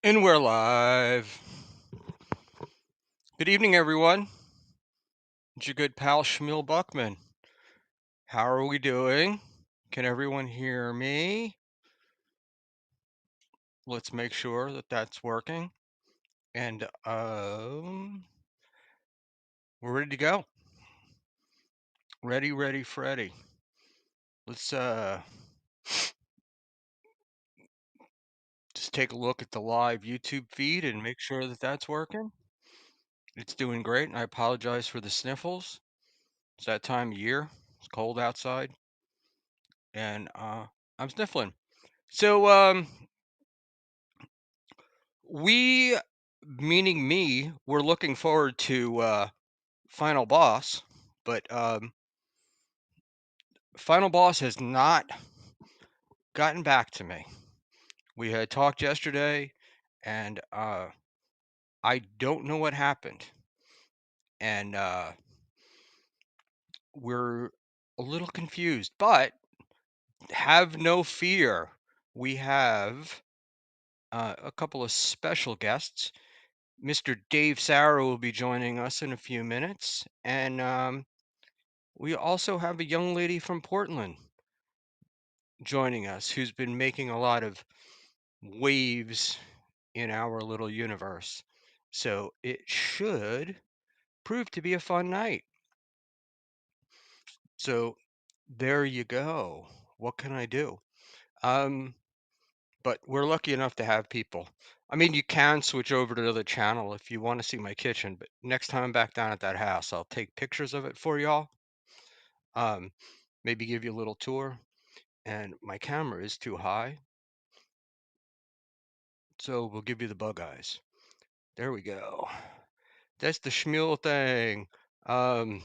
And we're live. Good evening, everyone. It's your good pal Schmuel Buckman. How are we doing? Can everyone hear me? Let's make sure that that's working. And we're ready to go. Ready, Freddy. Let's just take a look at the live YouTube feed and make sure that that's working. It's doing great. I apologize for the sniffles. It's that time of year. It's cold outside, and I'm sniffling. So we, meaning me, were looking forward to Final Boss, but Final Boss has not gotten back to me. We had talked yesterday, and I don't know what happened, and we're a little confused. But have no fear, we have a couple of special guests. Mr. Dave Sarah will be joining us in a few minutes, and we also have a young lady from Portland joining us who's been making a lot of waves in our little universe. So it should prove to be a fun night. So there you go. What can I do? Um, but we're lucky enough to have people. I mean, you can switch over to another channel if you want to see my kitchen, but next time I'm back down at that house, I'll take pictures of it for y'all. Um, maybe give you a little tour. And my camera is too high, so we'll give you the bug eyes. There we go. That's the Schmuel thing. Um,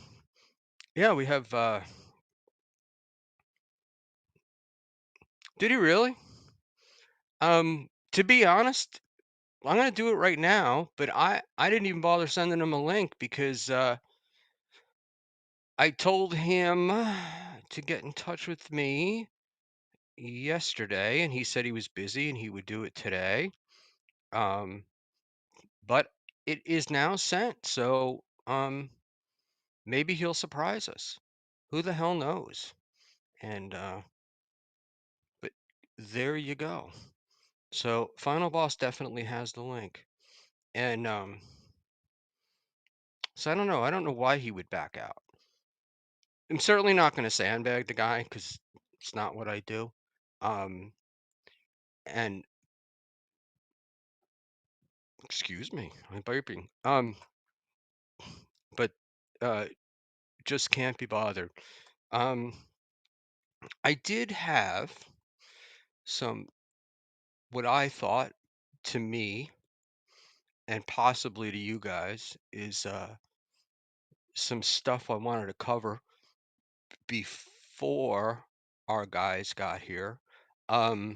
yeah, we have. Did he really? To be honest, I'm gonna do it right now. But I didn't even bother sending him a link because I told him to get in touch with me yesterday, and he said he was busy and he would do it today. Um, but it is now sent, so maybe he'll surprise us. Who the hell knows? And but there you go. So Final Boss definitely has the link. And so I don't know. I don't know why he would back out. I'm certainly not going to sandbag the guy because it's not what I do. Um, and excuse me, I'm burping. But uh, just can't be bothered. Um, I did have some what I thought to me and possibly to you guys is some stuff I wanted to cover before our guys got here. Um,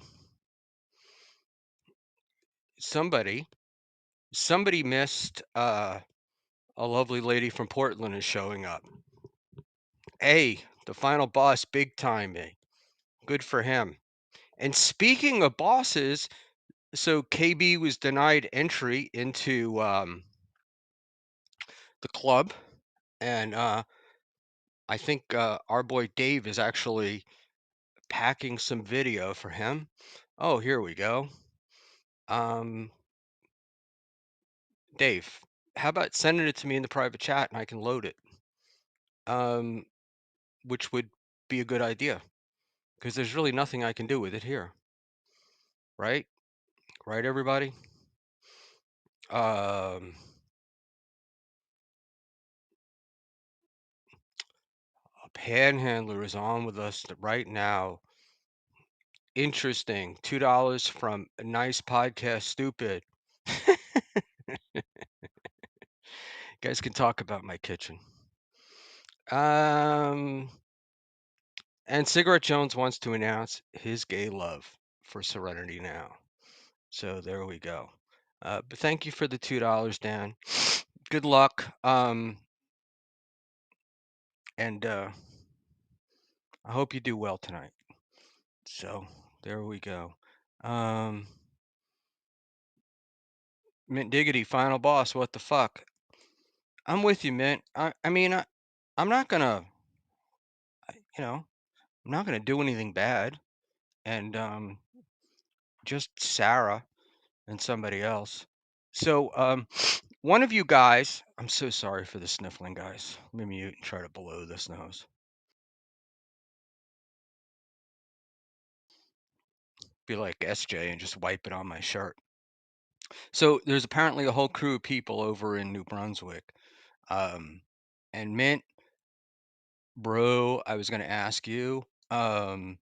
somebody somebody missed a lovely lady from Portland is showing up. Hey, the final boss big time me. Good for him. And speaking of bosses, so KB was denied entry into the club, and I think our boy Dave is actually packing some video for him. Oh, here we go. Um, Dave, how about sending it to me in the private chat and I can load it? Um, which would be a good idea because there's really nothing I can do with it here, right? Right, everybody? Um, a panhandler is on with us right now. Interesting. $2 from a nice podcast, stupid. You guys can talk about my kitchen. Um, and Cigarette Jones wants to announce his gay love for Serenity Now. So there we go. But thank you for the $2, Dan. Good luck. And I hope you do well tonight. So there we go. Um, Mint Diggity, final boss. What the fuck? I'm with you, Mint. I mean, I'm not gonna, you know, I'm not gonna do anything bad. And just Sarah and somebody else. So, one of you guys, I'm so sorry for the sniffling, guys. Let me mute and try to blow this nose. Be like SJ and just wipe it on my shirt. So there's apparently a whole crew of people over in New Brunswick. Um, and Mint, bro, I was gonna ask you, um,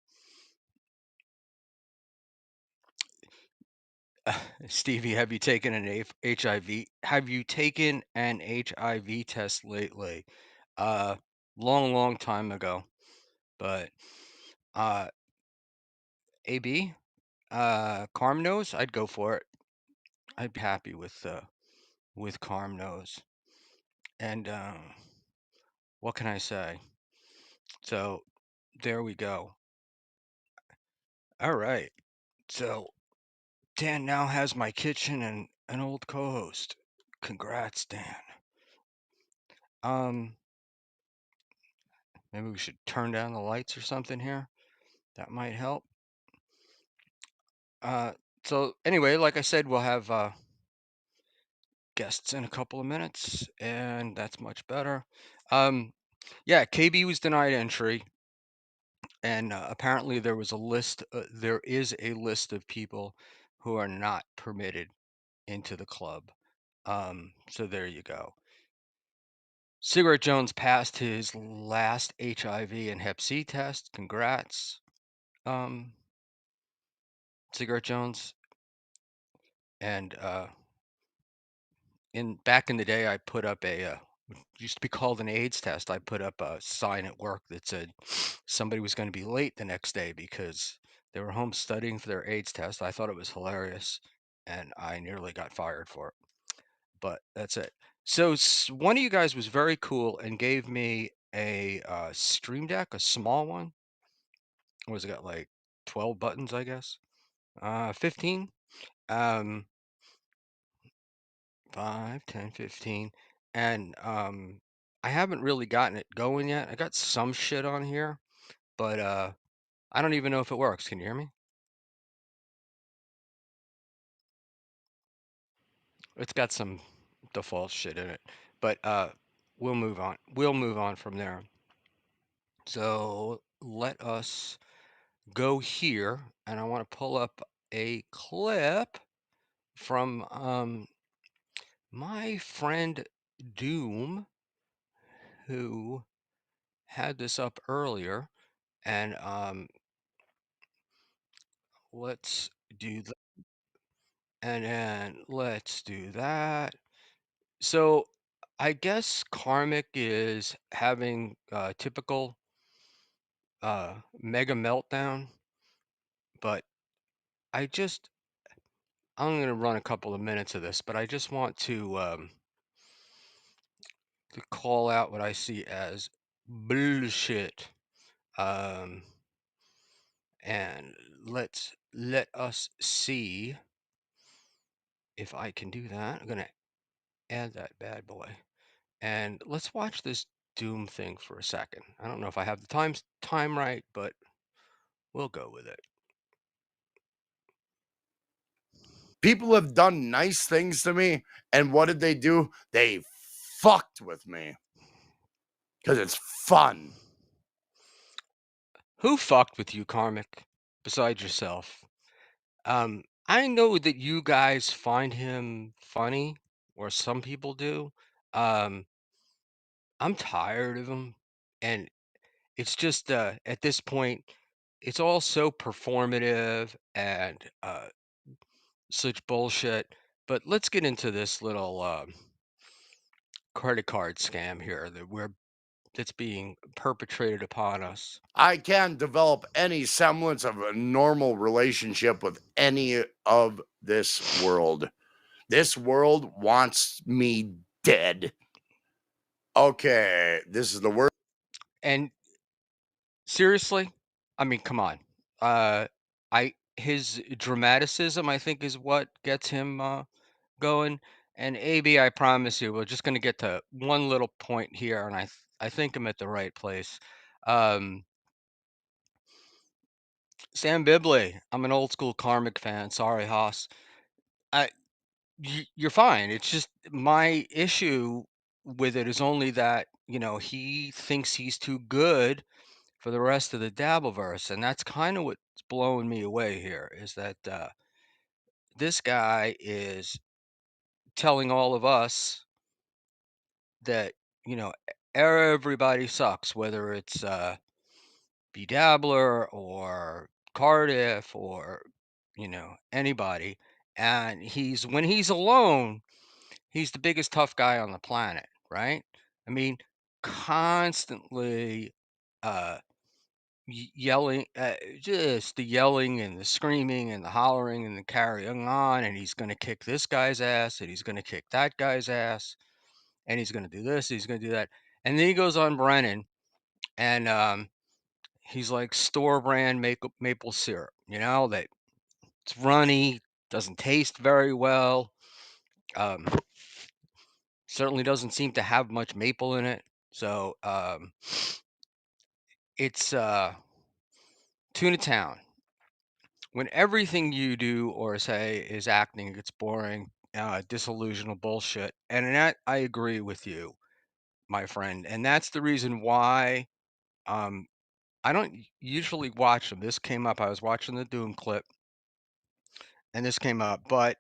Stevie, have you taken an HIV? Have you taken an HIV test lately? Uh, long, long time ago. But uh, AB, Carm nose, I'd go for it. I'd be happy with Carm nose. And what can I say? So there we go. All right. So Dan now has my kitchen and an old co-host. Congrats, Dan. Um, maybe we should turn down the lights or something here. That might help. Uh, so anyway, like I said, we'll have guests in a couple of minutes, and that's much better. Um, yeah, KB was denied entry, and apparently there was a list. There is a list of people who are not permitted into the club. So there you go. Cigarette Jones passed his last HIV and Hep C test. Congrats, um, Cigarette Jones. And in back in the day, I put up what used to be called an AIDS test. I put up a sign at work that said somebody was going to be late the next day because they were home studying for their AIDS test. I thought it was hilarious, and I nearly got fired for it. But that's it. So one of you guys was very cool and gave me a Stream Deck, a small one. What was it got like 12 buttons, I guess? 15. Um, 5, 10, 15. And I haven't really gotten it going yet. I got some shit on here, but I don't even know if it works. Can you hear me? It's got some default shit in it, but we'll move on. We'll move on from there. So let us go here, and I want to pull up a clip from my friend Doom, who had this up earlier, and let's do that, and then let's do that. So I guess Karmic is having a typical mega meltdown, but I just I'm gonna run a couple of minutes of this, but I just want to call out what I see as bullshit. Um, and let us see if I can do that. I'm gonna add that bad boy, and let's watch this Doom thing for a second. I don't know if I have the time right, but we'll go with it. People have done nice things to me, and what did they do? They fucked with me because it's fun. Who fucked with you, Karmic, besides yourself? I know that you guys find him funny, or some people do. Um, I'm tired of him, and it's just at this point, it's all so performative and such bullshit. But let's get into this little credit card scam here that's being perpetrated upon us. I can't develop any semblance of a normal relationship with any of this world. This world wants me dead. Okay, this is the worst. And seriously, I mean, come on. Uh, I his dramaticism, I think, is what gets him going. And AB, I promise you, we're just going to get to one little point here, and I think I'm at the right place. Um, Sam Bibley, I'm an old school Karmic fan. Sorry, Haas. I you're fine. It's just my issue with it is only that, he thinks he's too good for the rest of the Dabbleverse, and that's kind of what's blowing me away here is that this guy is telling all of us that, everybody sucks, whether it's B Dabbler or Cardiff or, anybody. And when he's alone, he's the biggest tough guy on the planet, right? I mean, constantly uh, yelling, just the yelling and the screaming and the hollering and the carrying on. And he's going to kick this guy's ass and he's going to kick that guy's ass and he's going to do this, he's going to do that. And then he goes on Brennan and he's like store brand maple syrup, that it's runny, doesn't taste very well. Um, Certainly doesn't seem to have much maple in it. So it's tuna town. When everything you do or say is acting, it's boring, disillusional bullshit. And in that, I agree with you, my friend. And that's the reason why um, I don't usually watch them. This came up. I was watching the Doom clip, and this came up. But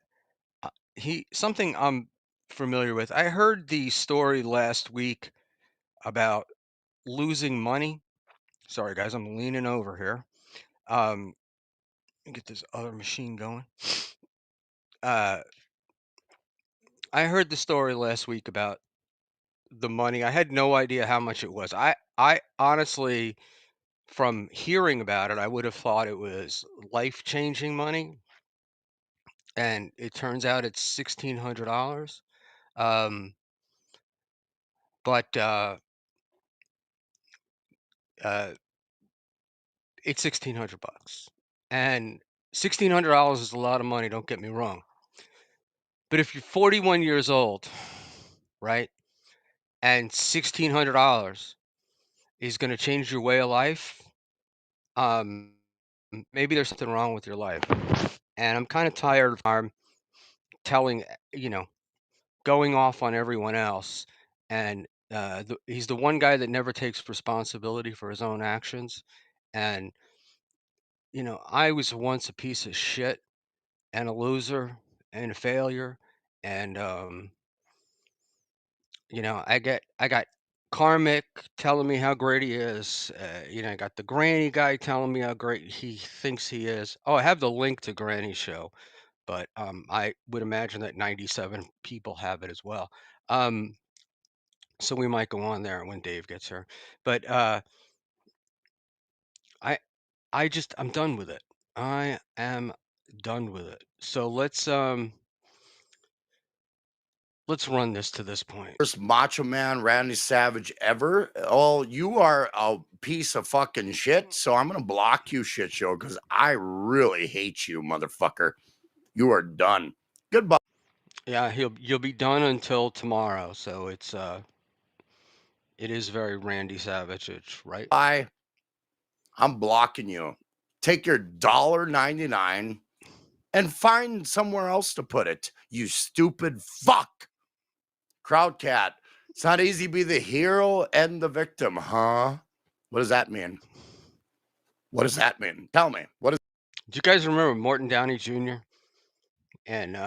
he something I'm familiar with. I heard the story last week about losing money. Sorry, guys, I'm leaning over here. Um, get this other machine going. Uh, I heard the story last week about the money. I had no idea how much it was. I honestly, from hearing about it, I would have thought it was life-changing money, and it turns out it's $1,600. Um, but uh, it's 1,600 bucks, and $1,600 is a lot of money. Don't get me wrong. But if you're 41 years old, right, and $1,600 is going to change your way of life, um, maybe there's something wrong with your life. And I'm kind of tired of telling, you know, going off on everyone else. And he's the one guy that never takes responsibility for his own actions. And, I was once a piece of shit and a loser and a failure. And, I got Karmic telling me how great he is. I got the Granny guy telling me how great he thinks he is. Oh, I have the link to Granny's show, but I would imagine that 97 people have it as well. Um, so we might go on there when Dave gets here. But I I'm done with it. I am done with it. So let's run this to this point. First Macho Man Randy Savage ever. Oh, you are a piece of fucking shit. So I'm gonna block you, shit show, because I really hate you, motherfucker. You are done. Goodbye. Yeah, you'll be done until tomorrow. So it is very Randy Savage, right? I'm blocking you. Take your $1.99 and find somewhere else to put it. You stupid fuck. Crowd cat. It's not easy to be the hero and the victim, huh? What does that mean? What does that mean? Tell me. What is Do you guys remember Morton Downey Jr.? And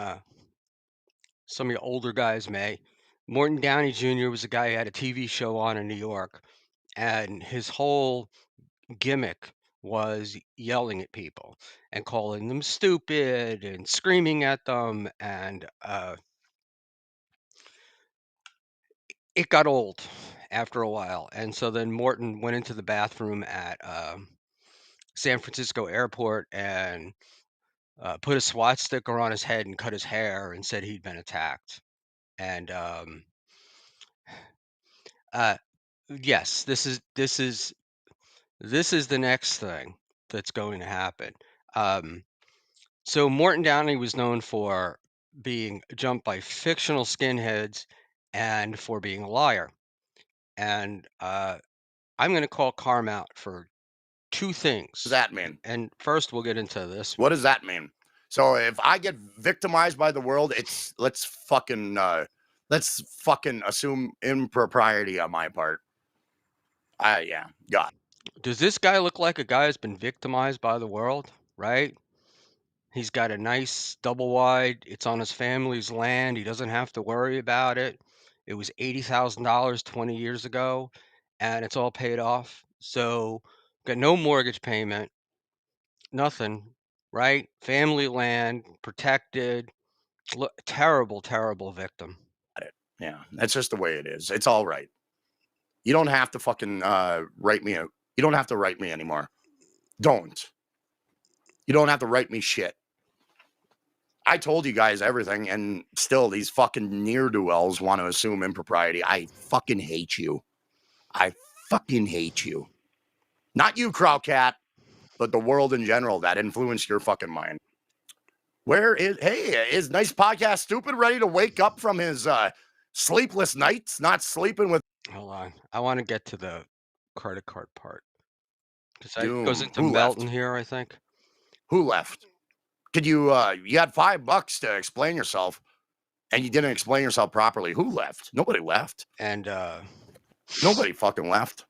some of you older guys may. Morton Downey Jr. was a guy who had a TV show on in New York, and his whole gimmick was yelling at people and calling them stupid and screaming at them. And it got old after a while. And so then Morton went into the bathroom at San Francisco airport and put a SWAT sticker on his head and cut his hair and said he'd been attacked. And uh, yes, this is the next thing that's going to happen. So Morton Downey was known for being jumped by fictional skinheads and for being a liar. And I'm going to call Carm out for two Does things. that mean? And first, we'll get into this. What does that mean? So if I get victimized by the world, it's let's fucking assume impropriety on my part. Yeah, God. Does this guy look like a guy who's been victimized by the world? Right? He's got a nice double wide. It's on his family's land. He doesn't have to worry about it. It was $80,000 20 years ago, and it's all paid off. So, got no mortgage payment, nothing, right? Family land, protected. Terrible, terrible victim. Yeah, that's just the way it is. It's all right. You don't have to fucking write me. You don't have to write me anymore. Don't. You don't have to write me shit. I told you guys everything, and still these fucking ne'er-do-wells want to assume impropriety. I fucking hate you. I fucking hate you. Not you, Crowcat, but the world in general that influenced your fucking mind. Is Nice Podcast Stupid ready to wake up from his sleepless nights, not sleeping with Hold on. I want to get to the credit card part because it goes doom? into Who Melton left? here, I think. Who left? Could you had $5 to explain yourself and you didn't explain yourself properly. Who left? Nobody left. And Nobody fucking left.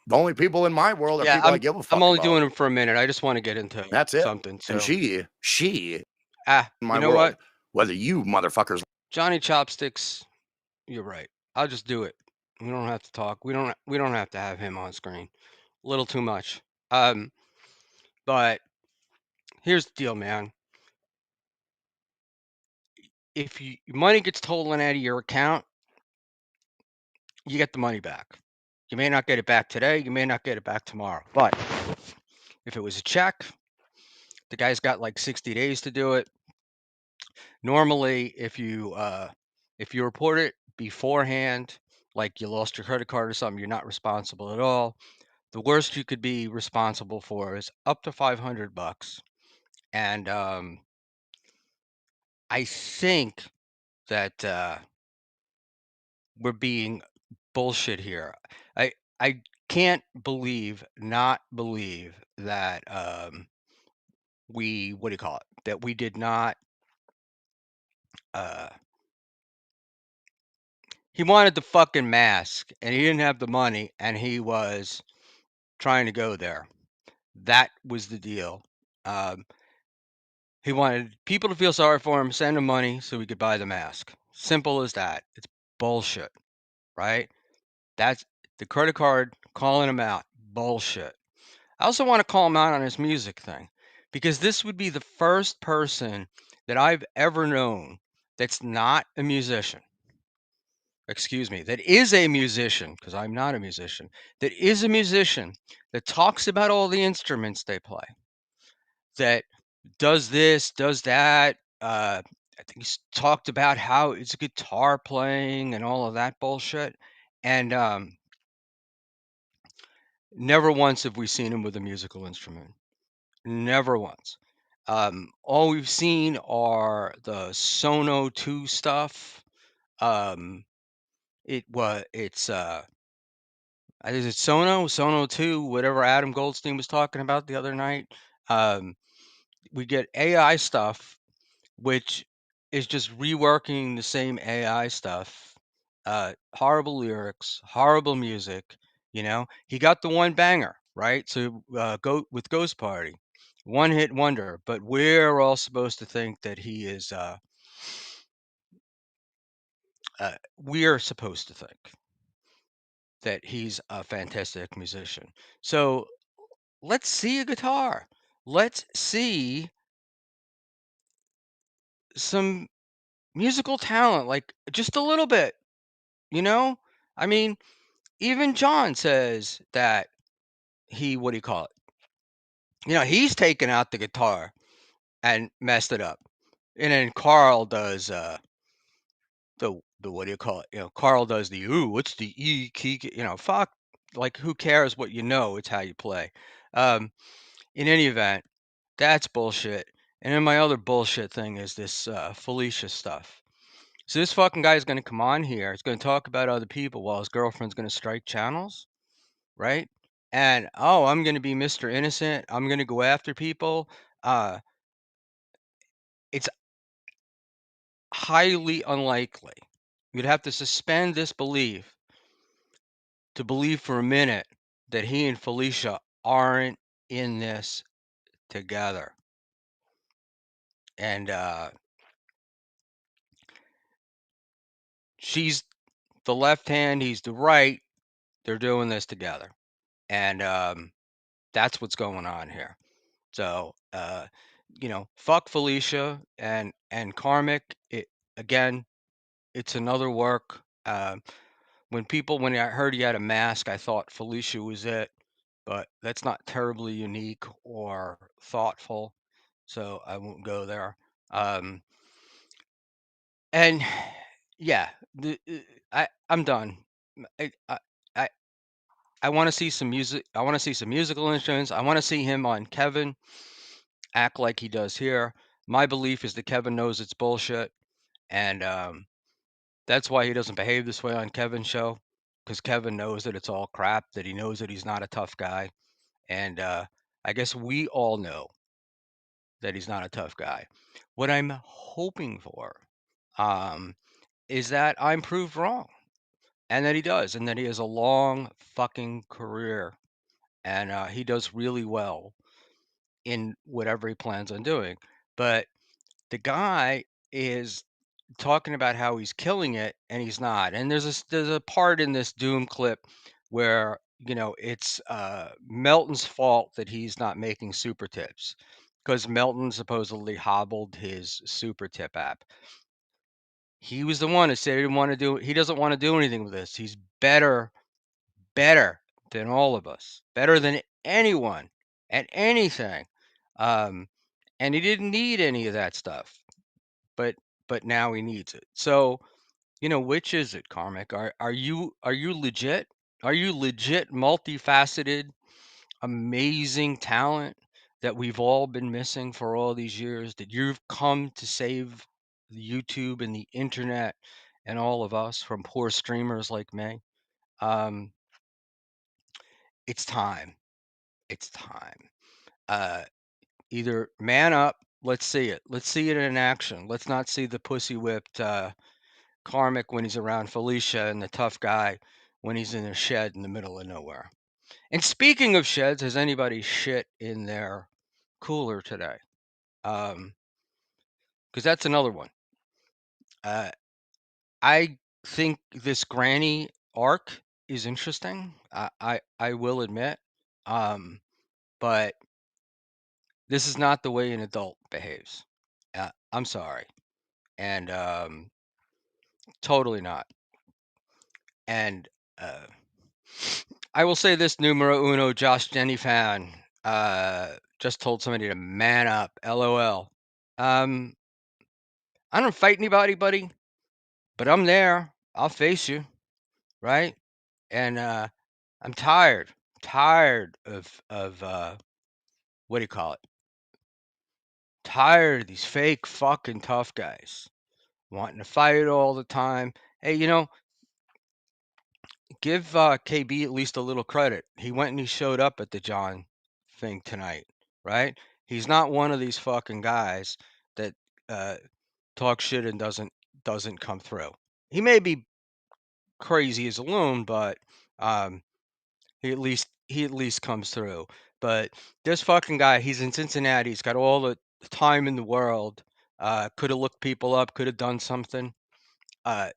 The only people in my world are yeah, people I give a I'm fuck only about. doing it for a minute. I just want to get into That's it. something. And So, she in you my know what? world, whether you motherfuckers Johnny Chopsticks, you're right. I'll just do it. We don't have to talk. We don't have to have him on screen. A little too much. Um, but here's the deal, man. If money gets stolen out of your account, you get the money back. You may not get it back today, you may not get it back tomorrow. But if it was a check, the guy's got like 60 days to do it. Normally, if you report it beforehand, like you lost your credit card or something, you're not responsible at all. The worst you could be responsible for is up to $500. And I think that we're being bullshit here. I can't not believe that we what do you call it? That we did not. Uh, he wanted the fucking mask, and he didn't have the money, and he was trying to go there. That was the deal. Um, he wanted people to feel sorry for him, send him money so he could buy the mask. Simple as that. It's bullshit, right? That's the credit card calling him out. Bullshit. I also want to call him out on his music thing because this would be the first person that I've ever known that's not a musician. Excuse me, that is a musician, because I'm not a musician, that is a musician that talks about all the instruments they play, that does this, does that. I think he's talked about how it's guitar playing and all of that bullshit. And never once have we seen him with a musical instrument. Never once. All we've seen are the Sono 2 stuff. Um, it's is it Sono 2, whatever Adam Goldstein was talking about the other night. Um, we get AI stuff, which is just reworking the same AI stuff. Horrible lyrics, horrible music. He got the one banger, right? So go with Ghost Party, one hit wonder. But we're all supposed to think that he is. We are supposed to think that he's a fantastic musician. So let's see a guitar. Let's see some musical talent, like just a little bit, you know? I mean, even John says that what do you call it? He's taken out the guitar and messed it up. And then Carl does the what do you call it? Carl does the what's the E key? Fuck, like who cares what you know? It's how you play. Um, in any event, that's bullshit. And then my other bullshit thing is this Felicia stuff. So this fucking guy is going to come on here. He's going to talk about other people while his girlfriend's going to strike channels, right? And oh, I'm going to be Mr. Innocent. I'm going to go after people. Uh, it's highly unlikely. You'd have to suspend disbelief to believe for a minute that he and Felicia aren't in this together. And she's the left hand, he's the right. They're doing this together. And that's what's going on here. So, fuck Felicia and Karmic. It again, it's another work. When I heard he had a mask, I thought Felicia was it, but that's not terribly unique or thoughtful, so I won't go there. Um, and yeah, I'm done. I I I, I want to see some music. I want to see some musical instruments. I want to see him on Kevin act like he does here. My belief is that Kevin knows it's bullshit, and that's why he doesn't behave this way on Kevin's show, because Kevin knows that it's all crap, that he knows that he's not a tough guy. And I guess we all know that he's not a tough guy. What I'm hoping for um, is that I'm proved wrong and that he does, and that he has a long fucking career and he does really well in whatever he plans on doing. But the guy is talking about how he's killing it and he's not. And there's a part in this Doom clip where it's Melton's fault that he's not making super tips because Melton supposedly hobbled his super tip app. He was the one who said he doesn't want to do anything with this. He's better than all of us, better than anyone at anything. Um, and he didn't need any of that stuff, but now he needs it. So, which is it, Karmic? Are you legit? Are you legit multifaceted, amazing talent that we've all been missing for all these years? That you've come to save the YouTube and the internet and all of us from poor streamers like me? Um, it's time. It's time. Uh, Either man up. Let's see it. Let's see it in action. Let's not see the pussy whipped Karmic when he's around Felicia and the tough guy when he's in a shed in the middle of nowhere. And speaking of sheds, has anybody shit in their cooler today? Because that's another one. Uh, I think this granny arc is interesting. I will admit, but this is not the way an adult behaves. I'm sorry, and totally not. And uh, I will say this, numero uno, Josh Jenny fan. Just told somebody to man up. LOL. Um, I don't fight anybody, buddy, but I'm there. I'll face you, right? And I'm tired of what do you call it? Tired of these fake fucking tough guys wanting to fight all the time. Hey, give KB at least a little credit. He went and he showed up at the John thing tonight, right? He's not one of these fucking guys that uh, talk shit and doesn't come through. He may be crazy as a loon, but um, he at least comes through. But this fucking guy, he's in Cincinnati. He's got all the time in the world. Could have looked people up. Could have done something. A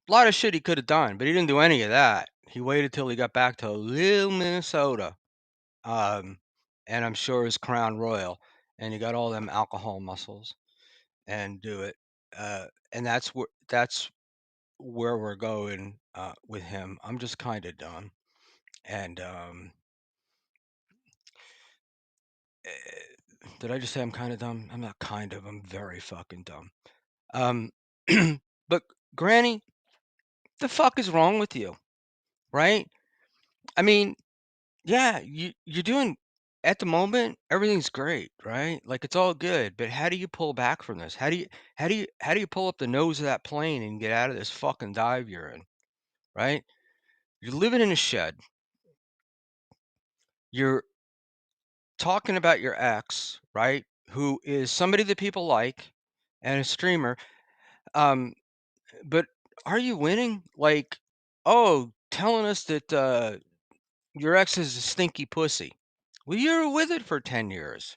lot of shit he could have done, but he didn't do any of that. He waited till he got back to little Minnesota, um, and I'm sure his Crown Royal, and he got all them alcohol muscles and do it. And that's where we're going with him. I'm just kind of dumb, and did I just say I'm kind of dumb? I'm not kind of. I'm very fucking dumb. Um, but Granny, the fuck is wrong with you, right? I mean, yeah, you're doing. at the moment, everything's great, right? Like, it's all good, but how do you pull back from this? How do you pull up the nose of that plane and get out of this fucking dive you're in, right? You're living in a shed. You're talking about your ex, right? Who is somebody that people like and a streamer. Um, but are you winning? Like, oh, telling us that your ex is a stinky pussy. Well, you were with it for 10 years,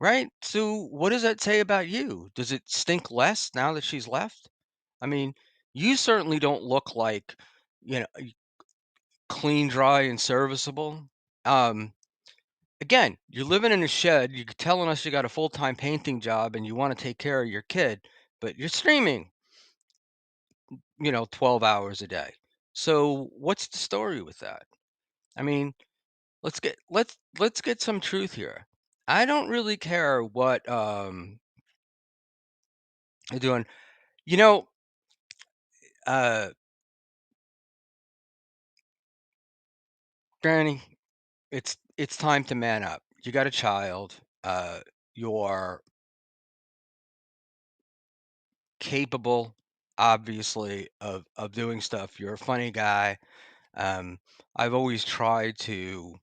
right? So what does that say about you? Does it stink less now that she's left? I mean, you certainly don't look like, clean, dry, and serviceable. Um, Again, you're living in a shed. You're telling us you got a full-time painting job and you want to take care of your kid, but you're streaming, 12 hours a day. So what's the story with that? I mean, let's get some truth here. I don't really care what you're doing. You know, uh Granny, it's time to man up. You got a child. You're capable, obviously, of doing stuff. You're a funny guy. Um, I've always tried to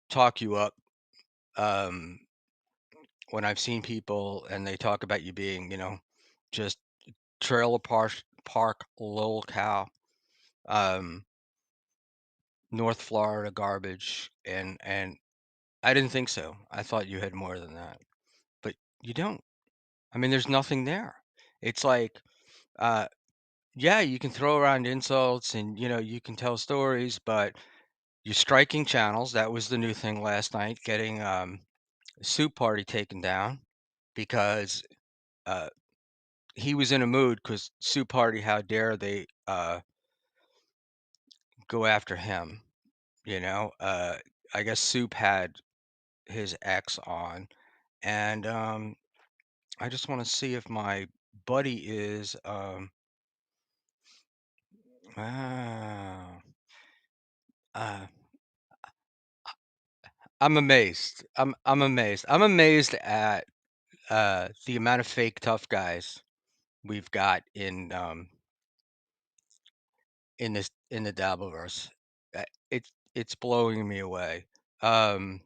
talk you up um, when I've seen people and they talk about you being, just trailer park lol cow, um, North Florida garbage, and I didn't think so. I thought you had more than that, but you don't. I mean, there's nothing there. It's like, uh, yeah, you can throw around insults and you can tell stories, but you're striking channels. That was the new thing last night, getting Soup Party taken down because uh, he was in a mood because Soup Party, how dare they go after him? I guess Soup had his ex on, and I just want to see if my buddy is. Ah, uh, I'm amazed. I'm amazed. I'm amazed at the amount of fake tough guys we've got in the Dabbleverse. It's blowing me away. Um,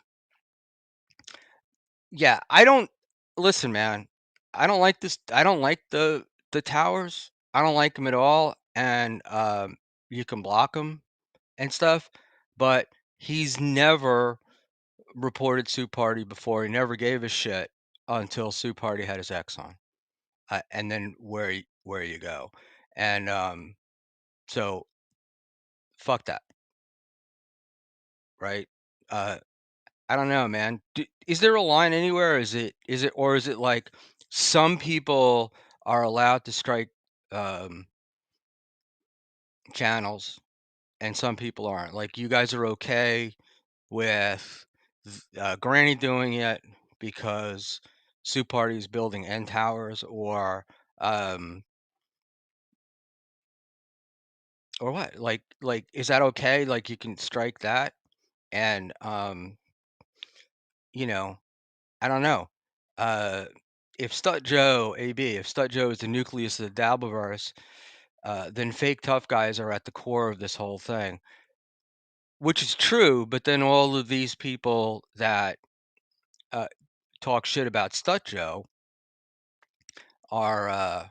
yeah, I don't listen, man. I don't like this. I don't like the towers. I don't like them at all. And you can block them and stuff, but he's never reported Soup Party before. He never gave a shit until Soup Party had his ex on, and then where you go, and so fuck that, right? Uh, I don't know, man. Is there a line anywhere? Is it like some people are allowed to strike um, channels and some people aren't? Like you guys are okay with Granny doing it because Soup Party is building end towers, um, or what? Like is that okay? Like you can strike that, and you know, I don't know. Uh, if Stut Joe, AB, if Stut Joe is the nucleus of the Dabbleverse, then fake tough guys are at the core of this whole thing, which is true. But then all of these people that uh, talk shit about Stut Joe are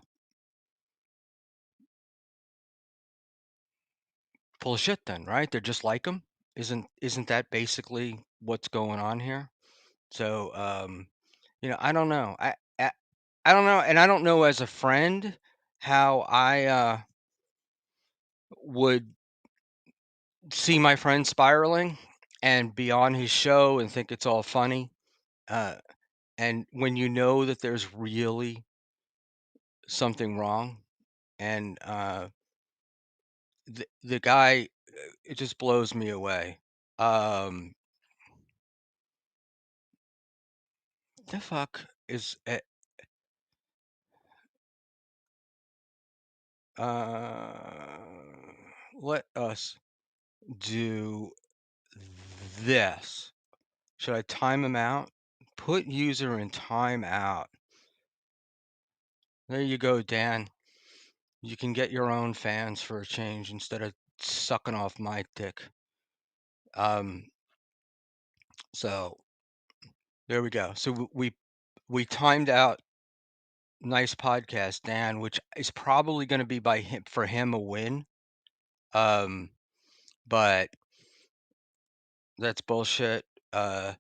full of shit. Then, right? They're just like him. Isn't that basically what's going on here? So, I don't know. I don't know, and I don't know as a friend how I would see my friend spiraling and be on his show and think it's all funny. Uh, and when you know that there's really something wrong, and the guy, it just blows me away. Um, the fuck is it? Uh, let us do this. Should I time him out? Put user in timeout. There you go, Dan. You can get your own fans for a change instead of sucking off my dick. Um, so there we go. So we timed out nice podcast, Dan, which is probably going to be by him for him a win. Um, but that's bullshit. Uh,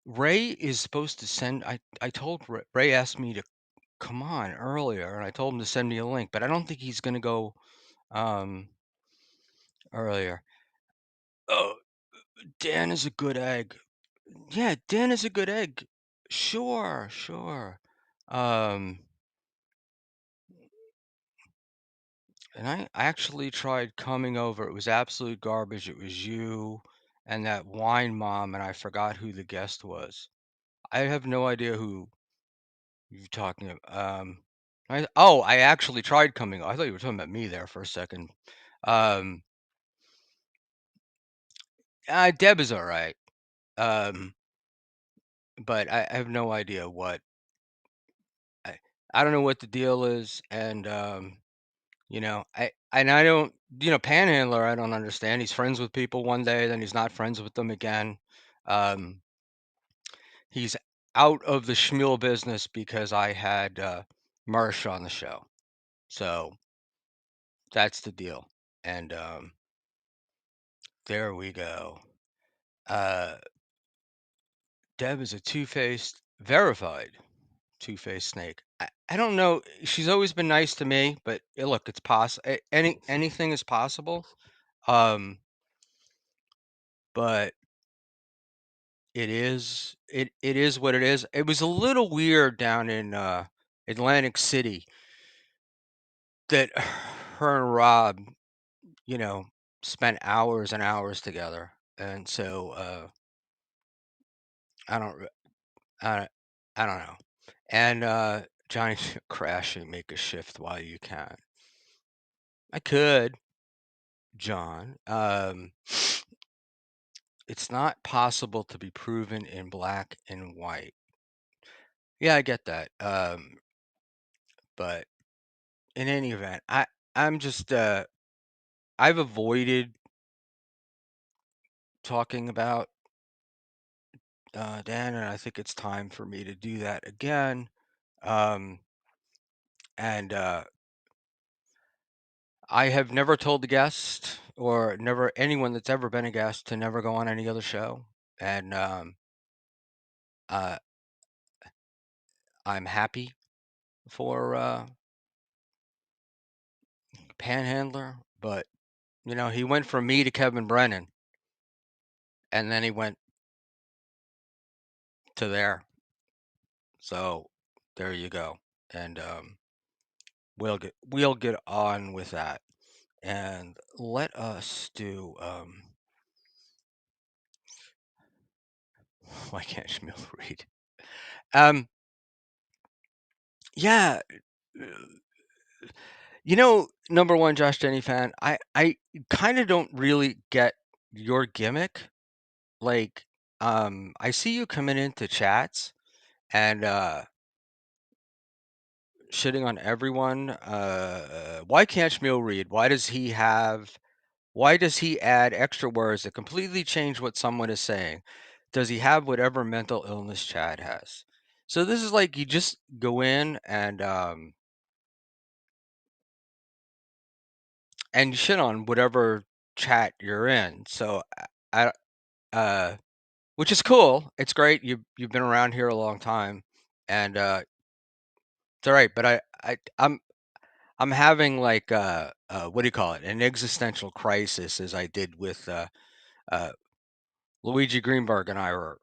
Ray is supposed to send. I told Ray asked me to come on earlier, and I told him to send me a link, but I don't think he's going to go um earlier. Oh, Dan is a good egg. Yeah, Dan is a good egg. Sure, sure. Um, and I actually tried coming over. It was absolute garbage. It was you and that wine mom, and I forgot who the guest was. I have no idea who you're talking about. I actually tried coming. I thought you were talking about me there for a second. Um, Deb is all right. Um, but I have no idea what I I don't know what the deal is, and I don't Panhandler. I don't understand. He's friends with people one day, then he's not friends with them again. Um, he's out of the Schmuel business because I had Marsh on the show, so that's the deal. And there we go. Uh, Deb is a two-faced, verified two-faced snake. I don't know. She's always been nice to me, but look, it's possible. Anything is possible. Um, but it is what it is. It was a little weird down in Atlantic City that her and Rob, you know, spent hours and hours together, and so I don't, re- I, I don't know. And Johnny crash and make a shift while you can. I could, John. It's not possible to be proven in black and white. Yeah, I get that. But in any event, I'm just I've avoided talking about Dan, and I think it's time for me to do that again. Um, and I have never told the guest or never anyone that's ever been a guest to never go on any other show. And uh, I'm happy for Panhandler, but he went from me to Kevin Brennan, and then he went to there. So there you go. And we'll get on with that. And let us do why can't Schmiel read? Um yeah, uh, number one Josh Denny fan, I kind of don't really get your gimmick. Like I see you coming into chats and shitting on everyone. Why can't Schmiel read? Why does he add extra words that completely change what someone is saying? Does he have whatever mental illness Chad has? So this is like you just go in and shit on whatever chat you're in. So I which is cool. It's great. You've been around here a long time, and it's all right. But I'm having like what do you call it? An existential crisis, as I did with uh, Luigi Greenberg and I were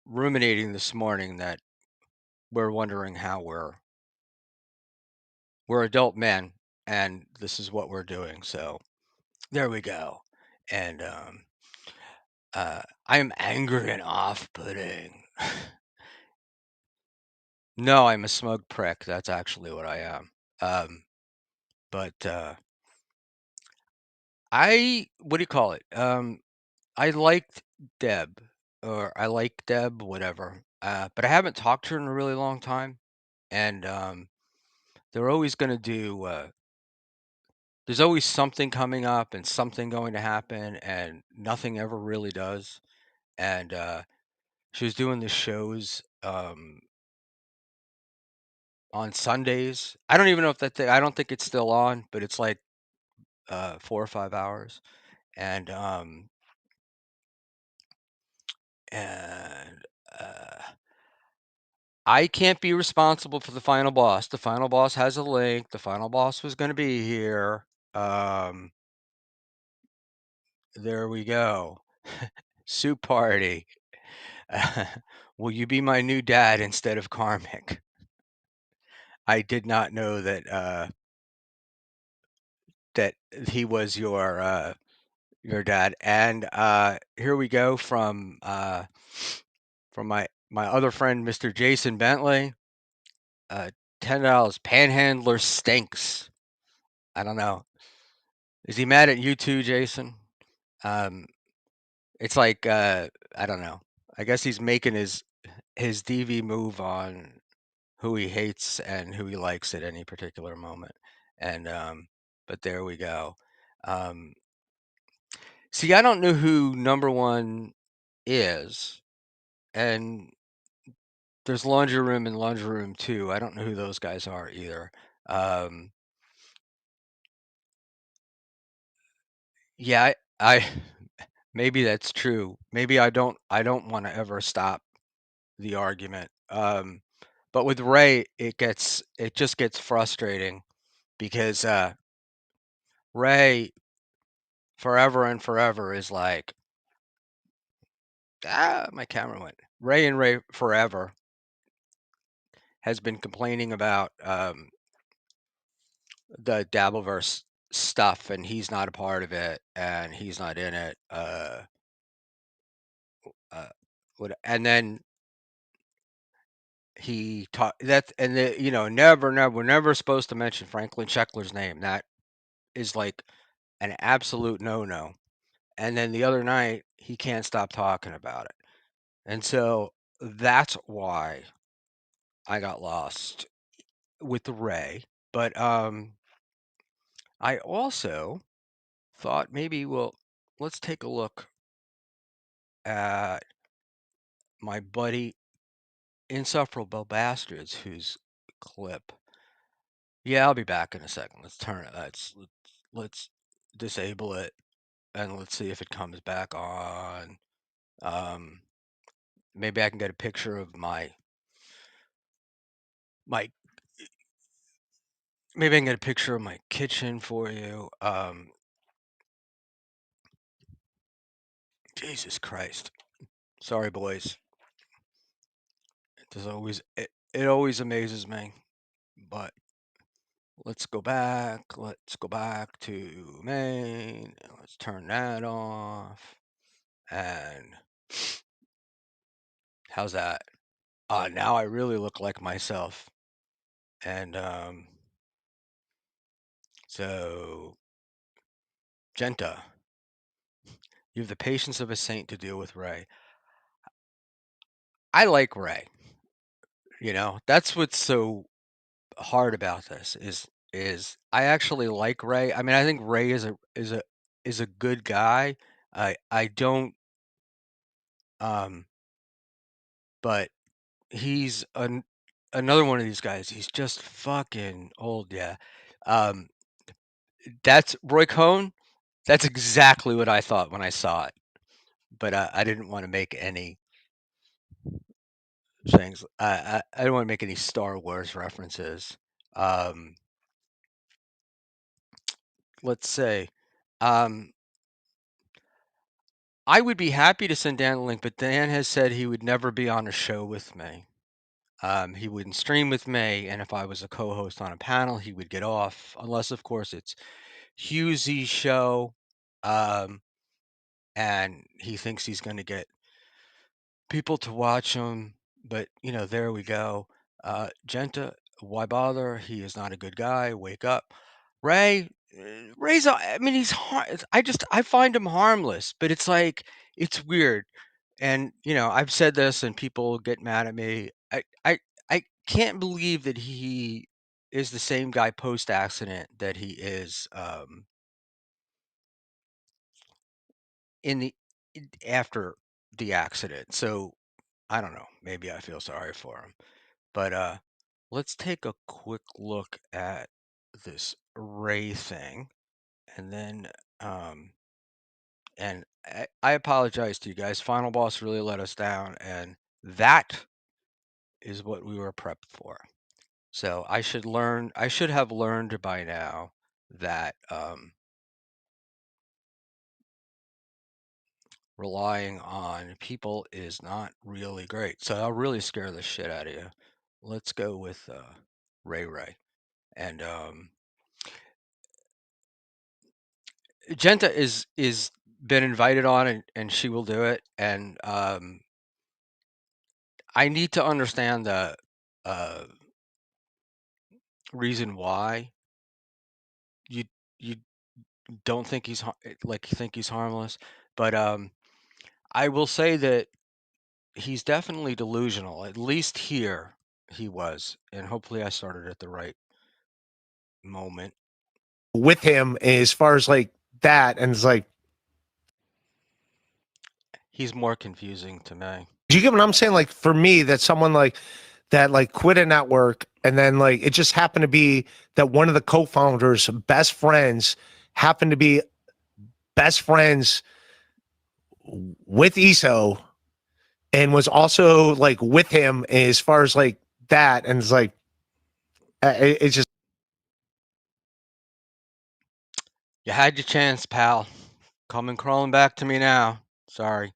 ruminating this morning that we're wondering how we're adult men and this is what we're doing. So there we go. And I am angry and off-putting. No, I'm a smug prick. That's actually what I am. But I what do you call it? I liked Deb, or I like Deb, whatever. But I haven't talked to her in a really long time, and they're always going to do. There's always something coming up and something going to happen, and nothing ever really does. And she was doing the shows on Sundays. I don't even know if I don't think it's still on, but it's like 4 or 5 hours, and and uh, I can't be responsible for the final boss. The final boss has a link. The final boss was going to be here. Um, there we go. Soup party. Will you be my new dad instead of Karmic? I did not know that he was your dad. And here we go from my other friend, Mr. Jason Bentley. Uh, $10. Panhandler stinks. I don't know. Is he mad at you too, Jason? Um, it's like I don't know. I guess he's making his DV move on who he hates and who he likes at any particular moment. And but there we go. Um, see, I don't know who number one is, and there's laundry room and laundry room two. I don't know who those guys are either. Um, yeah, I maybe that's true. Maybe I don't want to ever stop the argument. But with Ray, it just gets frustrating because Ray forever and forever is like, my camera went. Ray and Ray forever has been complaining about the Dabbleverse stuff, and he's not a part of it, and he's not in it. Uh, and then he taught that, and never, we're never supposed to mention Franklin Scheckler's name. That is like an absolute no-no. And then the other night, he can't stop talking about it. And so that's why I got lost with the Ray. But I also thought maybe, well, let's take a look at my buddy Insufferable Bastards, whose clip. Yeah, I'll be back in a second. Let's turn it. Let's disable it and let's see if it comes back on. Um, maybe I can get a picture of my maybe I can get a picture of my kitchen for you. Jesus Christ. Sorry, boys. It always amazes me. But let's go back. Let's go back to main. Let's turn that off. And how's that? Now I really look like myself. And so Genta, you have the patience of a saint to deal with Ray. I like Ray. That's what's so hard about this is I actually like Ray. I mean, I think Ray is a good guy. I don't but he's another one of these guys. He's just fucking old, yeah. Um that's Roy Cohn. That's exactly what I thought when I saw it. But I didn't want to make any things. I don't want to make any Star Wars references. Um let's say um I would be happy to send Dan a link, but Dan has said he would never be on a show with me. He wouldn't stream with me, and if I was a co-host on a panel, he would get off, unless, of course, it's Hughesy's show, um, and he thinks he's going to get people to watch him. But there we go. Genta, why bother? He is not a good guy. Wake up, Ray. Ray's. I mean, I find him harmless, but it's like it's weird. And, I've said this and people get mad at me. I can't believe that he is the same guy post accident that he is in the after the accident. So I don't know. Maybe I feel sorry for him. But let's take a quick look at this Ray thing, and then um, and I apologize to you guys. Final Boss really let us down, and that is what we were prepped for. So I should have learned by now that relying on people is not really great. So I'll really scare the shit out of you. Let's go with Ray Ray. And Genta is been invited on, and she will do it. And I need to understand the uh, reason why you you don't think like you think he's harmless. But I will say that he's definitely delusional. At least here he was, and hopefully I started at the right moment. with him as far as like that, and it's like, He's more confusing to me. do you get what I'm saying? Like for me, that someone like that like quit a network, and then like it just happened to be that one of the co-founders' best friends happened to be best friends with ESO, and was also like with him as far as like that, and it's like it's just You had your chance, pal. Coming crawling back to me now. Sorry.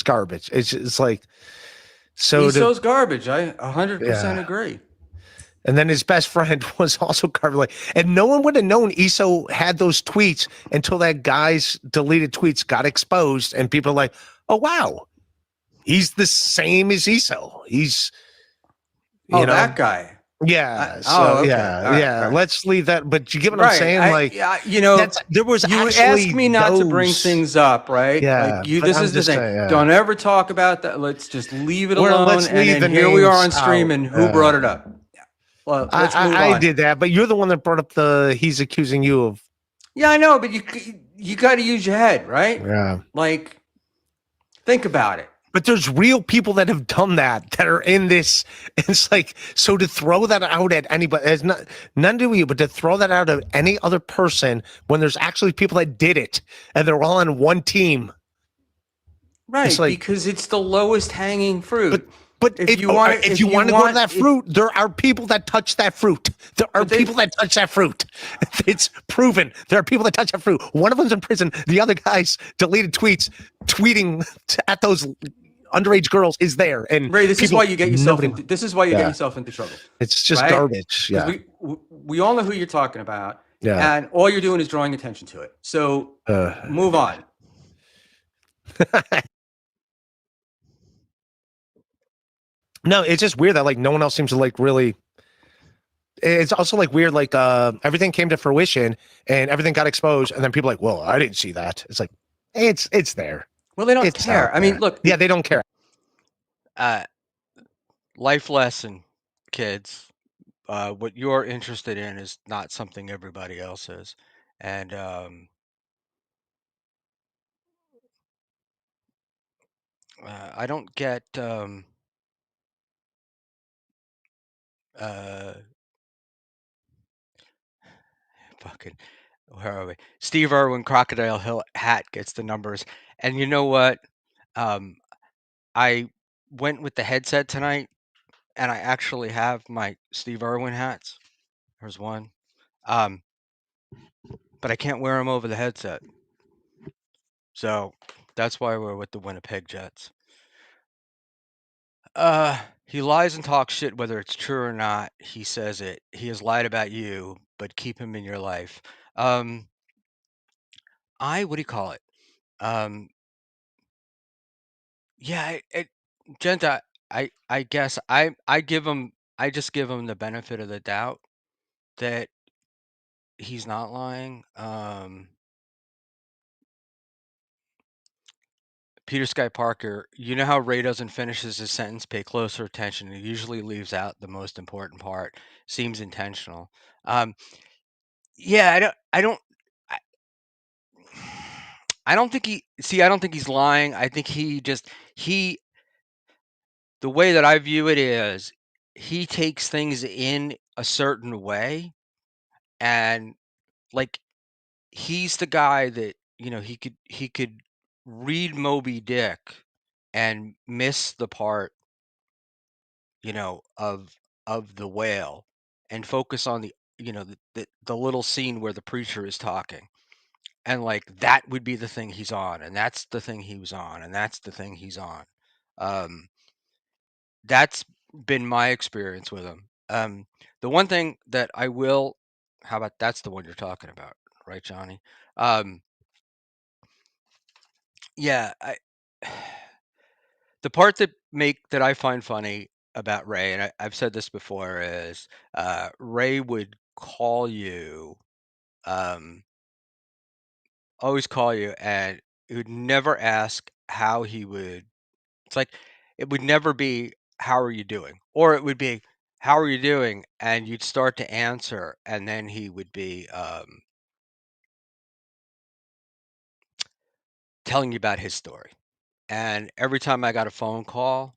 garbage. It's like so to ESO's garbage. I 100% yeah. agree. And then his best friend was also covered. Like, and no one would have known ESO had those tweets until that guy's deleted tweets got exposed, and people are like, "Oh wow, he's the same as ESO. He's, Oh, you know, that guy. yeah." Oh, So okay. yeah, All right. yeah. All right. Let's leave that. But you get what I'm Right. saying? Like, Yeah, that's there was you actually ask me not to bring those. things up, right? Yeah, Like you, but this I'm is the just thing. saying. Yeah. Don't ever talk about that. Let's just leave it Well, alone. let's And leave then the here we are names on stream, out. and who brought it up? Well, let's move I on. did that, but you're the one that brought up the he's accusing you of. Yeah, I know, but you got to use your head, right? Yeah. Like, think about it. But there's real people that have done that are in this. It's like, so to throw that out at anybody, it's not none to you, but to throw that out at any other person when there's actually people that did it and they're all on one team. It's Right, like, because it's the lowest hanging fruit. but if you want, if you want to go to that fruit, there are people that touch that fruit. There are people that touch that fruit. It's proven. There are people that touch that fruit. One of them's in prison. The other guy's deleted tweets, tweeting at those underage girls is there. And Ray, this is why you get yourself nobody, into this is why you get yourself into trouble. it's just right? garbage. Because Yeah. we all know who you're talking about. Yeah. And all you're doing is drawing attention to it. So move on. No, it's just weird that like no one else seems to like really. It's also like weird, like everything came to fruition and everything got exposed, and then people are like, well, I didn't see that. It's like it's there. Well, they don't It's care. I mean, look. Yeah, they don't care. Life lesson, kids. What you're interested in is not something everybody else is. And I don't get fucking where are we? Steve Irwin Crocodile Hill hat gets the numbers. And you know what? Um, I went with the headset tonight, and I actually have my Steve Irwin hats. There's one. But I can't wear them over the headset. So that's why we're with the Winnipeg Jets. He lies and talks shit whether it's true or not. He says it. He has lied about you, but keep him in your life. What do you call it? Yeah, Genta, I guess I just give him the benefit of the doubt that he's not lying. Peter Sky Parker, you know how Ray doesn't finish his sentence? Pay closer attention. He usually leaves out the most important part. Seems intentional. Um, yeah, I, I don't think I don't think he's lying. I think he, the way that I view it is he takes things in a certain way, and like he's the guy that, he could read Moby Dick and miss the part, of the whale, and focus on the little scene where the preacher is talking. And like that would be the thing he's on, and that's the thing he was on, and that's the thing he's on. Um, that's been my experience with him. The one thing that I will, how about that's the one you're talking about, right, Johnny? Um, yeah, the part that I find funny about Ray, and I've said this before, is Ray would call you, um, always call you, and he would never ask how he would. It's like it would never be how are you doing, or it would be how are you doing, and you'd start to answer, and then he would be telling you about his story. And every time I got a phone call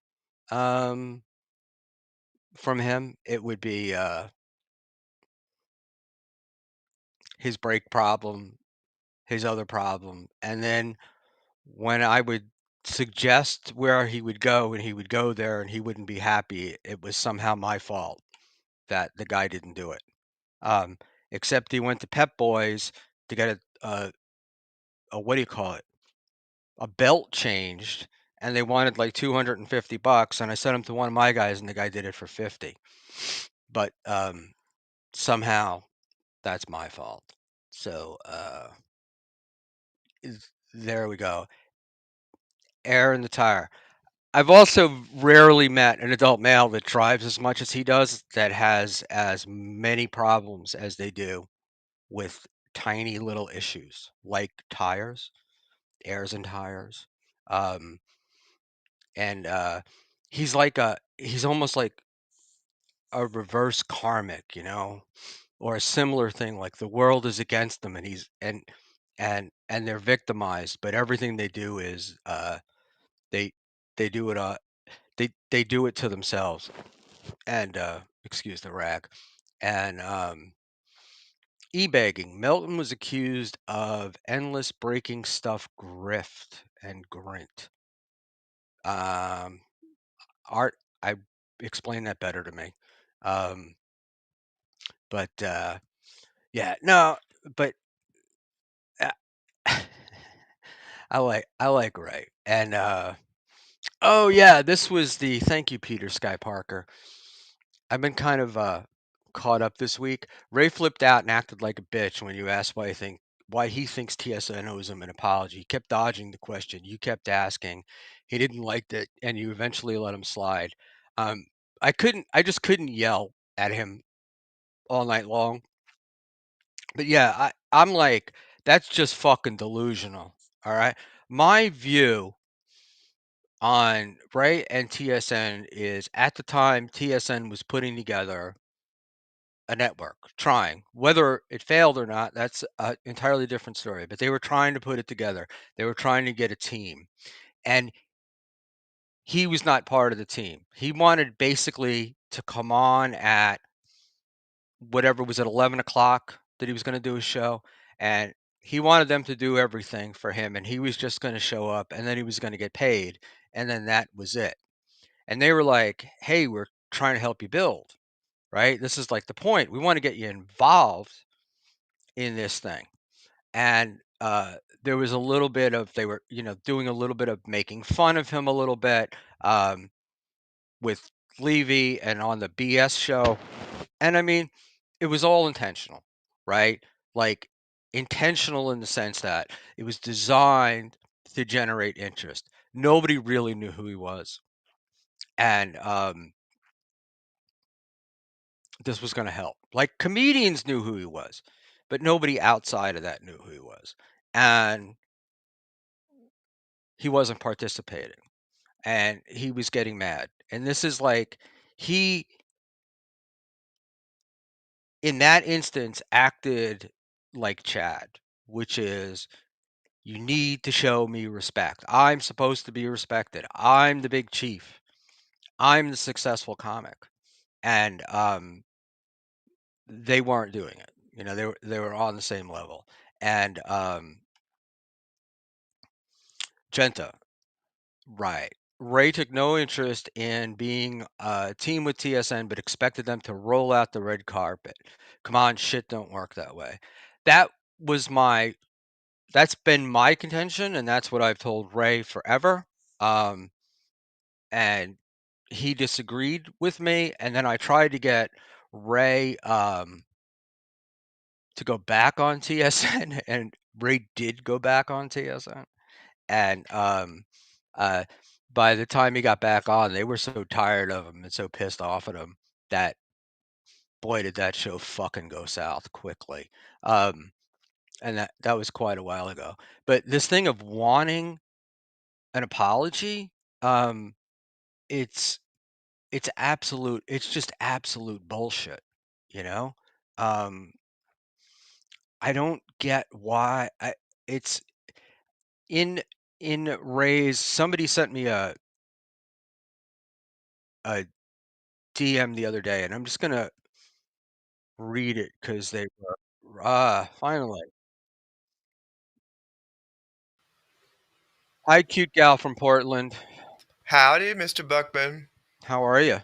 um, from him, it would be his brake problem, his other problem, and then when I would suggest where he would go, and he would go there, and he wouldn't be happy, it was somehow my fault that the guy didn't do it. Um, Except he went to Pep Boys to get a what do you call it? A belt changed, and they wanted like $250, and I sent him to one of my guys, and the guy did it for 50. But somehow that's my fault. So there we go. Air in the tire. I've also rarely met an adult male that drives as much as he does that has as many problems as they do with tiny little issues like tires, airs in tires. Um, and he's almost like a reverse karmic, or a similar thing, like the world is against them, and they're victimized, but everything they do is they they do it they do it to themselves. And excuse the rag. And e-bagging. Melton was accused of endless breaking stuff grift and grint. Um, Art, I explained that better to me. Um, but yeah, no, but uh, I like Ray. And oh yeah, this was the thank you, Peter Sky Parker. I've been kind of caught up this week. Ray flipped out and acted like a bitch when you asked why he thinks TSN owes him an apology. He kept dodging the question. You kept asking. He didn't like it, and you eventually let him slide. Um, I just couldn't yell at him all night long. But yeah, I'm like, that's just fucking delusional. All right. My view on Ray and TSN is, at the time TSN was putting together a network, trying. Whether it failed or not, that's an entirely different story. But they were trying to put it together. They were trying to get a team. And he was not part of the team. He wanted basically to come on at whatever was at 11 o'clock that he was going to do a show. And he wanted them to do everything for him. And he was just going to show up, and then he was going to get paid. And then that was it. And they were like, hey, we're trying to help you build, right? This is like the point. We want to get you involved in this thing. And there was a little bit of, they were, doing a little bit of making fun of him a little bit, with Levy and on the BS show. And I mean, it was all intentional, right? Like, intentional in the sense that it was designed to generate interest. Nobody really knew who he was. And this was going to help. Like, comedians knew who he was, but nobody outside of that knew who he was. And he wasn't participating and he was getting mad. And this is like he in that instance acted like Chad, which is you need to show me respect. I'm supposed to be respected. I'm the big chief. I'm the successful comic. And they weren't doing it. You know, they were on the same level. And Genta, right. Ray took no interest in being a team with TSN, but expected them to roll out the red carpet. Come on, shit don't work that way. That was my that's been my contention, and that's what I've told Ray forever. Um, and he disagreed with me, and then I tried to get Ray to go back on TSN, and Ray did go back on TSN. And uh, by the time he got back on, they were so tired of him and so pissed off at him that boy did that show fucking go south quickly. Um, and that was quite a while ago. But this thing of wanting an apology, um, it's it's just absolute bullshit, you know? Um, I don't get why it's in Ray's somebody sent me a DM the other day, and I'm just gonna read it because they were finally. Hi, cute gal from Portland. Howdy, Mr. Buckman. How are you?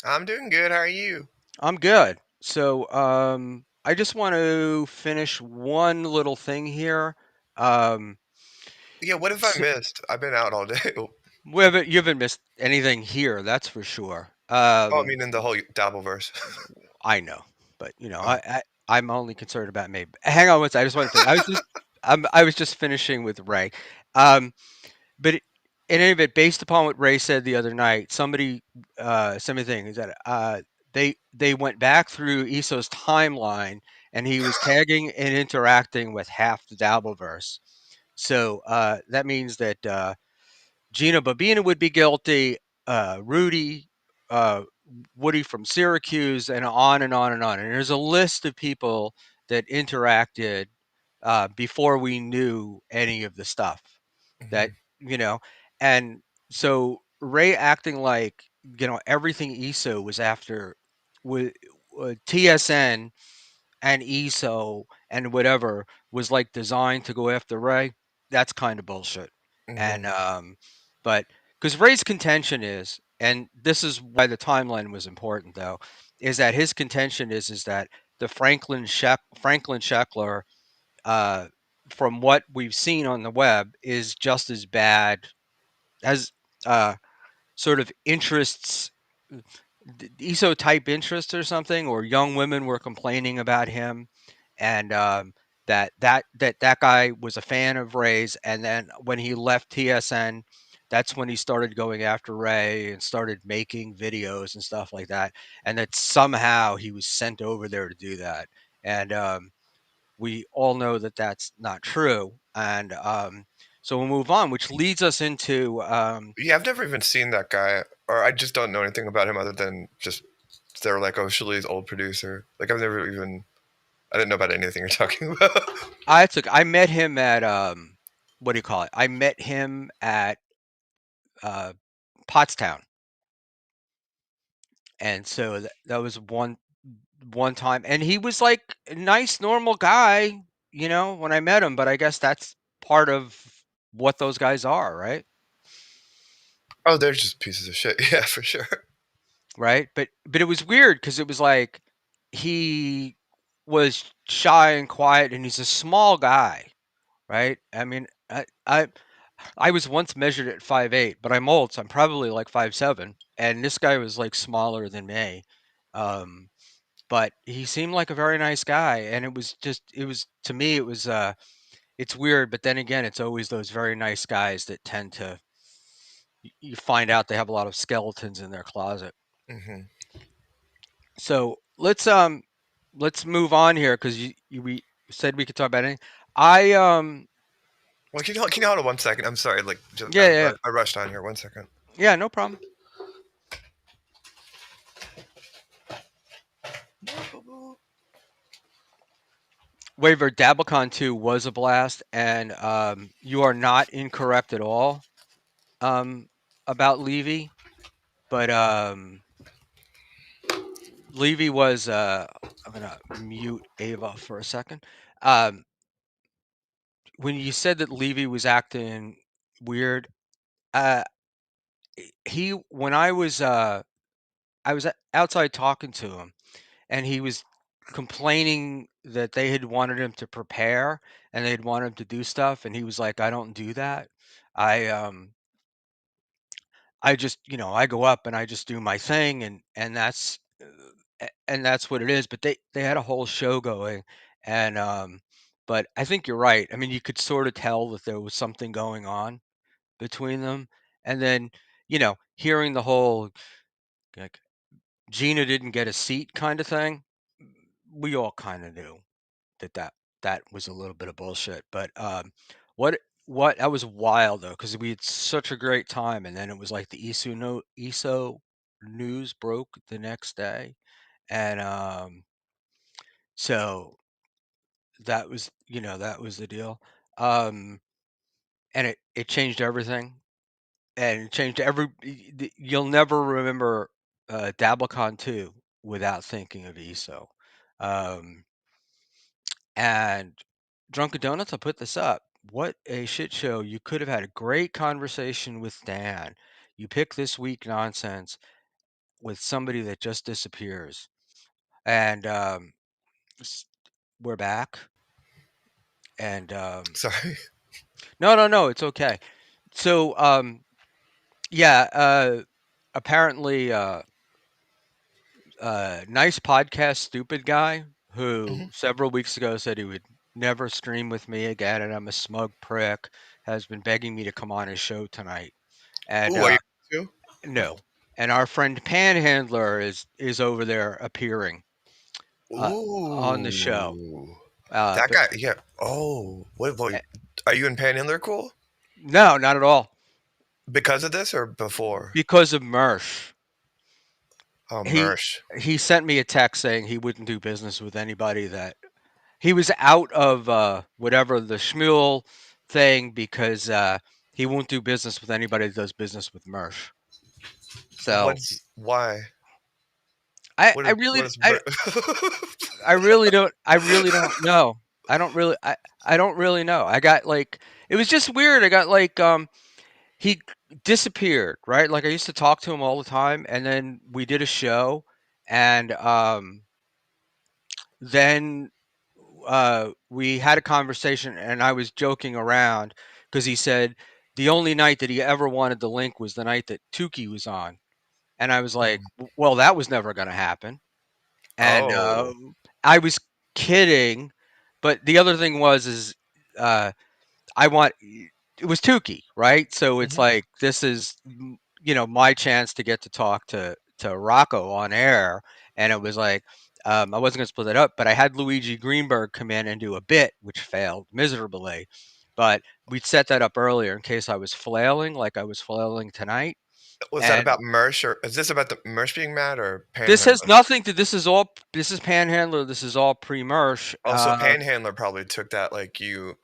I'm doing good. How are you? I'm good. So, I just want to finish one little thing here. Um, Yeah, what have I s missed? I've been out all day. you haven't missed anything here, that's for sure. Oh, I mean, in the whole Dabbleverse. I know, but you know, Oh. I'm only concerned about me. Hang on one second. I just want to finish. I was just finishing with Ray. Um, but in any event, based upon what Ray said the other night, somebody sent me a thing is that they went back through Iso's timeline and he was tagging and interacting with half the Dabbleverse. So that means that Gina Babina would be guilty, Rudy, uh, Woody from Syracuse, and on and on and on. And there's a list of people that interacted before we knew any of the stuff that, Mhm. you know, and so Ray acting like, everything ESO was after with TSN and ESO and whatever was like designed to go after Ray. That's kind of bullshit. And Mhm. but because Ray's contention is, and this is why the timeline was important though, is that his contention is that the Franklin Sheckler, uh, from what we've seen on the web, is just as bad as uh, sort of interests ESO type interests or something, or young women were complaining about him, and that guy was a fan of Ray's, and then when he left TSN, that's when he started going after Ray and started making videos and stuff like that, and that somehow he was sent over there to do that, and we all know that that's not true, and so we'll move on, which leads us into Yeah, I've never even seen that guy, or I just don't know anything about him other than just they're like, oh, Shalee's old producer. Like, I didn't know about anything you're talking about. I met him at what do you call it? I met him at uh, Pottstown, and so that was one time, and he was like a nice, normal guy, when I met him. But I guess that's part of what those guys are, right? Oh, they're just pieces of shit. Yeah, for sure. Right? But it was weird because it was like he was shy and quiet, and he's a small guy, right? I mean, I was once measured at 5'8", but I'm old, so I'm probably like 5'7", and this guy was like smaller than me. Um, but he seemed like a very nice guy, and it was to me it's weird, but then again, it's always those very nice guys that tend to you find out they have a lot of skeletons in their closet. Hmm. So let's move on here because we said we could talk about anything. I Well, can you hold on 1 second? I'm sorry. Like, just, Yeah, yeah, I rushed on here. 1 second. yeah. No problem. Waver Dabicon 2 was a blast, and you are not incorrect at all about Levy, but Levy was. I'm gonna mute Ava for a second. Um, when you said that Levy was acting weird, uh, he when I was outside talking to him, and he was complaining that they had wanted him to prepare and they'd want him to do stuff, and he was like, "I don't do that. I I just, I go up and I just do my thing, and and that's what it is." But they had a whole show going, and but I think you're right. I mean, you could sort of tell that there was something going on between them, and then hearing the whole like Gina didn't get a seat kind of thing. We all kind of knew that that was a little bit of bullshit. But what what that was wild though, because we had such a great time, and then it was like the ESO news broke the next day, and so that was that was the deal, um, and it changed everything, and it changed you'll never remember Dabblecon 2 without thinking of ESO. Um, And Drunken Donuts, I'll put this up. What a shit show. You could have had a great conversation with Dan. You pick this weak nonsense with somebody that just disappears. And s- we're back. And Sorry. no, no, no, it's okay. So yeah, apparently nice podcast stupid guy who Hmm. several weeks ago said he would never stream with me again, and I'm a smug prick, has been begging me to come on his show tonight. And Ooh, are you too? no, and our friend Panhandler is over there appearing uh, on the show. Ooh, Uh, that but guy. Yeah. Oh, uh, are you and Panhandler cool no, not at all, because of this or before? because of Mersh. Oh, He Mersh. he sent me a text saying he wouldn't do business with anybody that he was out of whatever the Schmuel thing because he won't do business with anybody that does business with Mersh. So Why? I What really is Mersh? I really don't know. I don't really I don't really know. I got like it was just weird. I got like he disappeared, right? Like I used to talk to him all the time, and then we did a show, and then we had a conversation, and I was joking around because he said the only night that he ever wanted to link was the night that Tukey was on, and I was like, Mm. well, that was never going to happen, and Oh, I was kidding, but the other thing was is uh, I want it was Tukey, right? So it's hmm. like this is my chance to get to talk to Rocco on air, and it was like I wasn't gonna split it up, but I had Luigi Greenberg come in and do a bit, which failed miserably. But we'd set that up earlier in case I was flailing, like I was flailing tonight. Was that And about Mersh or is this about the Mersh being mad or this has Panhandler? nothing to. This is Panhandler. This is all pre-mersh. Also, Panhandler probably took that like you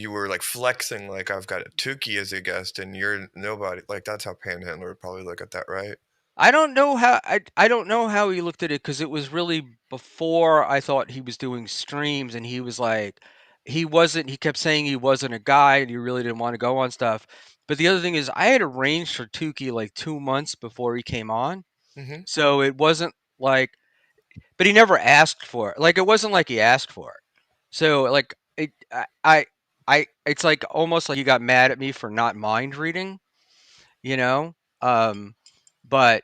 were like flexing like I've got a Tukey as a guest and you're nobody. Like that's how Panhandler would probably look at that, right? I don't know how he looked at it because it was really before I thought he was doing streams, and he was like he kept saying he wasn't a guy and he really didn't want to go on stuff. But the other thing is I had arranged for Tukey like 2 months before he came on. Hmm. So it wasn't like but he never asked for it. Like it wasn't like he asked for it. So like it's like almost like he got mad at me for not mind reading, you know? Um but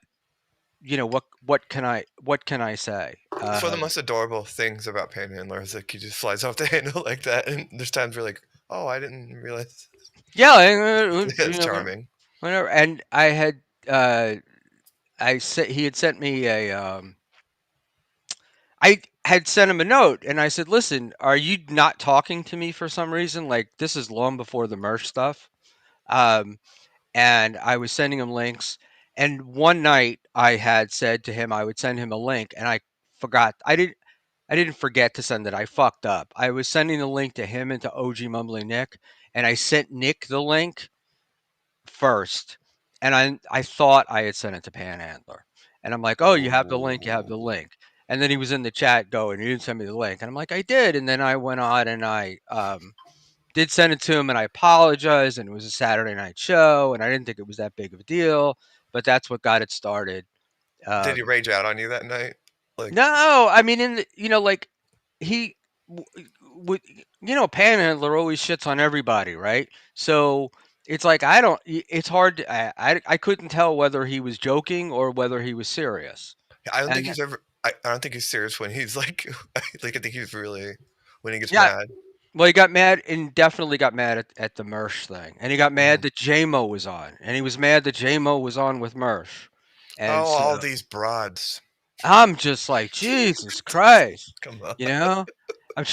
what can I say? It's one of the most adorable things about Panhandler is like he just flies off the handle like that, and there's times we're like, oh, I didn't realize. Yeah, It's charming. whatever. And I had I said he had sent me a had sent him a note and I said, "Listen, are you not talking to me for some reason? Like this is long before the merch stuff." Um, and I was sending him links. And one night I had said to him I would send him a link, and I forgot. I didn't forget to send it. I fucked up. I was sending the link to him and to OG Mumbling Nick, and I sent Nick the link first. And I thought I had sent it to Panhandler. And I'm like, "Oh, you have the link, you have the Oh, link." And then he was in the chat going, "You didn't send me the link." And I'm like, "I did." And then I went on and I did send it to him and I apologized, and it was a Saturday night show and I didn't think it was that big of a deal, but that's what got it started. Did he Um, rage out on you that night? Like, no, I mean, like he would, Panhandler always shits on everybody, right? So it's like I don't. It's hard. I couldn't tell whether he was joking or whether he was serious. I don't think And he's ever. I don't think he's serious when he's like, like I think he's really when he gets yeah, mad. well, he got mad and definitely got mad at the Mersh thing, and he got mad Mhm. that JMO was on, and he was mad that JMO was on with Mersh, and Oh, so all these broads. I'm just like, Jesus Christ, Come on. you know. I'm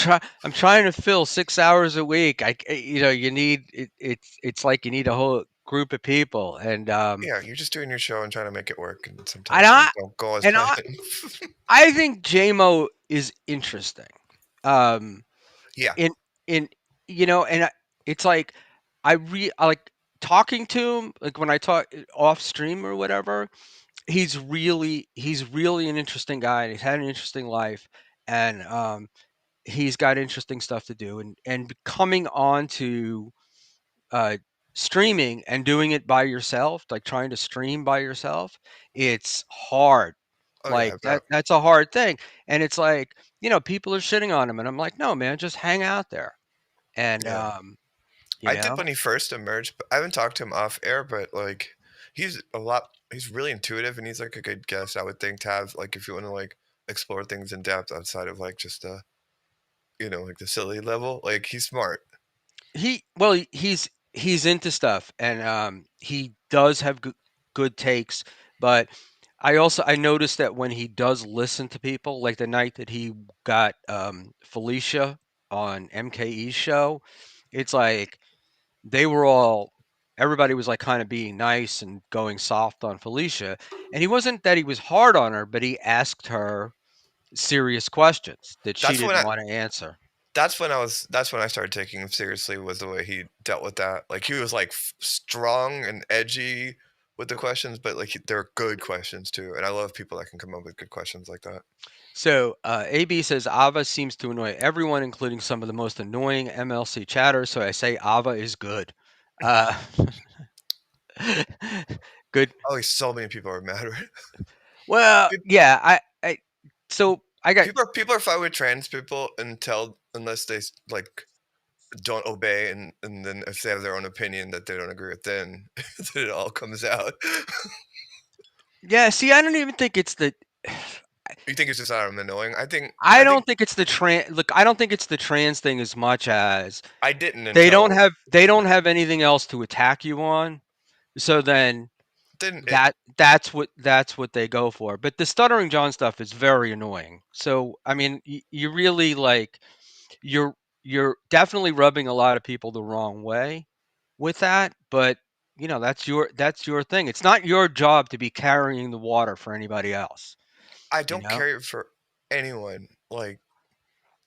trying to fill 6 hours a week. You need it. It's like you need a whole group of people, and Yeah, you're just doing your show and trying to make it work, and and sometimes things I don't go as and planned. I think JMO is interesting. Um, Yeah. in in and it's like I like talking to him, like when I talk off stream or whatever. He's really an interesting guy, and he's had an interesting life, and he's got interesting stuff to do, and coming on to uh streaming and doing it by yourself, like trying to stream by yourself, it's hard. Oh yeah, Like I bet. that's a hard thing. And it's like, people are shitting on him, and I'm like, no man, just hang out there. And Yeah. you I did know when he first emerged, but I haven't talked to him off air, but like he's a lot he's really intuitive and he's like a good guest, I would think, to have like if you want to like explore things in depth outside of like just like the silly level. Like he's smart. he's into stuff, and he does have good takes. But I noticed that when he does listen to people, like the night that he got Felicia on MKE's show, it's like they were all everybody was like kind of being nice and going soft on Felicia, and he wasn't that he was hard on her, but he asked her serious questions that she That's when didn't I want to answer. that's when I started taking him seriously was the way he dealt with that. Like he was like strong and edgy with the questions, but like they're good questions too. And I love people that can come up with good questions like that. So AB says Ava seems to annoy everyone, including some of the most annoying MLC chatters. So I say Ava is good. Uh, good. Oh, so many people are mad. Well, yeah. So I got People are fine with trans people unless they like don't obey, and then if they have their own opinion that they don't agree with, then then it all comes out. yeah. See, I don't even think it's the. You think it's just annoying? I think I I think don't think it's the trans. Look, I don't think it's the trans thing as much as I didn't until they don't have anything else to attack you on. So then then it. that's what they go for. But the stuttering John stuff is very annoying. So I mean, you really like you're you're definitely rubbing a lot of people the wrong way with that. But that's your thing. It's not your job to be carrying the water for anybody else. I You don't know. care for anyone. Like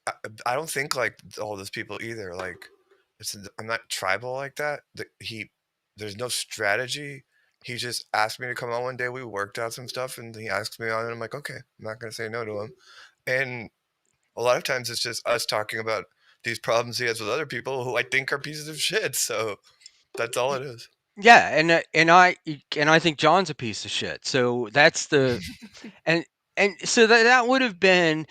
I, I don't think like all those people either. Like I'm not tribal like that. There's no strategy. He just asked me to come on one day. We worked out some stuff, and he asked me on, and I'm like, okay, I'm not gonna say no to him. And a lot of times it's just us talking about these problems he has with other people who I think are pieces of shit. So that's all it is. Yeah, and I think John's a piece of shit. So that's the and so that would have been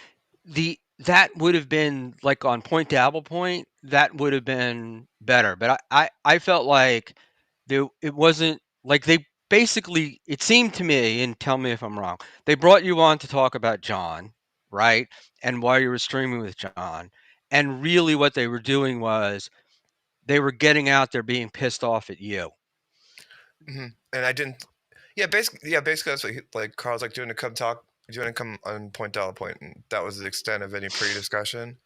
that would have been like on Point to Apple Point, that would have been better. But I felt like it wasn't like they basically, it seemed to me, and tell me if I'm wrong, they brought you on to talk about John, right? And while you were streaming with John, and really what they were doing was they were getting out there being pissed off at you. And I didn't. Yeah, basically that's what like Carl's like doing to come talk. do you want to come on point dollar point? And that was the extent of any pre-discussion.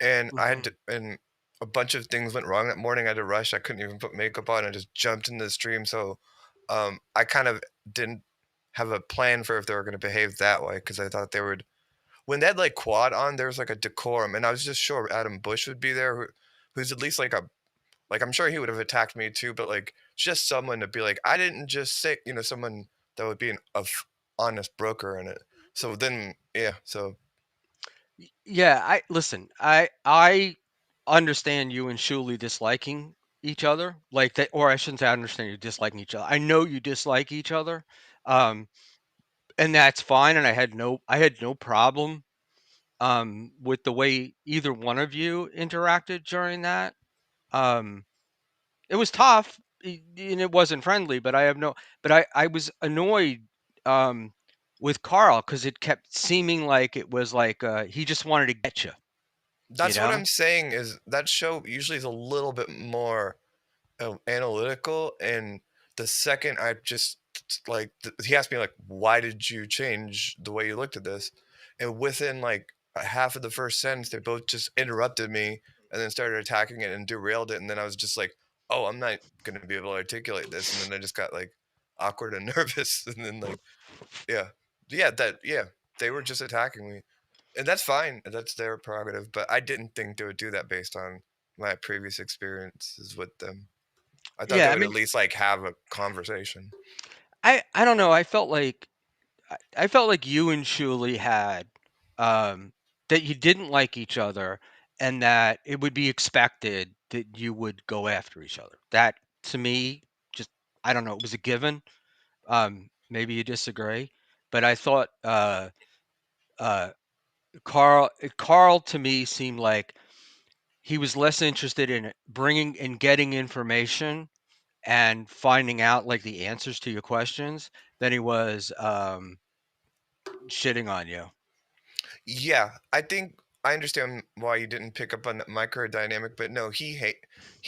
And I had Mhm. to, and a bunch of things went wrong that morning. I had to rush. I couldn't even put makeup on. I just jumped into the stream. So I kind of didn't have a plan for if they were going to behave that way because I thought they would. When they had like quad on, there was like a decorum, and I was just sure Adam Bush would be there, who's at least like a like I'm sure he would have attacked me too, but like just someone to be like, I didn't just say, someone that would be honest broker in it. So then, yeah, so Yeah, I listen. I understand you and Shuli disliking each other, like that, or I shouldn't say I understand you disliking each other. I know you dislike each other, um, and that's fine. And I had no problem with the way either one of you interacted during that. Um, it was tough and it wasn't friendly, but I was annoyed um, with Carl because it kept seeming like it was like he just wanted to get you, you that's what know. I'm saying is that show usually is a little bit more analytical. And the second I just like he asked me like, why did you change the way you looked at this? And within like a half of the first sentence, they both just interrupted me and then started attacking it and derailed it. And then I was just like, oh, I'm not going to be able to articulate this. And then I just got like awkward and nervous. And then like, yeah, yeah, they were just attacking me, and that's fine. That's their prerogative. But I didn't think they would do that based on my previous experiences with them. I thought they Yeah, I would at mean, least like have a conversation. I don't know. I felt like you and Shuli had um, that you didn't like each other, and that it would be expected that you would go after each other. That to me, just I don't know. It was a given. Maybe you disagree, but I thought uh, Carl to me seemed like he was less interested in bringing and getting information and finding out like the answers to your questions than he was shitting on you. Yeah, I think I understand why you didn't pick up on that micro dynamic, but no, he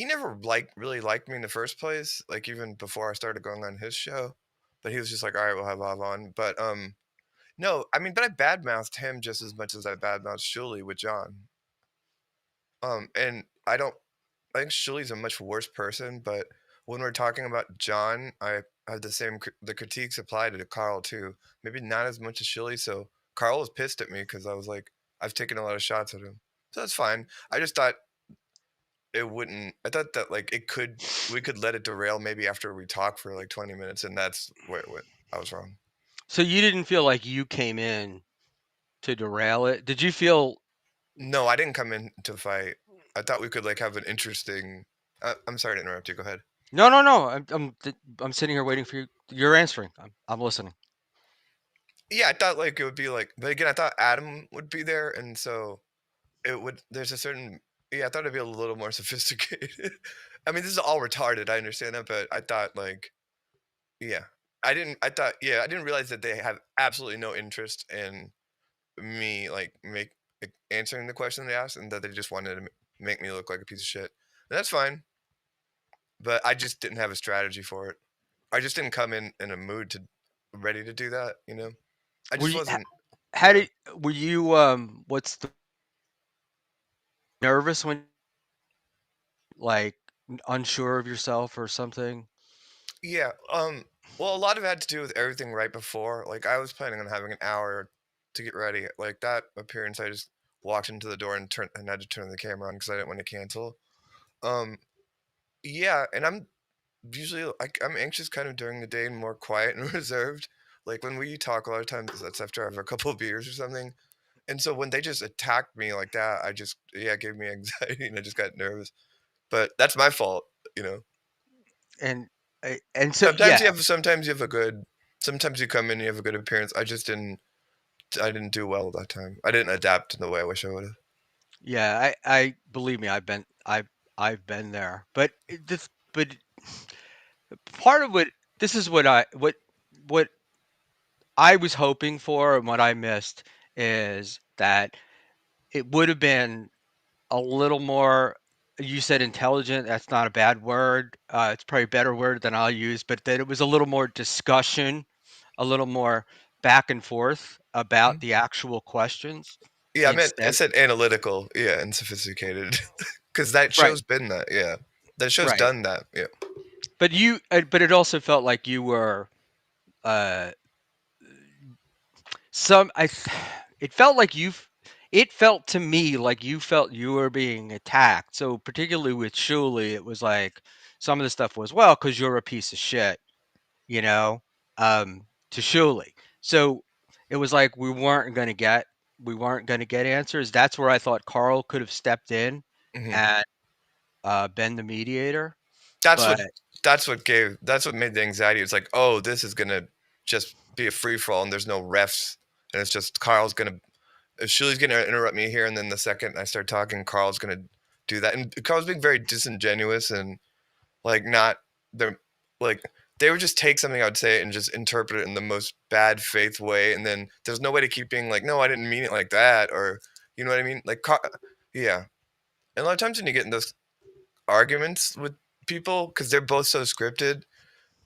never really liked me in the first place. Like even before I started going on his show, but he was just like, all right, we'll have Bob on. But no, I mean, but I badmouthed him just as much as I badmouthed Shuli with John. And I think Shuli's a much worse person, but when we're talking about John, I have the critiques applied to Carl too. Maybe not as much as Shuli. So Carl was pissed at me because I was like, I've taken a lot of shots at him, so that's fine. I just thought it wouldn't. I thought that like we could let it derail maybe after we talk for like 20 minutes, and that's where it went. I was wrong. So you didn't feel like you came in to derail it? Did you feel No, I didn't come in to fight. I thought we could like have an interesting. I'm sorry to interrupt you. Go ahead. no, no, no. I'm sitting here waiting for you. You're answering. I'm listening. Yeah, I thought like it would be like, but again, I thought Adam would be there, and so it would. There's a certain. Yeah, I thought it'd be a little more sophisticated. I mean, this is all retarded. I understand that, but I thought like, yeah, I didn't. I thought, yeah, I didn't realize that they have absolutely no interest in me, like answering the question they asked, and that they just wanted to make me look like a piece of shit. And that's fine, but I just didn't have a strategy for it. I just didn't come in a mood to ready to do that. I Were just you? wasn't. How Yeah. did? Were you? What's the nervous when like unsure of yourself or something? Yeah. Well, a lot of it had to do with everything right before. Like I was planning on having an hour to get ready. Like that appearance, I just walked into the door and had to turn the camera on because I didn't want to cancel. Um, yeah, and I'm usually like I'm anxious kind of during the day and more quiet and reserved. Like when we talk a lot of times, that's after I have a couple of beers or something. And so when they just attacked me like that, I just yeah, it gave me anxiety and I just got nervous. But that's my fault, you know. And so yeah, Sometimes you have a good sometimes you come in and you have a good appearance. I didn't do well that time. I didn't adapt in the way I wish I would have. yeah. I believe me. I've been there. But part of what this is what I was hoping for and what I missed is that it would have been a little more. You said intelligent. That's not a bad word. It's probably a better word than I'll use. But that it was a little more discussion, a little more. back and forth about Mhm. the actual questions Yeah, I instead. said analytical, yeah, and sophisticated, because that Right, show's been that, yeah. That show's right. done that, yeah. But it also felt like you were uh some I th- it felt like it felt to me like you felt you were being attacked. So particularly with Shuley, it was like some of the stuff was, well, because you're a piece of shit, you know, to Shuley. So it was like we weren't gonna get answers. That's where I thought Carl could have stepped in Mhm. and been the mediator. That's what But that's what made the anxiety. It's like, oh, this is gonna just be a free for all, and there's no refs, and it's just Carl's gonna if Shuli's gonna interrupt me here, and then the second I start talking, Carl's gonna do that, and Carl's being very disingenuous and like not they're like they would just take something I would say and just interpret it in the most bad faith way, and then there's no way to keep being like, no, I didn't mean it like that, or you know what I mean, like, yeah. And a lot of times when you get in those arguments with people because they're both so scripted,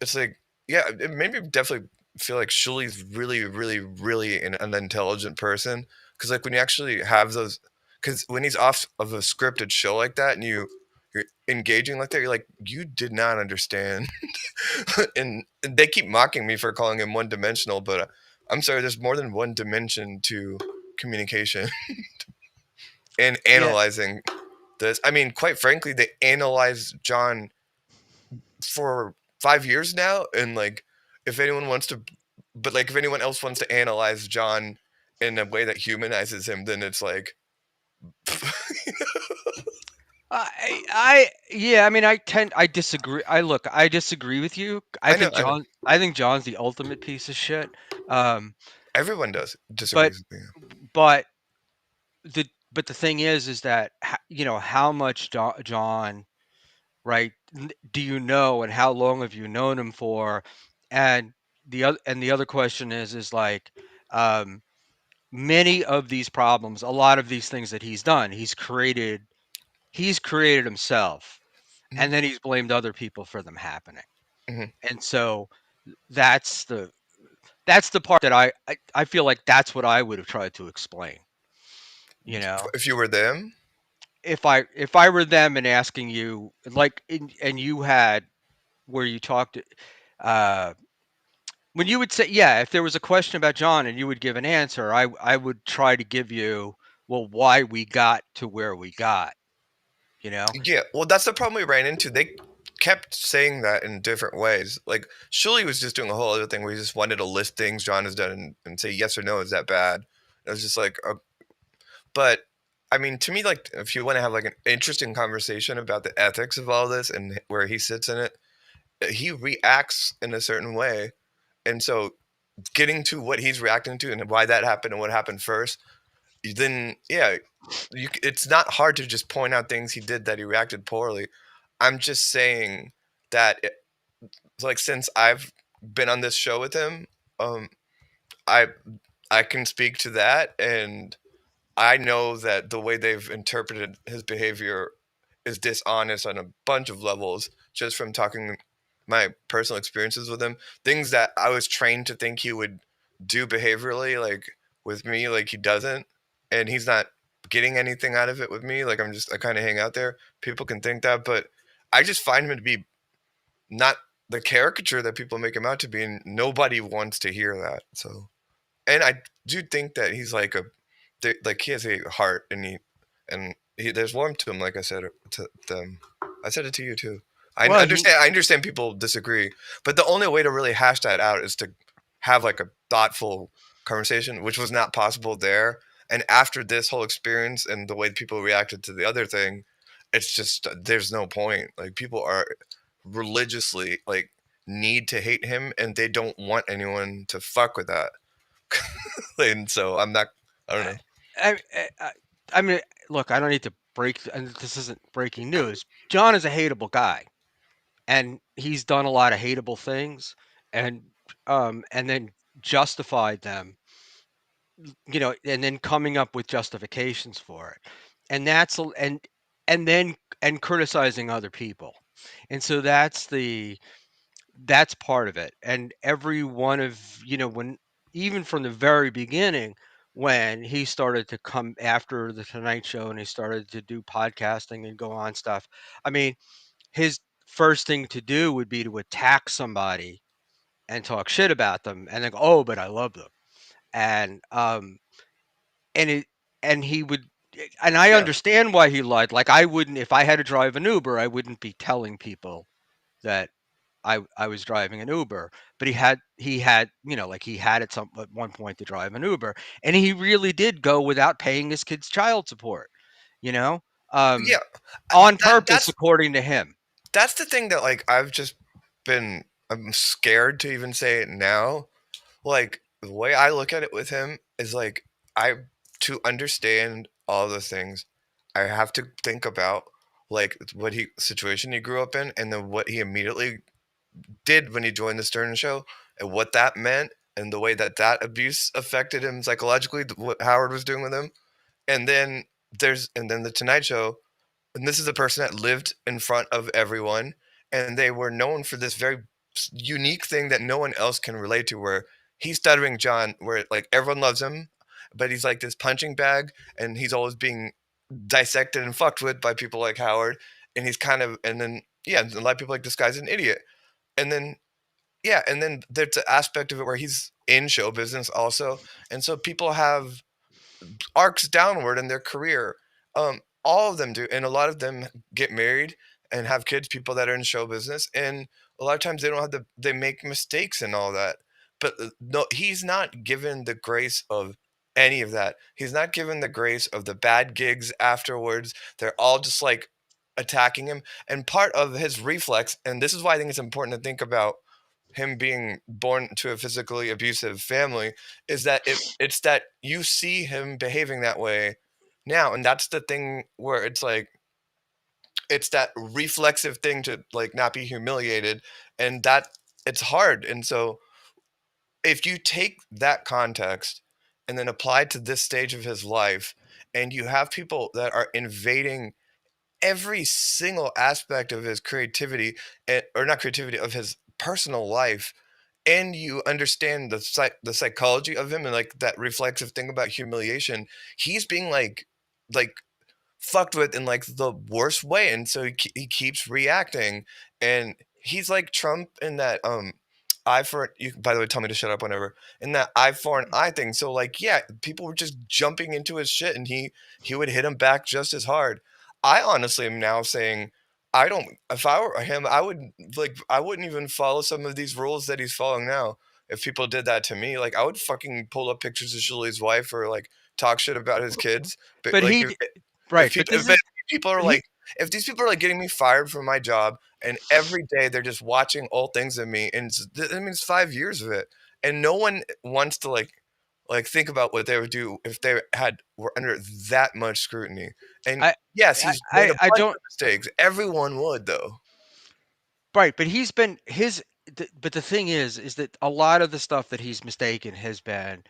it's like, yeah, it made me definitely feel like Shuli's really, really, really an unintelligent person. Because like when you actually have those, because when he's off of a scripted show like that and you're engaging like that, you're like, you did not understand. And they keep mocking me for calling him one dimensional, but I'm sorry, there's more than one dimension to communication and yeah, analyzing this. I mean, quite frankly, they analyzed John for 5 years now, and like, if anyone wants to, but like, if anyone else wants to analyze John in a way that humanizes him, then it's like, yeah, I mean, I disagree. I disagree with you. I know, I think John's the ultimate piece of shit. Um, everyone does but disagrees with me. but the thing is that how much John, right? Do you know, and how long have you known him for? And the other question is like, um, many of these problems, a lot of these things that he's done, he's created himself, Mhm, and then he's blamed other people for them happening. mhm. And so that's the that's the part that I feel like that's what I would have tried to explain. You know, If you were them, if I were them and asking you, like, and you had where you talked, uh, when you would say, yeah, if there was a question about John and you would give an answer, I would try to give you, well, why we got to where we got. You know, yeah. Well, that's the problem we ran into. They kept saying that in different ways. Like Shuli was just doing a whole other thing where he just wanted to list things John has done and say yes or no, is that bad? It was just like, but I mean, to me, like, if you want to have like an interesting conversation about the ethics of all this and where he sits in it, he reacts in a certain way, and so getting to what he's reacting to and why that happened and what happened first, then yeah, it's not hard to just point out things he did that he reacted poorly. I'm just saying that like since I've been on this show with him, um, I I can speak to that, and I know that the way they've interpreted his behavior is dishonest on a bunch of levels just from talking my personal experiences with him. Things that I was trained to think he would do behaviorally, like with me, like he doesn't. And he's not getting anything out of it with me. Like I kind of hang out there. People can think that, but I just find him to be not the caricature that people make him out to be. And nobody wants to hear that. So and I do think that he's like like he has a heart, and he there's warmth to him. Like I said to them, I said it to you too. well, he I understand people disagree, but the only way to really hash that out is to have like a thoughtful conversation, which was not possible there. And after this whole experience and the way people reacted to the other thing, it's just there's no point. Like people are religiously like need to hate him, and they don't want anyone to fuck with that. And so I'm not. I don't know. I, I mean, look, I don't need to and this isn't breaking news. John is a hateable guy, and he's done a lot of hateable things, and and then justified them, and then coming up with justifications for it, and and then and criticizing other people, and so that's part of it, and every one of when even from the very beginning when he started to come after the Tonight Show and he started to do podcasting and go on stuff. I mean, his first thing to do would be to attack somebody and talk shit about them and then go, "Oh, but I love them." And and it and he would and I Yeah. understand why he lied. Like I wouldn't if I had to drive an Uber, I wouldn't be telling people that I was driving an Uber, but he had like he had at one point to drive an Uber, and he really did go without paying his kids child support, you know, Yeah. on That purpose, according to him. that's the thing that like I'm scared to even say it now. Like the way I look at it with him is like I to understand all the things I have to think about like what he situation he grew up in and then what he immediately did when he joined the Stern Show and what that meant and the way that that abuse affected him psychologically, what Howard was doing with him. And then the Tonight Show, and this is a person that lived in front of everyone, and they were known for this very unique thing that no one else can relate to, where he's stuttering John, where like everyone loves him, but he's like this punching bag, and he's always being dissected and fucked with by people like Howard, and he's kind of, and then yeah, a lot of people like this guy's an idiot, and then yeah, and then there's an aspect of it where he's in show business also, and so people have arcs downward in their career. All of them do, and a lot of them get married and have kids. People that are in show business, and a lot of times they don't have the they make mistakes and all that. But no, he's not given the grace of any of that. He's not given the grace of the bad gigs afterwards. They're all just like attacking him, and part of his reflex, and this is why I think it's important to think about him being born to a physically abusive family is that it's that you see him behaving that way now, and that's the thing where it's like it's that reflexive thing to like not be humiliated, and that it's hard. And so if you take that context and then apply it to this stage of his life, and you have people that are invading every single aspect of his creativity, or not creativity, of his personal life, and you understand the psychology of him and like that reflexive thing about humiliation, he's being like fucked with in like the worst way, and so he keeps reacting, and he's like Trump in that eye for you. By the way, tell me to shut up whenever in that eye for an eye thing. So like yeah, people were just jumping into his shit, and he would hit him back just as hard. I honestly am now saying I don't. If I were him, I would like I wouldn't even follow some of these rules that he's following now. If people did that to me, like I would fucking pull up pictures of Shirley's wife or like talk shit about his kids. But But like he, if right? But people, this if is people are but he. like, if these people are like getting me fired from my job, and every day they're just watching old things of me, and I mean it's 5 years of it, and no one wants to like think about what they would do if they had were under that much scrutiny. And I, yes, I, he's made I, a I bunch don't. of mistakes. Everyone would though. Right, but he's been his. But the thing is that a lot of the stuff that he's mistaken has been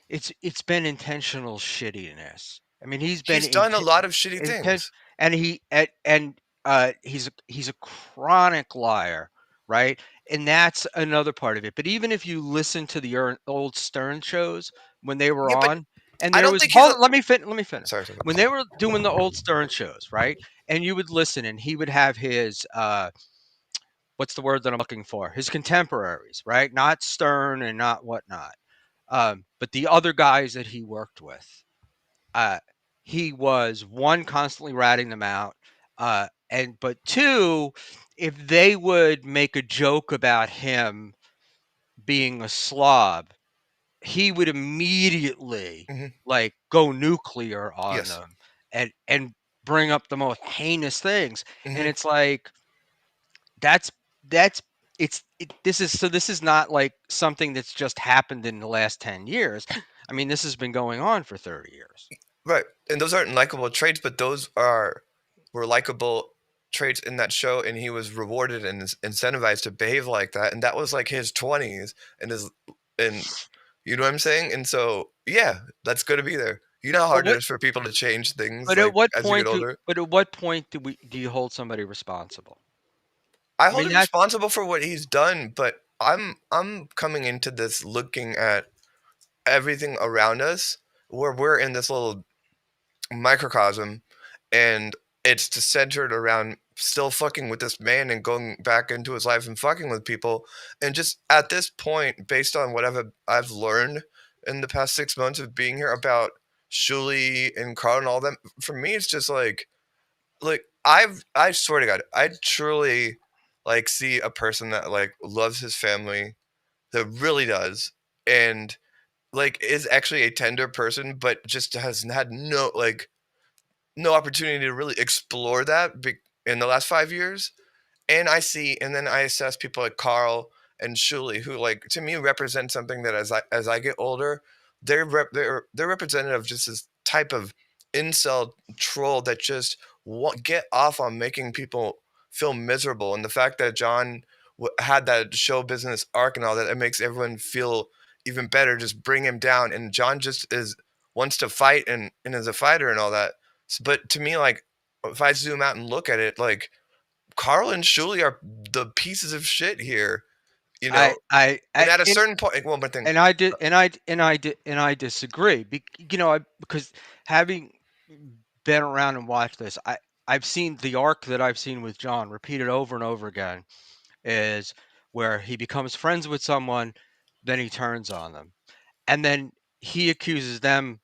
it's been intentional shittiness. I mean, he's been He's done a lot of shitty intent, things. and he's a chronic liar, right? And that's another part of it. But even if you listen to the old Stern shows when they were Yeah, but on, and I there don't was think he's a. hold, let me finish. Sorry, sorry. When they were doing the old Stern shows, right? And you would listen, and he would have his what's the word that I'm looking for? His contemporaries, right? Not Stern and not whatnot, but the other guys that he worked with. Uh, he was one constantly ratting them out, and but two, if they would make a joke about him being a slob, he would immediately Hmm. like go nuclear on Yes. them and bring up the most heinous things. And Hmm. it's like that's that's this is not like something that's just happened in the last 10 years. I mean, this has been going on for 30 years. Right. And those aren't likable traits, but those were likable traits in that show, and he was rewarded and incentivized to behave like that. And that was like his 20s and his and you know what I'm saying? And so yeah, that's good to be there. You know how But hard it what is for people to change things but at like what as you get point do older. but at what point do you hold somebody responsible? I I hold mean, him that's responsible for what he's done, but I'm coming into this looking at everything around us, where we're in this little microcosm, and it's just centered around still fucking with this man and going back into his life and fucking with people. And just at this point, based on whatever I've learned in the past 6 months of being here about Shuli and Carl and all them, for me it's just like I swear to God, I truly like see a person that like loves his family, that really does, and like is actually a tender person, but just has had no opportunity to really explore that in the last 5 years. And I see, and then I assess people like Carl and Shuli, who like to me represent something that as I get older, they're representative of just this type of incel troll that just get off on making people feel miserable. And the fact that John had that show business arc and all that, it makes everyone feel even better. Just bring him down, and John just is wants to fight and is a fighter and all that. But to me, like if I zoom out and look at it, like Carl and Shuli are the pieces of shit here, you know. And I at a certain point, one more thing. and I did and I disagree. Because having been around and watched this, I've seen the arc that I've seen with John repeated over and over again is where he becomes friends with someone, then he turns on them, and then he accuses them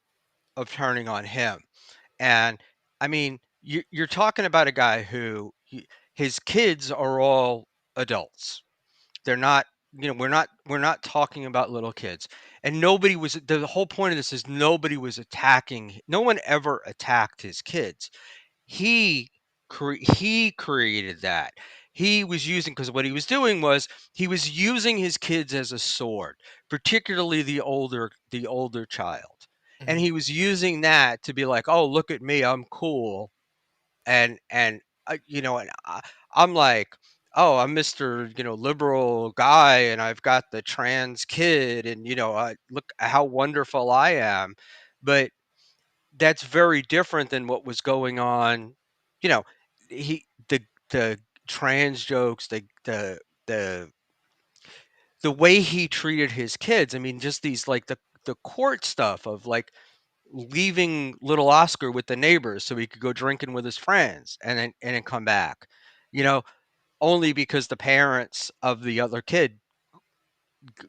of turning on him. And I mean, you're talking about a guy who his kids are all adults. They're not, we're not talking about little kids. And nobody was the whole point of this is nobody was attacking, no one ever attacked his kids. He created that. He was using, because what he was doing was he was using his kids as a sword, particularly the older child. And Mhm. he was using that to be like, "Oh, look at me, I'm cool." And I'm like, "Oh, I'm Mr. Liberal guy, and I've got the trans kid, and look how wonderful I am." But that's very different than what was going on. You know, he the trans jokes, the the way he treated his kids. I mean, just these like the court stuff of like leaving little Oscar with the neighbors so he could go drinking with his friends and then come back. You know, only because the parents of the other kid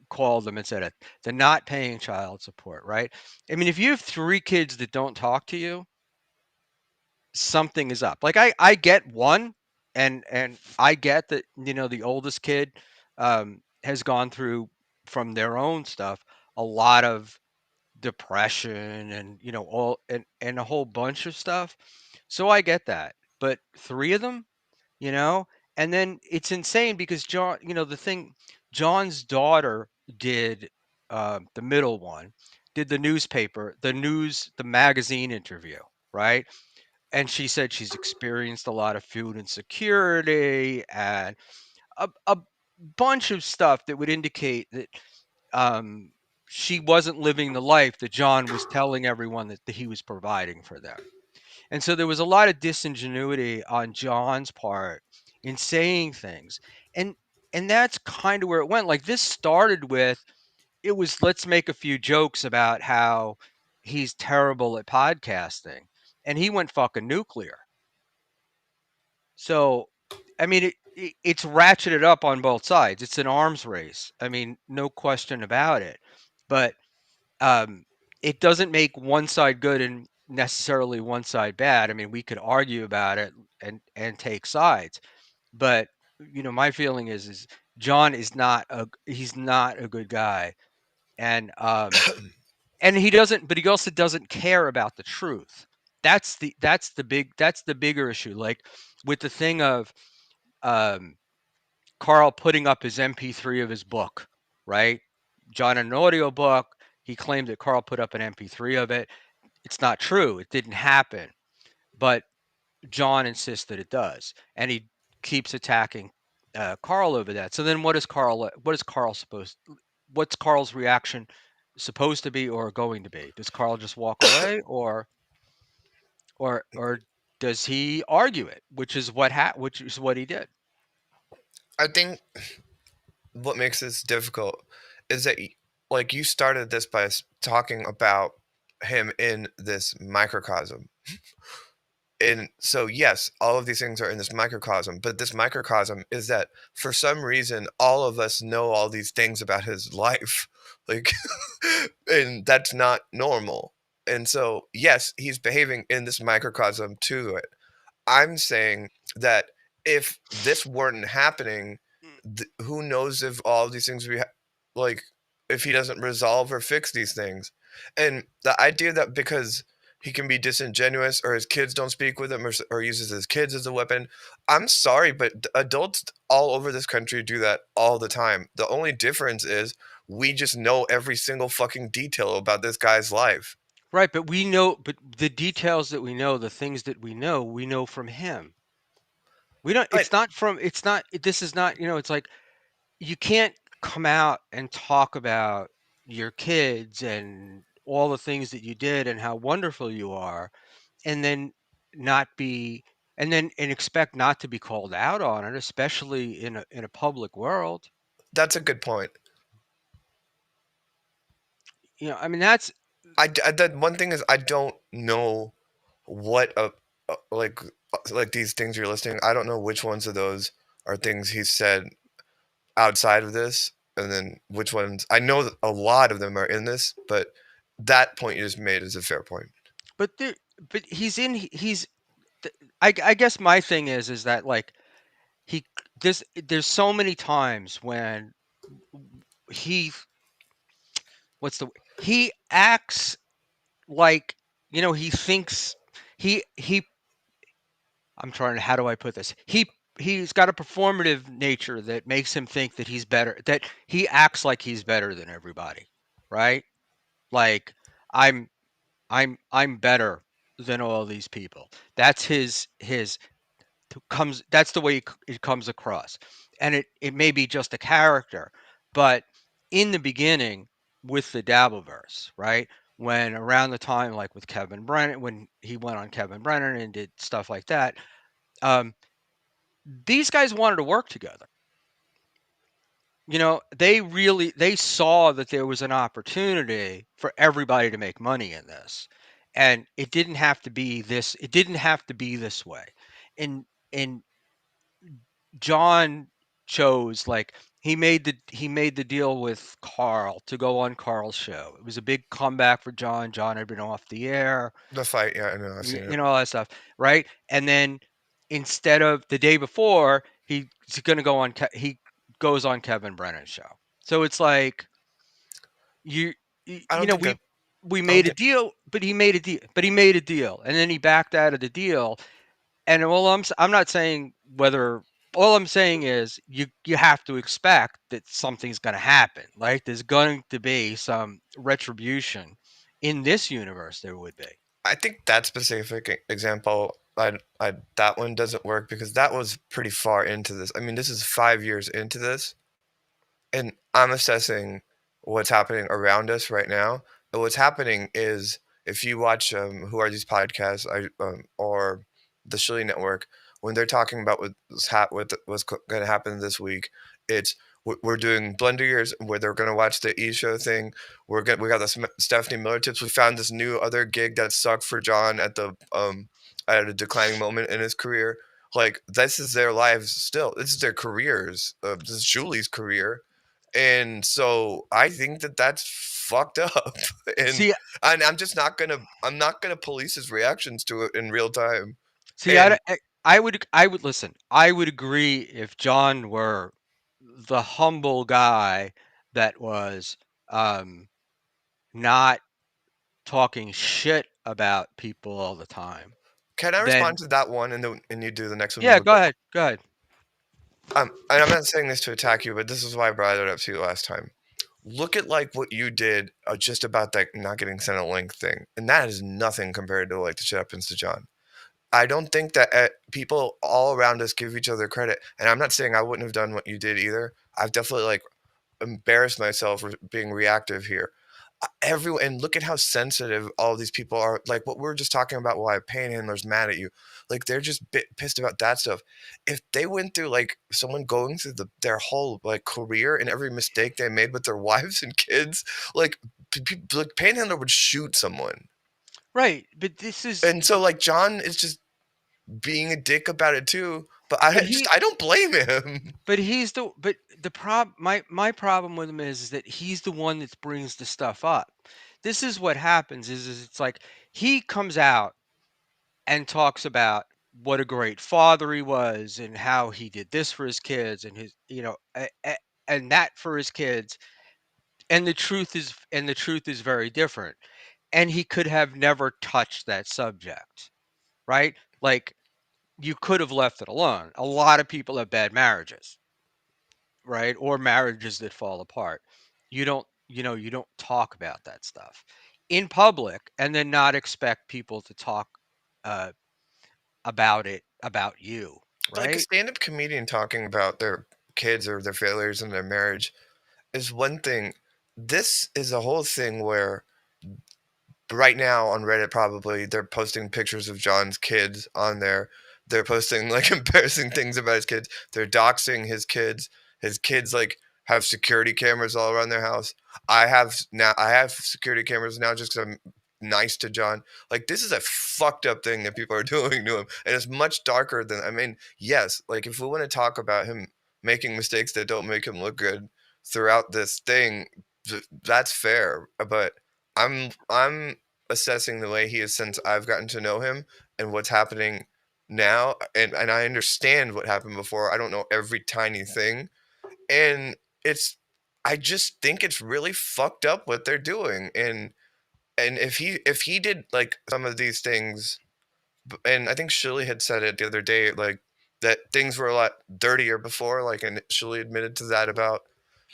called them and said it. They're not paying child support, right? I mean, if you have three kids that don't talk to you, something is up. Like I get one, and I get that the oldest kid has gone through from their own stuff a lot of depression and all and a whole bunch of stuff. So I get that. But three of them, you know, and then it's insane because John's daughter did the middle one did the magazine interview, right? And she said she's experienced a lot of food insecurity and a bunch of stuff that would indicate that um, she wasn't living the life that John was telling everyone that he was providing for them. And so there was a lot of disingenuity on John's part in saying things. And and that's kind of where it went. Like this started with it was let's make a few jokes about how he's terrible at podcasting. And he went fucking nuclear. So, I mean, it's ratcheted up on both sides. It's an arms race. I mean, no question about it. But um, it doesn't make one side good and necessarily one side bad. I mean, we could argue about it and take sides. But my feeling is John is not he's not a good guy, and he doesn't. But he also doesn't care about the truth. That's the bigger issue. Like with the thing of um, Carl putting up his MP3 of his book, right? John had an audio book. He claimed that Carl put up an MP3 of it. It's not true. It didn't happen. But John insists that it does, and he keeps attacking Carl over that. So then, what is Carl? What is Carl supposed? What's Carl's reaction supposed to be or going to be? Does Carl just walk away, or does he argue it? Which is what he did. I think what makes this difficult is that like you started this by talking about him in this microcosm. And so, yes, all of these things are in this microcosm, but this microcosm is that for some reason, all of us know all these things about his life. Like, and that's not normal. And so, yes, he's behaving in this microcosm to it. I'm saying that if this weren't happening, who knows if all these things like if he doesn't resolve or fix these things. And the idea that because he can be disingenuous or his kids don't speak with him or uses his kids as a weapon, I'm sorry, but adults all over this country do that all the time. The only difference is we just know every single fucking detail about this guy's life. Right, but we know, but the details that we know, the things that we know from him. We don't, But it's not, this is not, it's like you can't come out and talk about your kids and all the things that you did and how wonderful you are, and then not be, and expect not to be called out on it, especially in a public world. that's a good point. I mean, that's, That one thing is I don't know what like these things you're listing. I don't know which ones of those are things he said outside of this, and then which ones. I know that a lot of them are in this, but that point you just made is a fair point. but there, but I guess my thing is that, like, he there's so many times when he what's the he acts like, he thinks he I'm trying to, how do I put this? He's got a performative nature that makes him think that he's better, that he acts like he's better than everybody, right? Like, I'm I'm better than all these people. That's his comes that's the way it comes across. And it may be just a character, but in the beginning with the Dabbleverse, right? When around the time, like with Kevin Brennan, when he went on Kevin Brennan and did stuff like that, um, these guys wanted to work together. They saw that there was an opportunity for everybody to make money in this, and it didn't have to be this. It didn't have to be this way, and and John chose, like, he made the deal with Carl to go on Carl's show. It was a big comeback for John. John had been off the air, The fight, yeah, I know, I've seen it. all that stuff, right? And then instead of the day before, he's going to go on. He goes on Kevin Brennan's show. So it's like you, I don't think we that. I don't made a think. deal, but he made a deal, and then he backed out of the deal. And I'm not saying whether. All I'm saying is you have to expect that something's going to happen. Like, there's going to be some retribution in this universe. There would be. I think that specific example, I that one doesn't work because that was pretty far into this. I mean, this is 5 years into this, and I'm assessing what's happening around us right now. And what's happening is if you watch who are these podcasts or the Shilly Network, when they're talking about what's going to happen this week, it's we're doing Blender Years where they're going to watch the E Show thing. We got the Stephanie Miller tips. We found this new other gig that sucked for John at a declining moment in his career. Like this is their lives still. This is their careers. This is Julie's career, and so I think that that's fucked up. and See, and I'm not gonna police his reactions to it in real time. See, And I would listen. I would agree if John were the humble guy that was, um, not talking shit about people all the time. can I Then respond to that one, and you do the next one yeah, real go quick? ahead, go ahead. And I'm not saying this to attack you, but this is why I brought it up to you last time. Look at like what you did just about that not getting sent a link thing, and that is nothing compared to like the shit happens to John. I don't think that people all around us give each other credit. And I'm not saying I wouldn't have done what you did either. I've definitely like embarrassed myself for being reactive here. everyone, and look at how sensitive all these people are. Like what we are just talking about, why a panhandler's mad at you. Like they're just pissed about that stuff. If they went through like someone going through their whole like career and every mistake they made with their wives and kids, like like panhandler would shoot someone. Right, but this is And so like John is just being a dick about it too. But but he I don't blame him. but the my problem with him is that he's the one that brings the stuff up. This is what happens is it's like he comes out and talks about what a great father he was and how he did this for his kids and his and that for his kids, and the truth is very different, and he could have never touched that subject, right? Like, you could have left it alone. A lot of people have bad marriages, right? Or marriages that fall apart. You don't talk about that stuff in public and then not expect people to talk uh, about it about you, Like a right? stand-up comedian talking about their kids or their failures in their marriage is one thing. This is a whole thing where right now on Reddit probably they're posting pictures of John's kids on there. They're posting like embarrassing things about his kids. They're doxing his kids. His kids like have security cameras all around their house. I have security cameras now just because I'm nice to John. Like this is a fucked up thing that people are doing to him, and it's much darker than. I mean, yes, like if we want to talk about him making mistakes that don't make him look good throughout this thing, that's fair. But I'm assessing the way he is since I've gotten to know him and what's happening now, and I understand what happened before. I don't know every tiny thing, and it's I just think it's really fucked up what they're doing. And if he did like some of these things, and I think Shirley had said it the other day, like that things were a lot dirtier before, like, and Shirley admitted to that about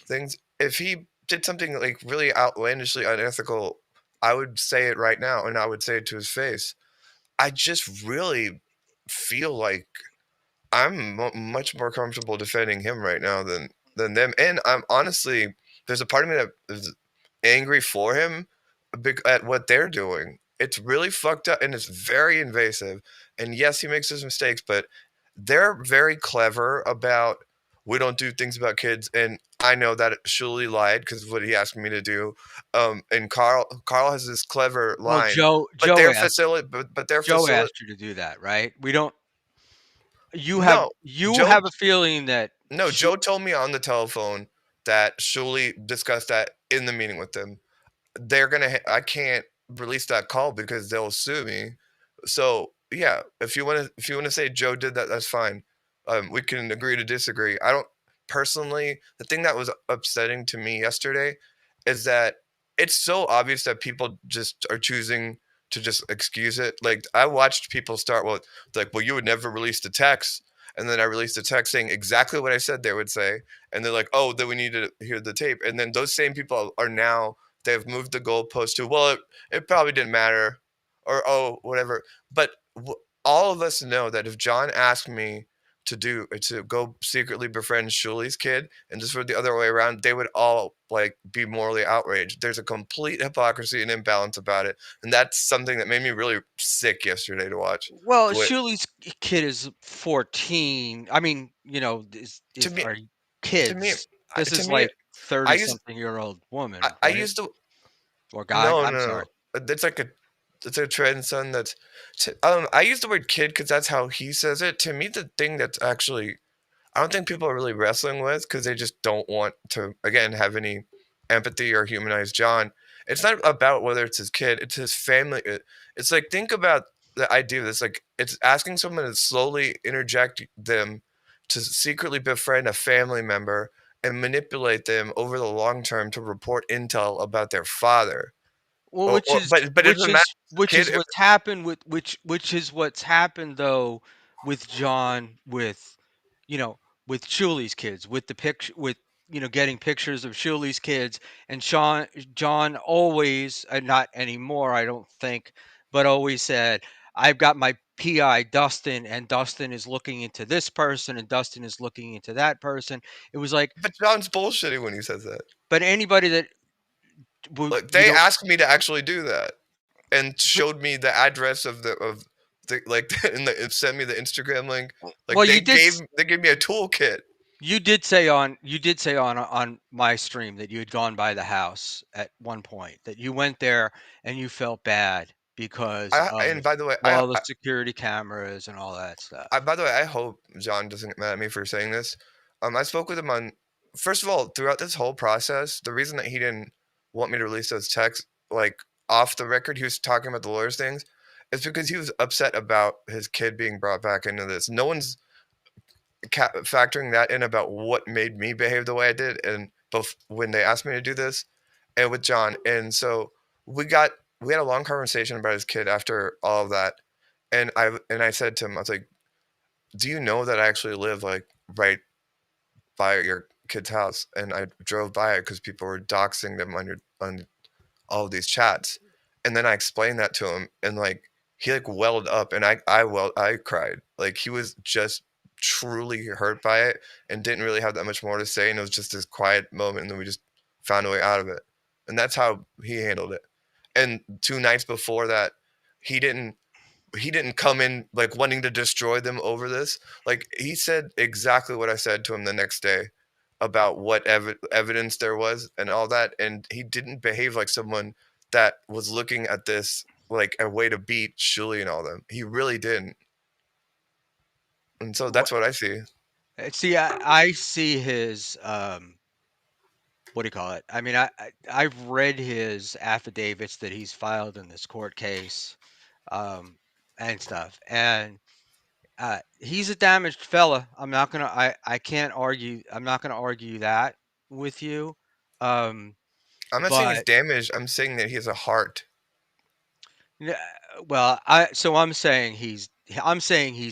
things. If he did something like really outlandishly unethical, I would say it right now, and I would say it to his face. I just really feel like I'm much more comfortable defending him right now than them. And I'm honestly, there's a part of me that is angry for him at what they're doing. It's really fucked up and it's very invasive. And yes, he makes his mistakes, but they're very clever about we don't do things about kids. And I know that Shuli lied because of what he asked me to do. And Carl has this clever Well, line, but they're Joe facility. asked you to do that, right? We don't. No, You Joe have a feeling that No, Joe told me on the telephone that Shuli discussed that in the meeting with them. They're gonna. I can't release that call because they'll sue me. So yeah, if you wanna say Joe did that, that's fine. We can agree to disagree. I don't personally. The thing that was upsetting to me yesterday is that it's so obvious that people just are choosing to just excuse it. Like I watched people start with like, "Well, you would never release the text," and then I released a text saying exactly what I said they would say, and they're like, "Oh, then we need to hear the tape." And then those same people are now they've moved the goalpost to, well, it probably didn't matter, or oh, whatever. But all of us know that if John asked me to go secretly befriend Shuli's kid, and just for the other way around, they would all like be morally outraged. There's a complete hypocrisy and imbalance about it, and that's something that made me really sick yesterday to watch. well, The way Shuli's kid is 14. I mean, to is me, are to me, kids. This to is me, like I use 30-something-year-old woman, I right? use the Or guy. no, I'm no, sorry. no. It's like a it's a trend, son. I don't know. I use the word kid because that's how he says it. To me, the thing that's actually I don't think people are really wrestling with because they just don't want to again have any empathy or humanize John. It's not about whether it's his kid; it's his family. It's like think about the idea of this. Like it's asking someone to slowly interject them to secretly befriend a family member and manipulate them over the long term to report intel about their father. Well, Or but it doesn't matter if it's a kid if which is what's happened though with John, with you know with Shuli's kids, with the picture, with getting pictures of Shuli's kids, and John always, not anymore, I don't think, but always said, I've got my PI Dustin, and Dustin is looking into this person, and Dustin is looking into that person. It was like, but John's bullshitting when he says that. but anybody that Like you they don't. asked me to actually do that and showed me the address of the like and it sent me the Instagram link. Like Well, they gave me a toolkit. you did say on my stream that you had gone by the house at one point, that you went there and you felt bad because of And by the way, all the security cameras and all that stuff. by the way, I hope John doesn't get mad at me for saying this. I spoke with him on first of all throughout this whole process. The reason that he didn't want me to release those texts like off the record, he was talking about the lawyers things, is because he was upset about his kid being brought back into this. No one's factoring that in about what made me behave the way I did, and both when they asked me to do this, and with John, and so we got we had a long conversation about his kid after all of that, and I said to him, I was like, "Do you know that I actually live like right by your kid's house?" And I drove by it because people were doxing them on all of these chats. And then I explained that to him and like he like welled up and I cried. Like he was just truly hurt by it and didn't really have that much more to say. And it was just this quiet moment and then we just found a way out of it. And that's how he handled it. And 2 nights before that, he didn't he didn't come in like wanting to destroy them over this. Like he said exactly what I said to him the next day about what evidence there was and all that, and he didn't behave like someone that was looking at this like a way to beat Shuli and all them. He really didn't, and so Wha- that's what I see. See, I see his what do you call it? I mean, I've read his affidavits that he's filed in this court case, um, and stuff, and he's a damaged fella. I can't argue. I'm not gonna argue that with you. Um, I'm not saying he's but damaged. I'm saying that he has a heart. n- well, I'm saying he's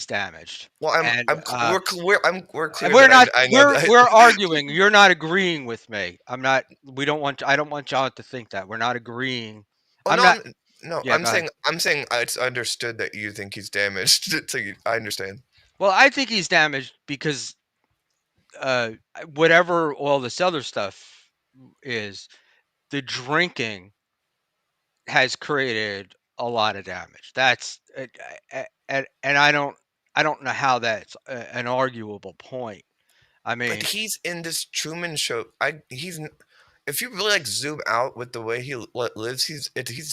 damaged, Well, and we're clear we're that not I know that. we're arguing. You're not agreeing with me. I'm not. We don't want. I don't want John to think that we're not agreeing. Oh I'm no, not. no, Yeah, go ahead. I'm saying it's understood that you think he's damaged. So I understand. Well, I think he's damaged because whatever all this other stuff is, the drinking has created a lot of damage. That's and I don't know how that's an arguable point. I But mean, he's in this Truman Show. If you really like zoom out with the way he lives, he's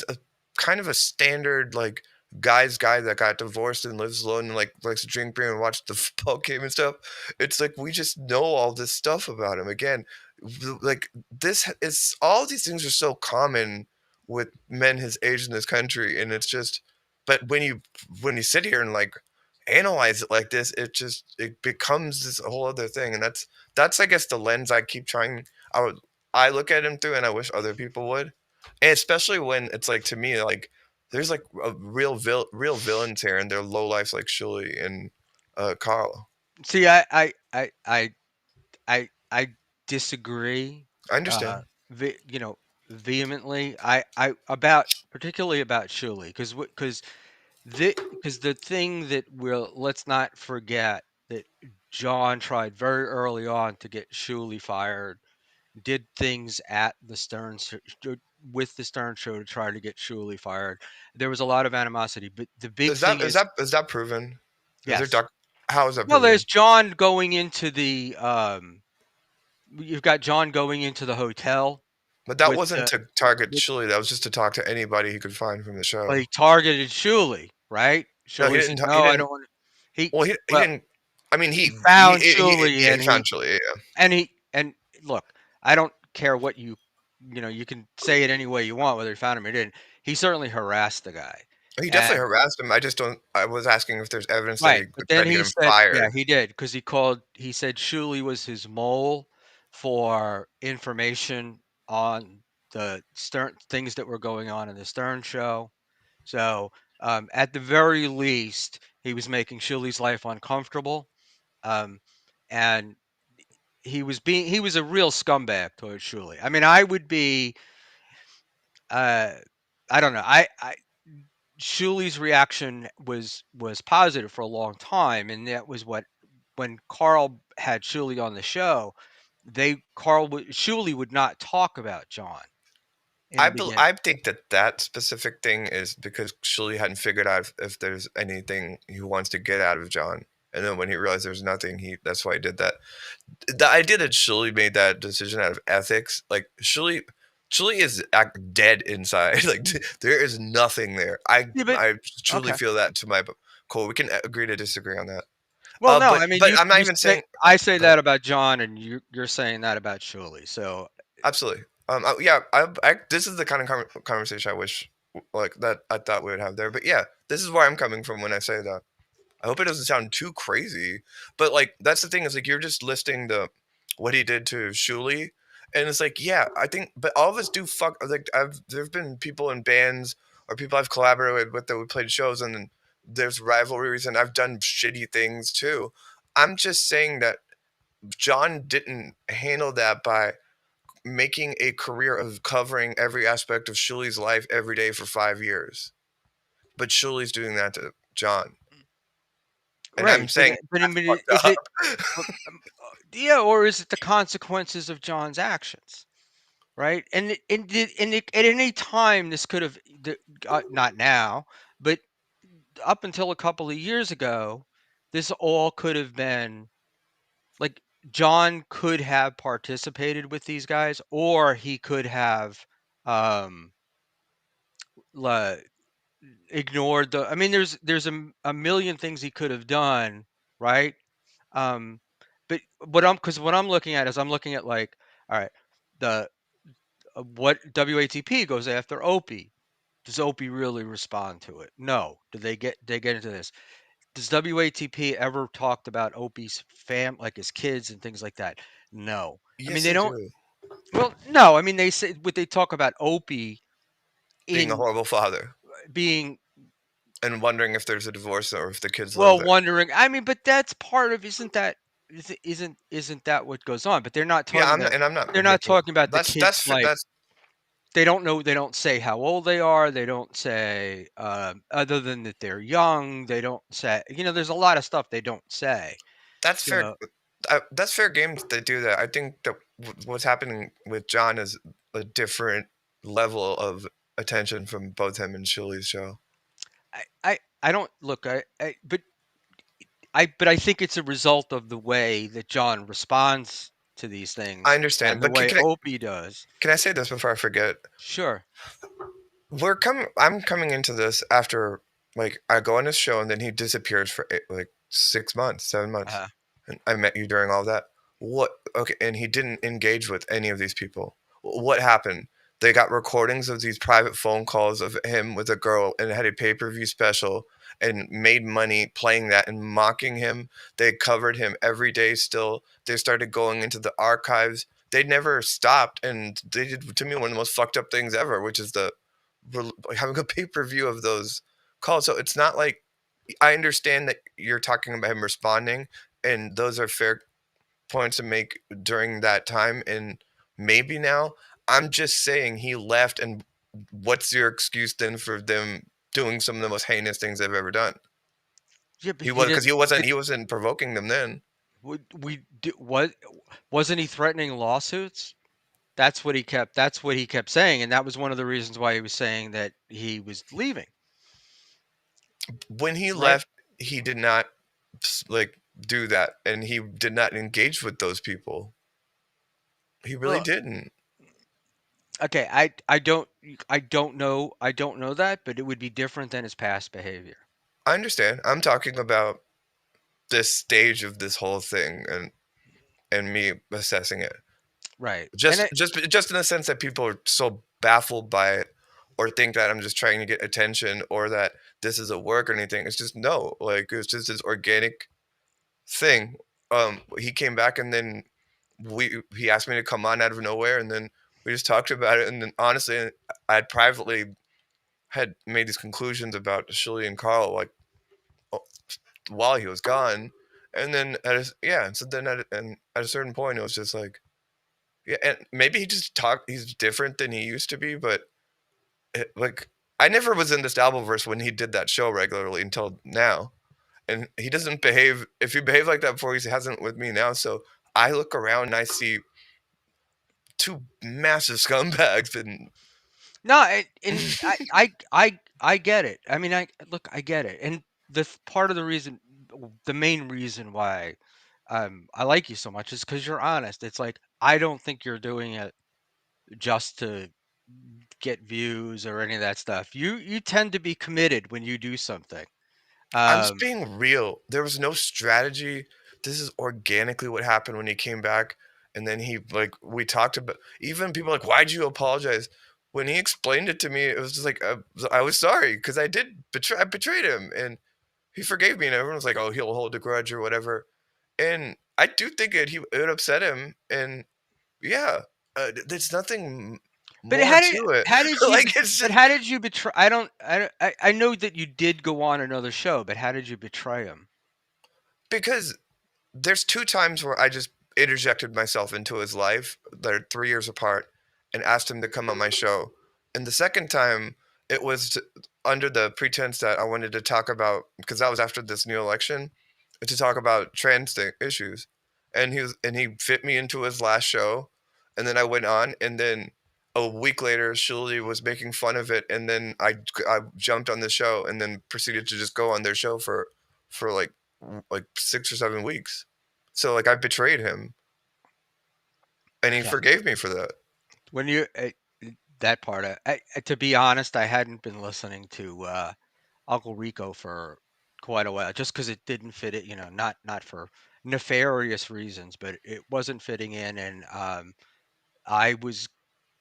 a kind of a standard like guy's guy that got divorced and lives alone and like likes to drink beer and watch the football game and stuff. It's like we just know all this stuff about him. Again, like this is all these things are so common with men his age in this country, and it's just. But when you sit here and like analyze it like this, it becomes this whole other thing, and that's I guess the lens I keep trying. I look at him through, and I wish other people would, and especially when it's like to me like there's like a real villains here, and they're low lives like Shuli and Carl. see, I disagree. I Uh, understand. you know, vehemently. I about particularly about Shuli because the thing that we'll let's not forget that John tried very early on to get Shuley fired, did things at the with the Stern show to try to get Shuley fired. There was a lot of animosity, but the big Is thing that is is that is that proven? Is there yes. how is that Well, there's proven? John going into the you've got John going into the hotel But that with wasn't the to target with Shuli. That was just to talk to anybody he could find from the well, show. he targeted Shuley, right? No, he Shuley said, didn't. He "No, I didn't. don't want." He Well, he well, didn't. I mean, he found Shuley yeah, and he found Shuli. Yeah. and look, I don't care what you can say it any way you want, whether he found him or didn't. He certainly harassed the guy, He definitely and harassed him. I just don't. I was asking if there's evidence that right. he But tried then to get he him said, yeah, fired. he did because he said Shuley was his mole for information on the Stern things that were going on in the Stern show. So at the very least, he was making Shuley's life uncomfortable, um, and he was a real scumbag towards Shuley. I mean, I would be. Uh, I don't know. Shuley's reaction was positive for a long time, and that was what when Carl had Shuley on the show, Shuley would not talk about John. in the beginning. I think that specific thing is because Shuli hadn't figured out if there's anything he wants to get out of John, and then when he realized there's nothing, that's why he did that. The idea that Shuli made that decision out of ethics, like Shuli is dead inside. Like there is nothing there. Yeah, but I truly okay. feel that to my core. We can agree to disagree on that. Well, no, But I mean I'm not you even say saying. I say Go ahead. that about John, and you're saying that about Shuli. So Absolutely. Yeah. This is the kind of conversation I wish, like, that I thought we would have there. But yeah, this is where I'm coming from when I say that. I hope it doesn't sound too crazy, but like that's the thing is like you're just listing the what he did to Shuli, and it's like yeah, I think, but all of us do fuck. Like there've been people in bands or people I've collaborated with that we played shows, and then there's rivalries, and I've done shitty things too. I'm just saying that John didn't handle that by making a career of covering every aspect of Shuli's life every day for 5 years. But Shuli's doing that to John. And I'm right, saying but I that's mean, is fucked it? up. But, yeah, or is it the consequences of John's actions? Right, at any time this could have not now, but up until a couple of years ago, this all could have been like John could have participated with these guys, or he could have um la- ignored the. I mean, there's a million things he could have done, right? Um, but what I'm looking at is I'm looking at like, all right, the what WATP goes after Opie. Does Opie really respond to it? No. Do they get into this? Does WATP ever talked about Opie's like his kids and things like that? No. I mean Yes, they they don't. do. Well, no. I mean they say what they talk about Opie Being a in horrible father being and wondering if there's a divorce or if the kids live well there. wondering. I mean, but that's part of isn't that what goes on? But Yeah, I'm not they're not making talking about the kids like that's they don't know, they don't say how old they are, they don't say other than that they're young, they don't say, there's a lot of stuff they don't say. that's fair. So That's fair game that they do that. I think that what's happening with John is a different level of attention from both him and Shuli's show. I don't look but I think it's a result of the way that John responds to these I things understand, and the but way Opie does. can I say this before I forget? Sure. I'm coming into this after like I go on his show and then he disappears for like 6 months, 7 months, Uh, and I met you during all that. What? Okay, and he didn't engage with any of these people. What happened? They got recordings of these private phone calls of him with a girl and had a pay-per-view special and made money playing that and mocking him. They covered him every day still. They started going into the archives. They never stopped, and they did to me one of the most fucked up things ever, which is having a pay-per-view of those calls. So it's not like I understand that you're talking about him responding, and those are fair points to make during that time. And maybe now, I'm just saying he left, and what's your excuse then for them doing some of the most heinous things they've ever done? yeah, but He he was because didn't. But he wasn't provoking them then. what wasn't he threatening lawsuits? That's what he kept saying, and that was one of the reasons why he was saying that he was leaving, When he right? left, he did not like do that, and he did not engage with those people. He really Well, didn't. okay, I don't know that, but it would be different than his past behavior. I understand. I'm talking about this stage of this whole thing and me assessing it. Right. And Just in the sense that people are so baffled by it or think that I'm just trying to get attention or that this is a work or anything. It's just no. Like it's just this organic thing. He came back and then he asked me to come on out of nowhere and then we just talked about it and then honestly I had privately had made these conclusions about Shirley and Carl like while he was gone. And then so then at a certain point it was just like yeah, and maybe he's different than he used to be, but like I never was in this Dabbleverse when he did that show regularly until now. And he doesn't behave if he behaved like that before, he hasn't with me now. So I look around and I see two massive scumbags and No, and I get it. I mean, I get it, and part of the reason, the main reason why I like you so much is because you're honest. It's like I don't think you're doing it just to get views or any of that stuff. You tend to be committed when you do something. I'm just Um, being real. There was no strategy. This is organically what happened when he came back. And then he, like, we talked about, even people like, why'd you apologize? When he explained it to me, it was just like, I was sorry because I betrayed him. And he forgave me. And everyone was like, oh, he'll hold a grudge or whatever. And I do think it upset him. And yeah, there's nothing but more to it. how did you Like, it's but just how did you betray? I know that you did go on another show, but how did you betray him? because there's 2 times where I just interjected myself into his life. They're 3 years apart and asked him to come on my show. And the second time, it was under the pretense that I wanted to talk about because that was after this new election, to talk about issues. And he fit me into his last show, and then I went on, and then a week later, Shirley was making fun of it, and then I jumped on the show, and then proceeded to just go on their show for like 6 or 7 weeks. So like I betrayed him, and he Yeah. forgave me for that. When you that part, to be honest, I hadn't been listening to Uncle Rico for quite a while, just because it didn't fit it. Not for nefarious reasons, but it wasn't fitting in, and I was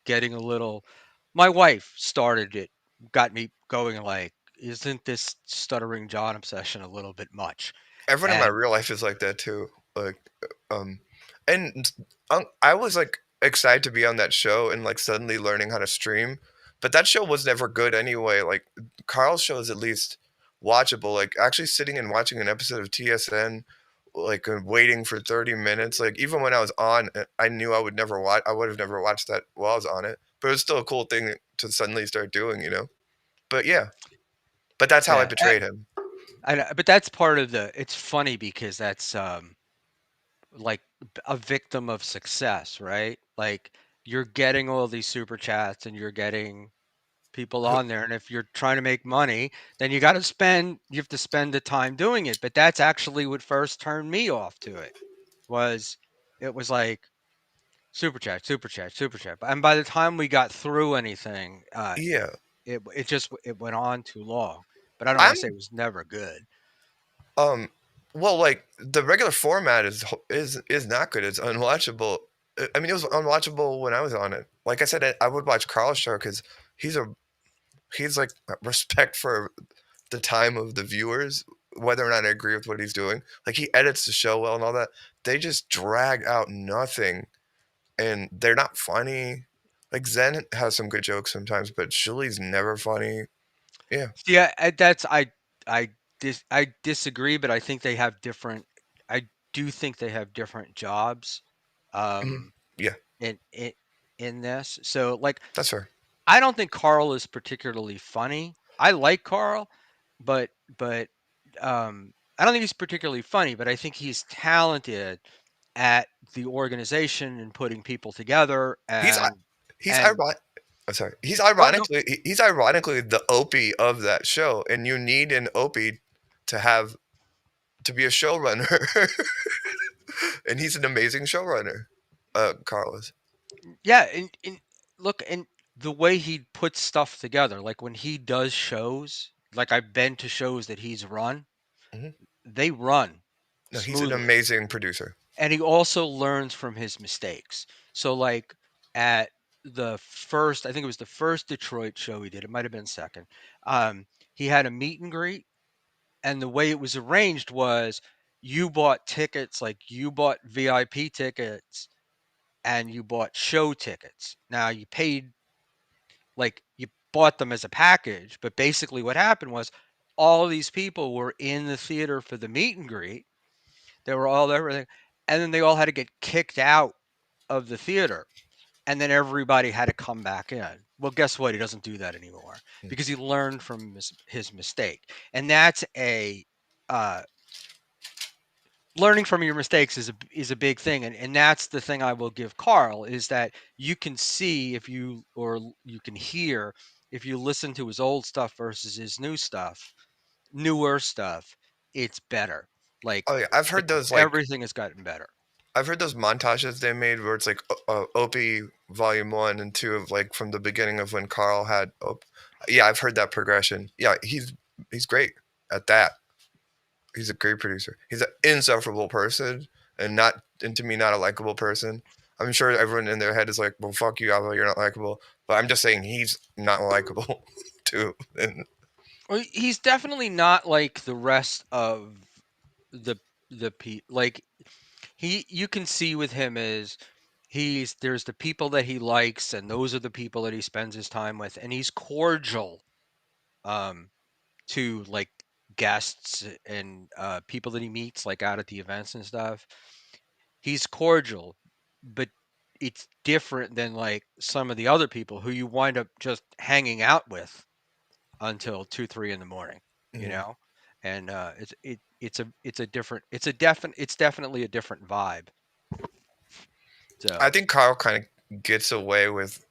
getting a little. My wife started it, got me going. Like, isn't this stuttering John obsession a little bit much? Everyone in my And real life is like that too. Like, um, and I was like excited to be on that show and like suddenly learning how to stream, but that show was never good anyway. Like Carl's show is at least watchable. Like actually sitting and watching an episode of TSN, like waiting for 30 minutes. Like even when I was on, I knew I would never watch. I would have never watched that while I was on it. But it was still a cool thing to suddenly start doing. But yeah, but that's how I yeah, betrayed him. but that's part of the. It's funny because that's like a victim of success, right? Like you're getting all these super chats and you're getting people on there, and if you're trying to make money, then you have to spend the time doing it. But that's actually what first turned me off to it. Was it was like super chat, super chat, super chat. And by the time we got through anything, Yeah, it went on too long. But I don't want to say I'm it was never good. Um, well, like the regular format is not good. It's unwatchable. I mean, it was unwatchable when I was on it. Like I said, I would watch Carl's show because he's a he's like respect for the time of the viewers, whether or not I agree with what he's doing. Like he edits the show well and all that. They just drag out nothing, and they're not funny. Like Zen has some good jokes sometimes, but Shuley's never funny. Yeah. Yeah, that's I disagree, but I think they have different. I do think they have different jobs, Mhm. um, Yeah, in this. So like, that's fair. I don't think Carl is particularly funny. I like Carl, but but I don't think he's particularly funny. But I think he's talented at the organization and putting people together He's he's and ironic. I'm sorry. oh no, He's ironically the Opie of that show, and you need an Opie to have to be a showrunner, and he's an amazing showrunner. Carlos. yeah, and look, and the way he puts stuff together, like when he does shows, like I've been to shows that he's run, Hmm. they run No, he's an smoothly. amazing producer. And he also learns from his mistakes. So like at the first, I think it was the first Detroit show he did, it might have been second. He had a meet and greet, and the way it was arranged was you bought tickets, like you bought VIP tickets and you bought show tickets. Now you paid like you bought them as a package, but basically what happened was all these people were in the theater for the meet and greet. They were all everything, and then they all had to get kicked out of the theater, and then everybody had to come back in. Well, guess what? He doesn't do that anymore Mm. because he learned from his mistake, and that's a uh, learning from your mistakes is a big thing, and that's the thing I will give Carl, is that you can see if you, or you can hear if you listen to his old stuff versus his newer stuff, it's better. Like Oh yeah, I've heard those like everything has gotten better. I've heard those montages they made where it's like Opie Volume 1 and 2 of like from the beginning of when Carl had Yeah, I've heard that progression. Yeah, he's great at that. He's a great producer. He's an insufferable person and to me not a likable person. I'm sure everyone in their head is like, "Well, fuck you, Alva, you're not likable." But I'm just saying he's not likable too. And Well, he's definitely not like the rest of the like you can see with him is there's the people that he likes, and those are the people that he spends his time with, and he's cordial um to like guests and people that he meets like out at the events and stuff. He's cordial, but it's different than like some of the other people who you wind up just hanging out with until 2 3 in the morning, you mm, know. And it's definitely a different vibe. I So think Carl kind of gets away with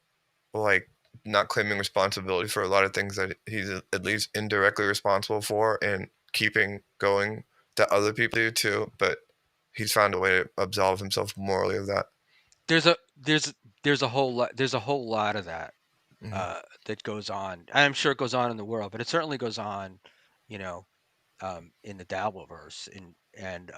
like not claiming responsibility for a lot of things that he's at least indirectly responsible for and keeping going that other people do too. But he's found a way to absolve himself morally of that. there's a there's there's a whole lot of that Hmm. that goes on. I'm sure it goes on in the world, but it certainly goes on, you know, in the Dabbleverse, and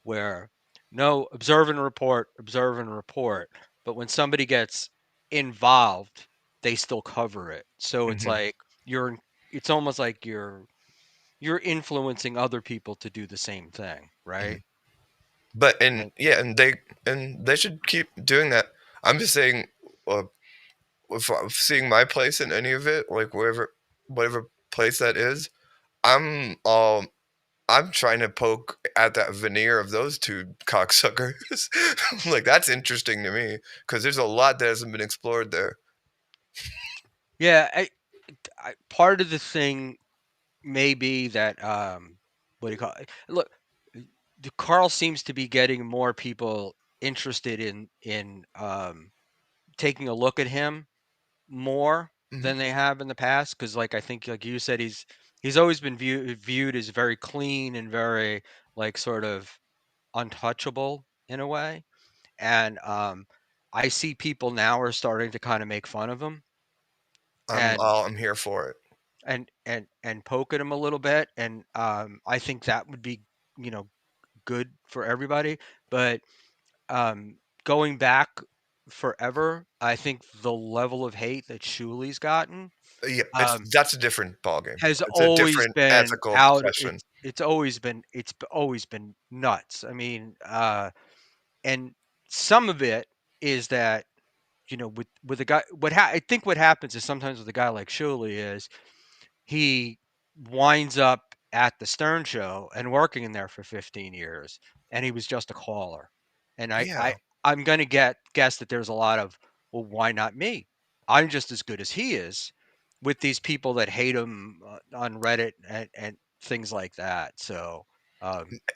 where no, observe and report, but when somebody gets involved, they still cover it. So it's Hmm. like you're, it's almost like you're influencing other people to do the same thing, Hmm. right? But and And yeah, and they should keep doing that. I'm just saying, uh, if I'm seeing my place in any of it, like whatever place that is, I'm um I'm trying to poke at that veneer of those two cocksuckers. Like that's interesting to me because there's a lot that hasn't been explored there. yeah, part of the thing may be that what do you call it? Look, Carl seems to be getting more people interested in taking a look at him more Hmm. than they have in the past, because like I think like you said, he's always been viewed as very clean and very like sort of untouchable in a way. And I see people now are starting to kind of make fun of him and I'm here for it. poke at him a little bit, and I think that would be, you know, good for everybody. But um, going back forever, I think the level of hate that Shuli's gotten Yeah, um, that's a different ballgame. has It's a always different been ethical out. question. Always been nuts. I mean, and some of it is that, you know, with a guy, I think what happens is sometimes with a guy like Shuli is he winds up at the Stern Show and working in there for 15 years, and he was just a caller. And Yeah, I'm going to guess that there's a lot of, well, why not me? I'm just as good as he is, with these people that hate him on Reddit and things like that. So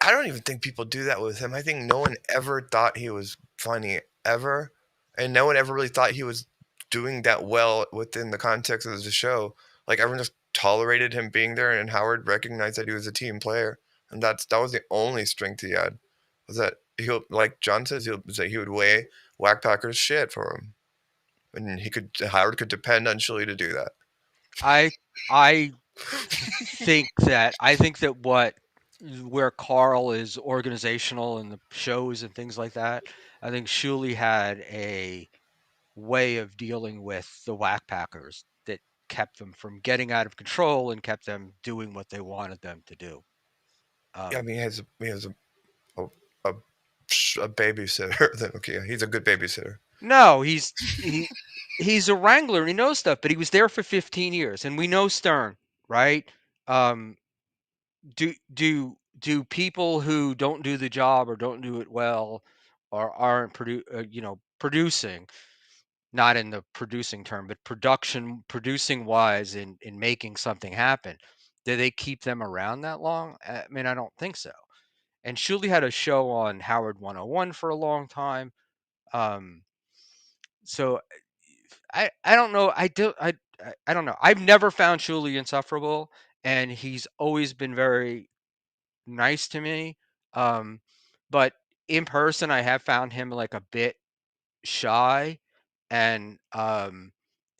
I don't even think people do that with him. I think no one ever thought he was funny ever, and no one ever really thought he was doing that well within the context of the show. Like everyone just tolerated him being there, and Howard recognized that he was a team player, and that was the only strength he had. Was that he'll like John says he would weigh Whack Packer's shit for him, and Howard could depend on Chili to do that. I I I think that what where Carl is organizational and the shows and things like that, I think Shuli had a way of dealing with the Whack Packers that kept them from getting out of control and kept them doing what they wanted them to do. Yeah, I Um, mean a, a, a babysitter. Then okay, yeah, he's a good babysitter. no, he he's a wrangler and he knows stuff, but he was there for 15 years, and we know Stern, right? Um, do people who don't do the job or don't do it well or aren't producing, not in the producing term, but producing wise in making something happen, do they keep them around that long? I mean, I don't think so. and Shuli had a show on Howard 101 for a long time. Um, so I don't know. I don't know. I've never found Shuli insufferable, and he's always been very nice to me. Um, but in person, I have found him like a bit shy, and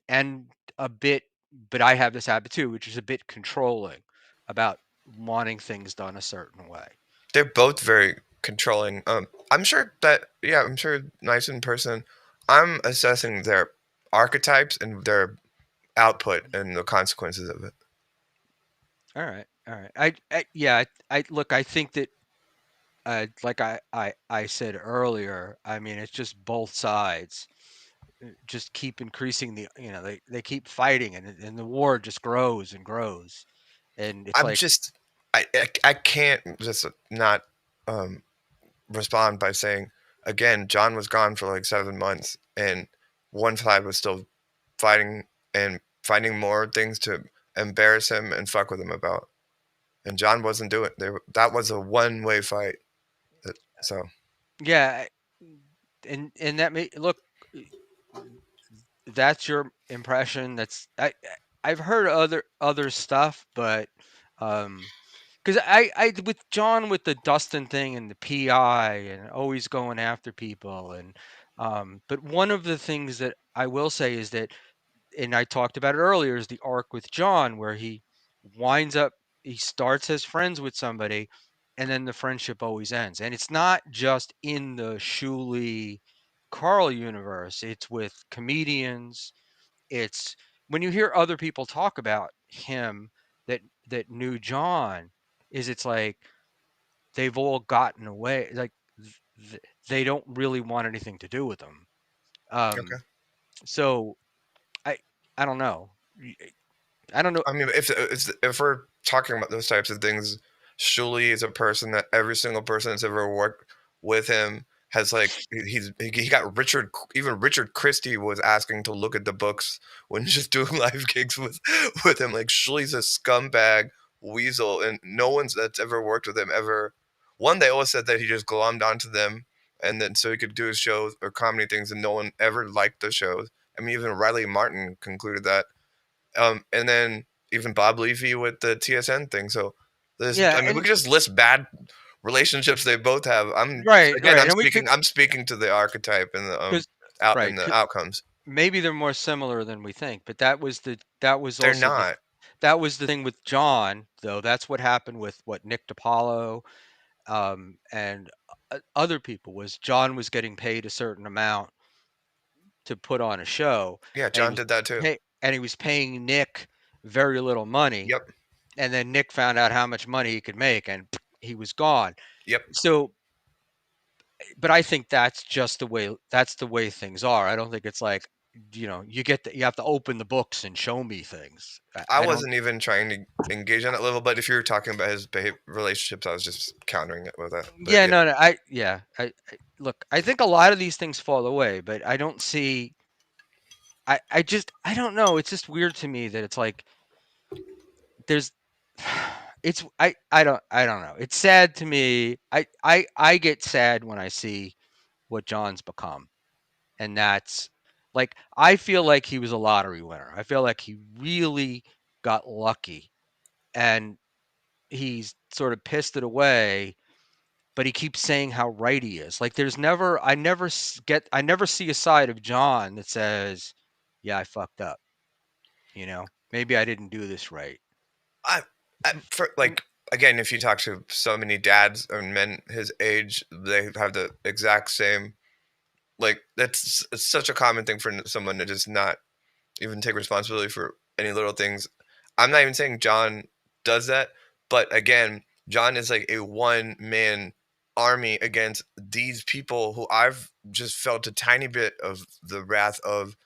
and a bit. But I have this habit too, which is a bit controlling about wanting things done a certain way. They're both very controlling. I'm sure that yeah, I'm sure nice in person. I'm assessing their archetypes and their output and the consequences of it. All right, all right. Yeah. I look. I think that like I said earlier, I mean, it's just both sides just keep increasing they keep fighting, and the war just grows and grows, and it's I'm like, just I can't just not um respond by saying again, John was gone for like 7 months and one side was still fighting and finding more things to embarrass him and fuck with him about. And John wasn't doing that was a one-way fight. So yeah, and that may look, that's your impression. I've heard other stuff, but because I with John, with the Dustin thing and the PI and always going after people, and but one of the things that I will say is that, and I talked about it earlier, is the arc with John where winds up he starts as friends with somebody, and then the friendship always ends. And it's not just in the Shuli Carl universe, it's with comedians. It's when you hear other people talk about him that knew John, is it's like they've all gotten away, like they don't really want anything to do with them. okay. Um, so I I don't know. I don't know. I mean, if we're talking about those types of things, Shuli is a person that every single person that's ever worked with him has like he got Richard, even Richard Christie was asking to look at the books when just doing live gigs with him. Like Shuli's a scumbag weasel, and no one's that's ever worked with him ever. One, they always said that he just glommed onto them, and then so he could do his shows or comedy things, and no one ever liked the shows. I mean, even Riley Martin concluded that. And then even Bob Levy with the TSN thing. So there's, Yeah, I mean, we and could just list bad relationships they both have. right, Again, right, and we could, I'm speaking to the archetype and the because out right, and the outcomes. maybe they're more similar than we think, but that was They're also not. that was the thing with John, though. That's what happened with what Nick DiPaolo, and other people, was John was getting paid a certain amount to put on a show, Yeah, and John did that too. he was paying Nick very little money, Yep. and then Nick found out how much money he could make, and he was gone. Yep. So, but I think that's the way things are. I don't think it's like, you have to open the books and show me things. I I don't. wasn't even trying to engage on that level, but if you're talking about his relationships, I was just countering it with that. But Yeah, yeah, no, no. I look. I think a lot of these things fall away, but I don't see. I don't know. It's just weird to me that it's like there's. I don't know. It's sad to me. I get sad when I see what John's become, and that's like, I feel like he was a lottery winner. I feel like he really got lucky, and he's sort of pissed it away, but he keeps saying how right he is. Like, there's never I never see a side of John that says, "Yeah, I fucked up. Maybe I didn't do this right." I, for like again, if you talk to so many dads or men his age, they have the exact same. Like that's it's such a common thing for someone to just not even take responsibility for any little things. I'm not even saying John does that, but again, John is like a one man army against these people who I've just felt a tiny bit of the wrath of.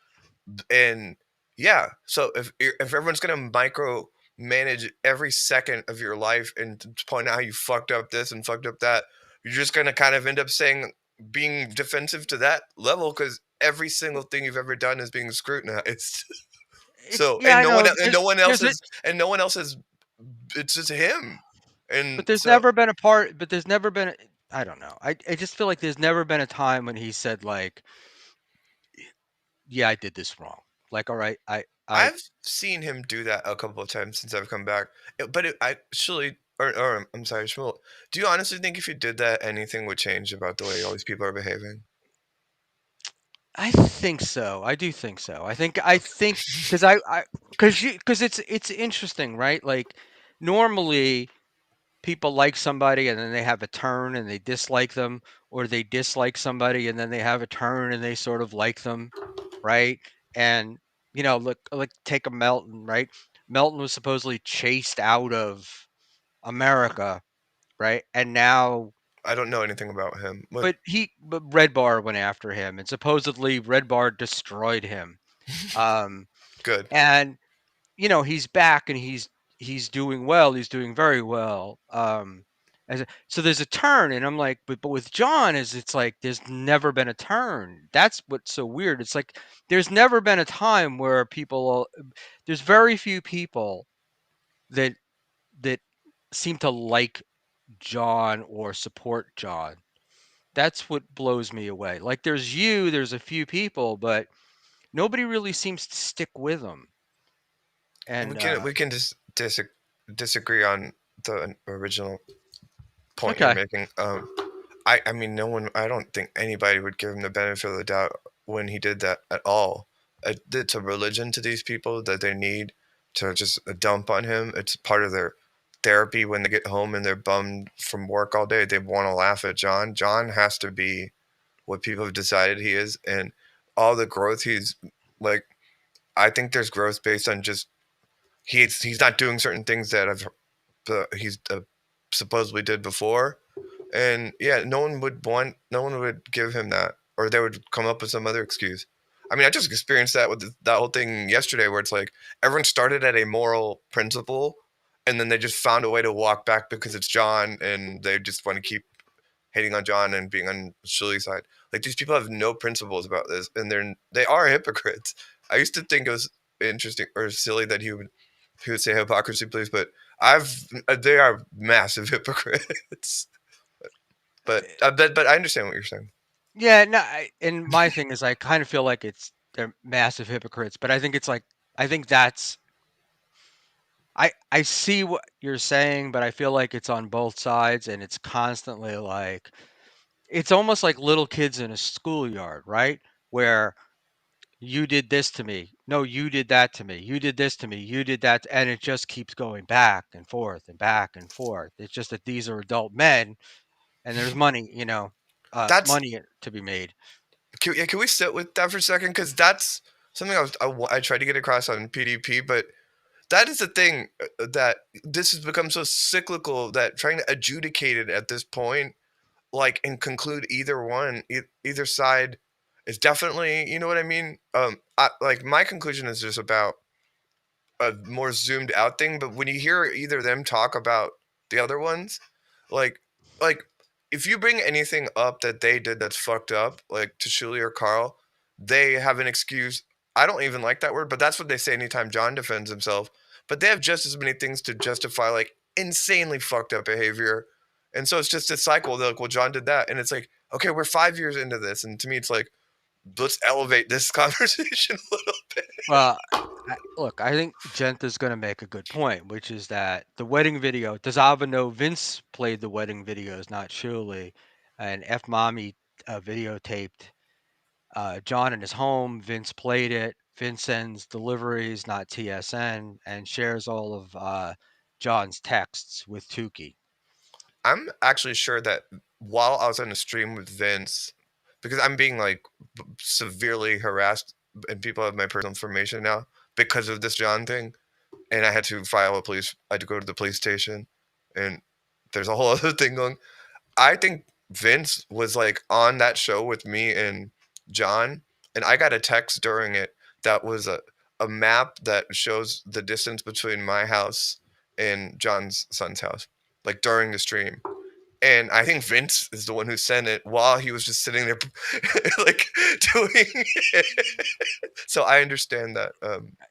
And yeah, so if everyone's gonna micro manage every second of your life and to point out how you fucked up this and fucked up that, you're just gonna kind of end up saying being defensive to that level because every single thing you've ever done is being scrutinized. It's So Yeah, I know. and no one else There's a is and no one else is it's just him. And But there's so never been a part. But there's never been. I don't know. I just feel like there's never been a time when he said like, "Yeah, I did this wrong." Like, all right, I I've seen him do that a couple of times since I've come back. But it actually, or I'm sorry, Shmuel, do you honestly think if you did that, anything would change about the way all these people are behaving? I think so. I do think so. I think because because it's interesting, right? Like normally people like somebody and then they have a turn and they dislike them, or they dislike somebody and then they have a turn and they sort of like them, right? And look, like take a Melton, right? Melton was supposedly chased out of America, right? And now, I don't know anything about him. What? but Red Bar went after him, and supposedly Red Bar destroyed him. Um, Good. and he's back and he's doing well. He's doing very well. So there's a turn, and I'm like, but with John, it's like there's never been a turn. That's what's so weird. It's like there's never been a time where there's very few people that that seem to like John or support John. That's what blows me away. Like there's a few people, but nobody really seems to stick with him. We And can just disagree on the original point you're okay. making. I mean, no one. I don't think anybody would give him the benefit of the doubt when he did that at all. It's a religion to these people that they need to just dump on him. It's part of their therapy when they get home and they're bummed from work all day. They want to laugh at John. John has to be what people have decided he is, and all the growth he's like. I think there's growth based on just he's not doing certain things that he's supposedly did before, and yeah, no one would give him that, or they would come up with some other excuse. I mean, I just experienced that with that whole thing yesterday, where it's like everyone started at a moral principle, and then they just found a way to walk back because it's John, and they just want to keep hating on John and being on Shirley's side. Like these people have no principles about this, and they are hypocrites. I used to think it was interesting or silly that he would say hypocrisy, please, but they are massive hypocrites. But I understand what you're saying. Yeah, no, and my thing is I kind of feel like they're massive hypocrites, but I think it's like I think that's I see what you're saying, but I feel like it's on both sides and it's constantly like it's almost like little kids in a schoolyard, right? Where you did this to me. No, you did that to me. You did this to me. You did that, and it just keeps going back and forth and back and forth. It's just that these are adult men and there's money, That's money to be made. yeah, can we sit with that for a second? Because that's something I tried to get across on PDP, but that is the thing that this has become so cyclical that trying to adjudicate it at this point, like, and conclude either one, either side, is definitely, you know what I mean. Like my conclusion is just about a more zoomed out thing, but when you hear either of them talk about the other ones, like like if you bring anything up that they did that's fucked up, like to Shuli or Carl, they have an excuse. I don't even like that word, but that's what they say anytime John defends himself. But they have just as many things to justify like insanely fucked up behavior. And so it's just a cycle. They're like, well, John did that. And it's like, okay, we're 5 years into this. And to me, it's like, let's elevate this conversation a little bit. Well, look, I think Genta's going to make a good point, which is that the wedding video, does Ava know Vince played the wedding videos, not Shirley, and F Mommy videotaped John in his home. Vince played it. Vince sends deliveries, not TSN, and shares all of John's texts with Tukey. I'm actually sure that while I was on a stream with Vince, because I'm being like severely harassed and people have my personal information now because of this John thing, and I had to file a police. I had to go to the police station, and there's a whole other thing going. I think Vince was like on that show with me and John, and I got a text during it that was a map that shows the distance between my house and John's son's house, like during the stream. And I think Vince is the one who sent it while he was just sitting there, like doing it. So I understand that,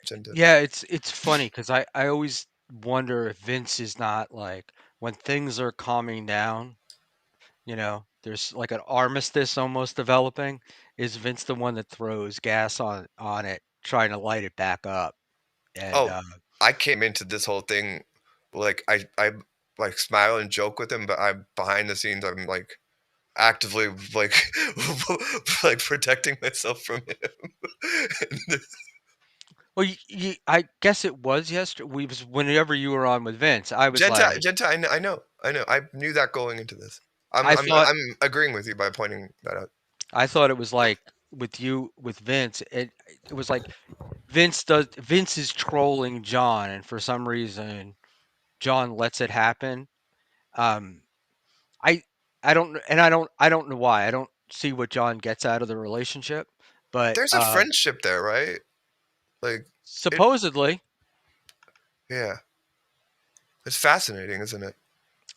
Genda. Yeah, it's funny because I always wonder if Vince is not like when things are calming down, there's like an armistice almost developing. Is Vince the one that throws gas on it, trying to light it back up? And Oh, I came into this whole thing like I like smile and joke with him, but I'm behind the scenes. I'm like actively like like protecting myself from him. well, I guess it was yesterday. Whenever you were on with Vince, I was Genta, like, Genta, I know. I knew that going into this. I thought, I'm agreeing with you by pointing that out. I thought it was like with Vince. It was like Vince is trolling John, and for some reason John lets it happen. Um, I I don't know why. I don't see what John gets out of the relationship, but There's a friendship there, right? Like it, supposedly, yeah. It's fascinating, isn't it?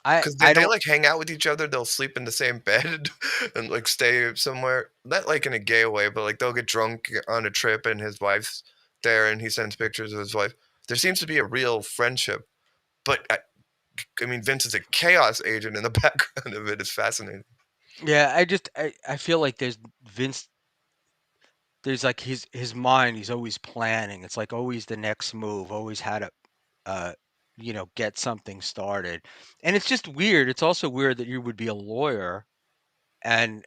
I Because I they don't. like hang out with each other. They'll sleep in the same bed and like stay somewhere. Not like in a gay way, but like they'll get drunk on a trip and his wife's there and he sends pictures of his wife. There seems to be a real friendship, but I mean, Vince is a chaos agent in the background of it. It's fascinating. Yeah, I feel like there's Vince. There's like his mind. He's always planning. It's like always the next move. Always how to, uh, get something started. And it's just weird. It's also weird that you would be a lawyer and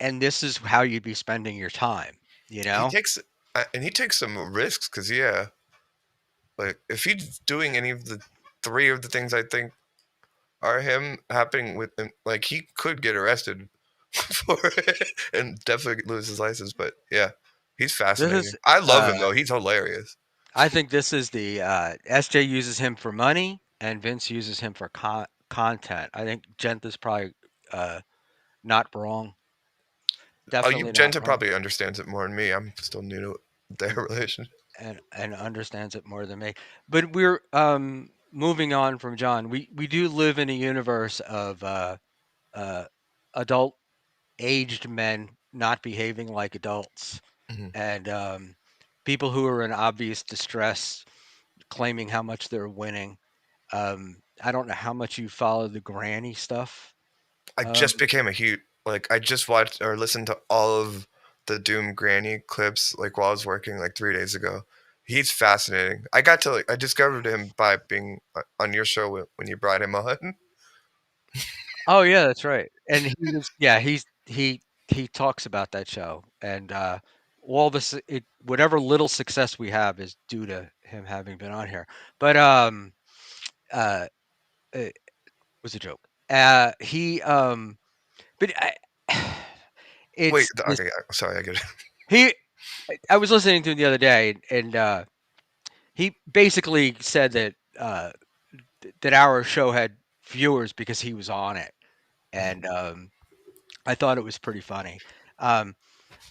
and this is how you'd be spending your time. You He know? takes and he takes some risks because yeah, like if he's doing any of the three of the things I think are him happening with him, like he could get arrested for it and definitely lose his license. But yeah, he's This fascinating. is. I love Uh, him though. He's hilarious. I think this is the SJ uses him for money and Vince uses him for content. I think Gent is probably uh, not wrong. Oh, you Definitely not Genta wrong, probably understands it more than me. I'm still new to their relationship. and understands it more than me. But we're moving on from John. We do live in a universe of uh, adult aged men not behaving like adults, Mhm. and people who are in obvious distress, claiming how much they're winning. I don't know how much you follow the granny stuff. I just became a huge like I just watched or listened to all of the Doom Granny clips like while I was working like 3 days ago. He's fascinating. I got to like I discovered him by being on your show when you brought him on. Oh yeah, that's right. And yeah, he talks about that show, and all this whatever little success we have is due to him having been on here. But uh, it was a joke. He but Wait, it's this okay, sorry, I get it. he. I was listening to him the other day, and he basically said that that our show had viewers because he was on it, and I thought it was pretty funny. Um,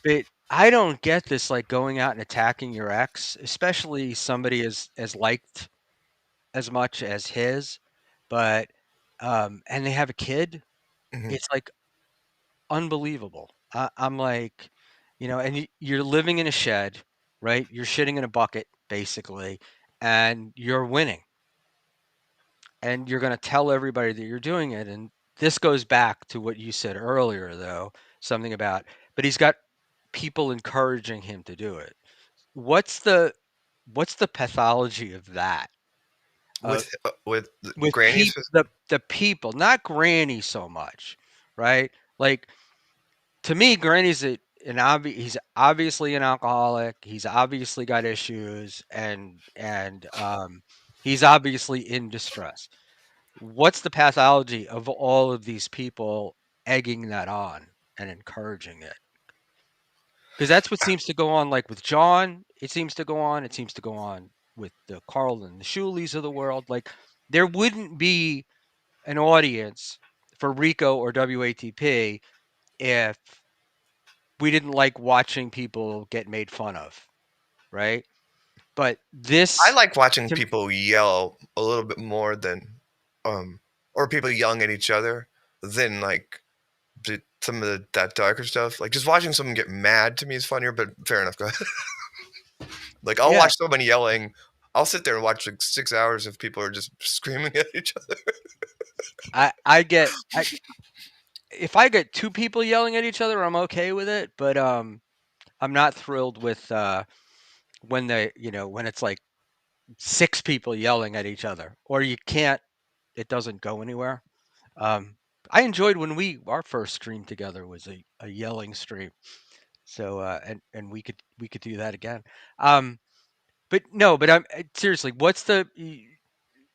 but I don't get this like going out and attacking your ex, especially somebody as liked as much as his, but and they have a kid. Mhm. It's like unbelievable. I'm like, and you're living in a shed, right? You're shitting in a bucket basically, and you're winning, and you're going to tell everybody that you're doing it. And this goes back to what you said earlier, though, something about, but he's got people encouraging him to do it. What's the what's the pathology of that? Uh, With with Granny's the people, not Granny so much, right? Like to me, Granny's he's obviously an alcoholic. He's obviously got issues, and he's obviously in distress. What's the pathology of all of these people egging that on and encouraging it? Because that's what seems to go on, like with John, it seems to go on. It seems to go on with the Carl and the Shuleys of the world. Like there wouldn't be an audience for Rico or WATP if we didn't like watching people get made fun of, right? But I this, like watching to, people yell a little bit more than or people yelling at each other than like some of that darker stuff. Like just watching someone get mad to me is funnier, but fair enough. Go ahead. Like I'll yeah, watch someone yelling I'll sit there and watch like 6 hours if people are just screaming at each other. If I get two people yelling at each other, I'm okay with it, but I'm not thrilled with when when it's like six people yelling at each other, or it doesn't go anywhere. Um, I enjoyed when our first stream together was a yelling stream. So and we could do that again. Um, but no, but I'm seriously,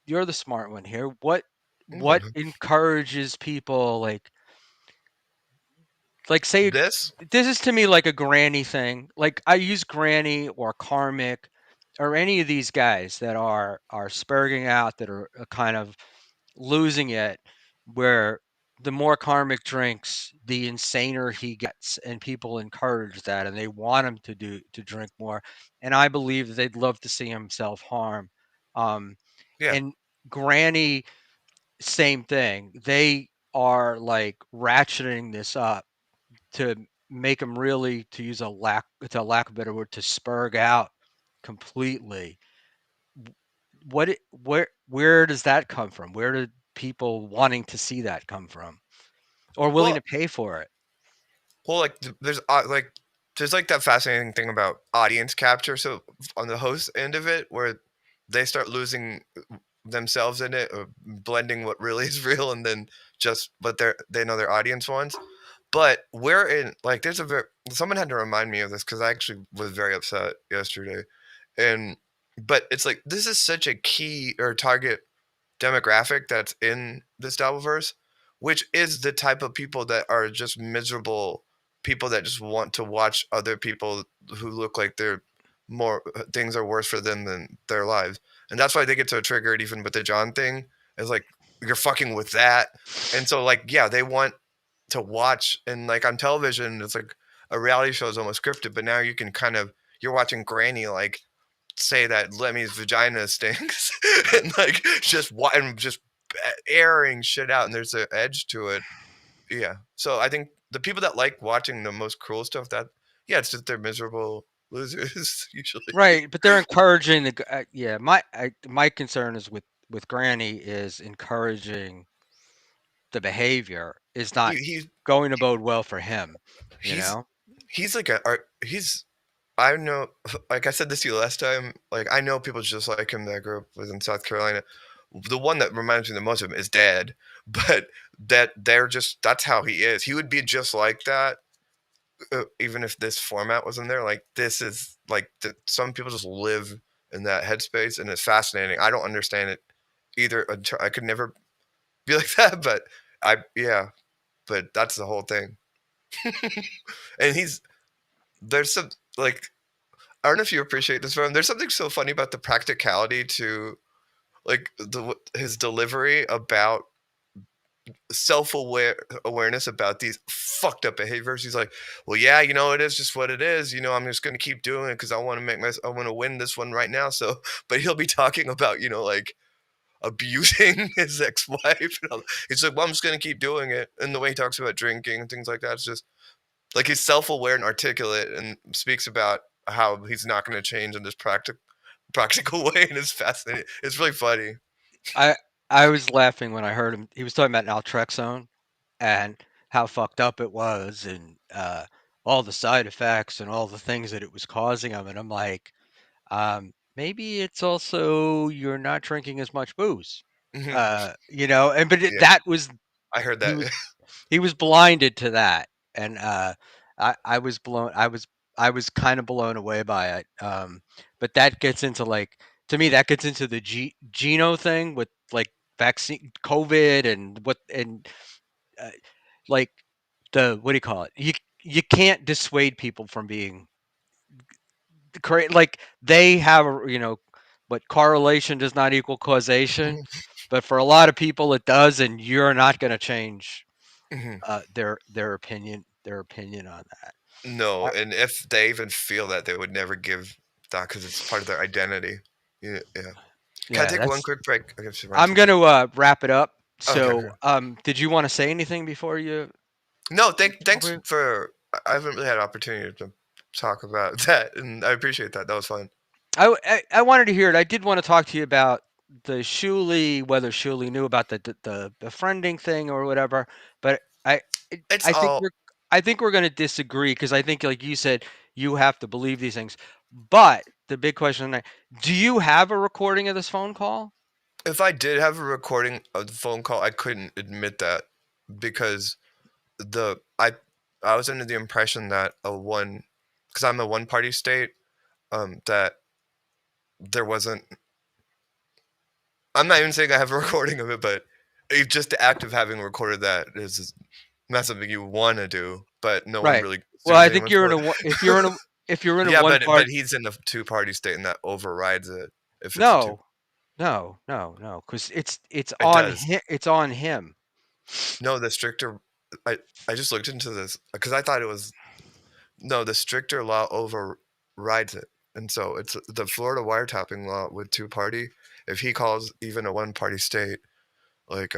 you're the smart one here. What encourages people like say This? this is to me like a Granny thing. Like I use Granny or Karmic or any of these guys that are spurging out, that are kind of losing it, where the more Karmic drinks, the insaner he gets, and people encourage that, and they want him to drink more. And I believe that they'd love to see him self harm. Um, Yeah. and Granny, same thing. They are like ratcheting this up to make him really, to lack of a better word, to spurg out completely. Where does that come from? Where do people wanting to see that come from, or willing Well, to pay for it? like there's like that fascinating thing about audience capture. So on the host end of it, where they start losing themselves in it, or blending what really is real and then just what they know their audience wants. But we're in like there's a very someone had to remind me of this because I actually was very upset yesterday, and but it's like this is such a key or target demographic that's in this Dabbleverse, which is the type of people that are just miserable people that just want to watch other people who look like they're more things are worse for them than their lives. And that's why they get so triggered even with the John thing. It's like you're fucking with that. And so like yeah, they want to watch, and like on television it's like a reality show is almost scripted, but now you can kind of you're watching Granny like say that Lemmy's vagina stinks and like just airing shit out, and there's an edge to it. Yeah. So I think the people that like watching the most cruel stuff, that yeah, it's just they're miserable losers usually. Right, but they're encouraging yeah. My concern is with Granny is encouraging the behavior is not He going to bode well for him. You he's know. he's like a art he's I know like I said this to you last time, like I know people just like him that grew up in South Carolina. The one that reminds me the most of him is Dad, but that they're just that's how he is. He would be just like that even if this format wasn't there. Like this is like some people just live in that headspace, and it's fascinating. I don't understand it either. I could never be like that, but yeah, but that's the whole thing. And there's some like I don't know if you appreciate this from. There's something so funny about the practicality to like his delivery about awareness about these fucked up behaviors. He's like, well, yeah, it is just what it is. I'm just gonna keep doing it because I want to win this one right now. So, but he'll be talking about like abusing his ex-wife. He's like, well, I'm just gonna keep doing it. And the way he talks about drinking and things like that, it's just like he's self-aware and articulate and speaks about how he's not going to change in this practical way, and it's fascinating. It's really funny. I I was laughing when I heard him. He was talking about naltrexone and how fucked up it was, and all the side effects and all the things that it was causing him. And I'm like, maybe it's also you're not drinking as much booze. Hmm. And but Yeah, that was I heard he that. was he was blinded to that, and I was I was kind of blown away by it. But that gets into to me that gets into the Geno thing with like vaccine COVID and uh, like the what do you call it? You can't dissuade people from being correct. Like they have but correlation does not equal causation. But for a lot of people, it does, and you're not going to change Hmm. their opinion on that. No, Uh, and if they even feel that, they would never give that because it's part of their identity. Yeah, yeah. Can I yeah, take one that's. quick break? I have to run I'm something. going to wrap it up. Okay, So, okay. did you want to say anything before you? No, thanks for. I haven't really had an opportunity to talk about that, and I appreciate that. That was fun. I wanted to hear it. I did want to talk to you about the Shuli, whether Shuli knew about the befriending thing or whatever. But I It's I think all we're going to disagree because I think, like you said, you have to believe these things. But the big question tonight: do you have a recording of this phone call? if I did have a recording of the phone call, I couldn't admit that because the I was under the impression that because I'm a one party state, that there wasn't. I'm not even saying I have a recording of it, but just the act of having recorded that is not something you want to do. But no one Right. really Well, I sues think anyone you're in for a it. if you're in a Yeah, one but part. he's in a two party state, and that overrides it. If it's a two, No, no, because it's it on does. him. It's on him. No, the stricter. I just looked into this because I thought it was no. The stricter law overrides it, and so it's the Florida wiretapping law with two party. If he calls even a one party state, like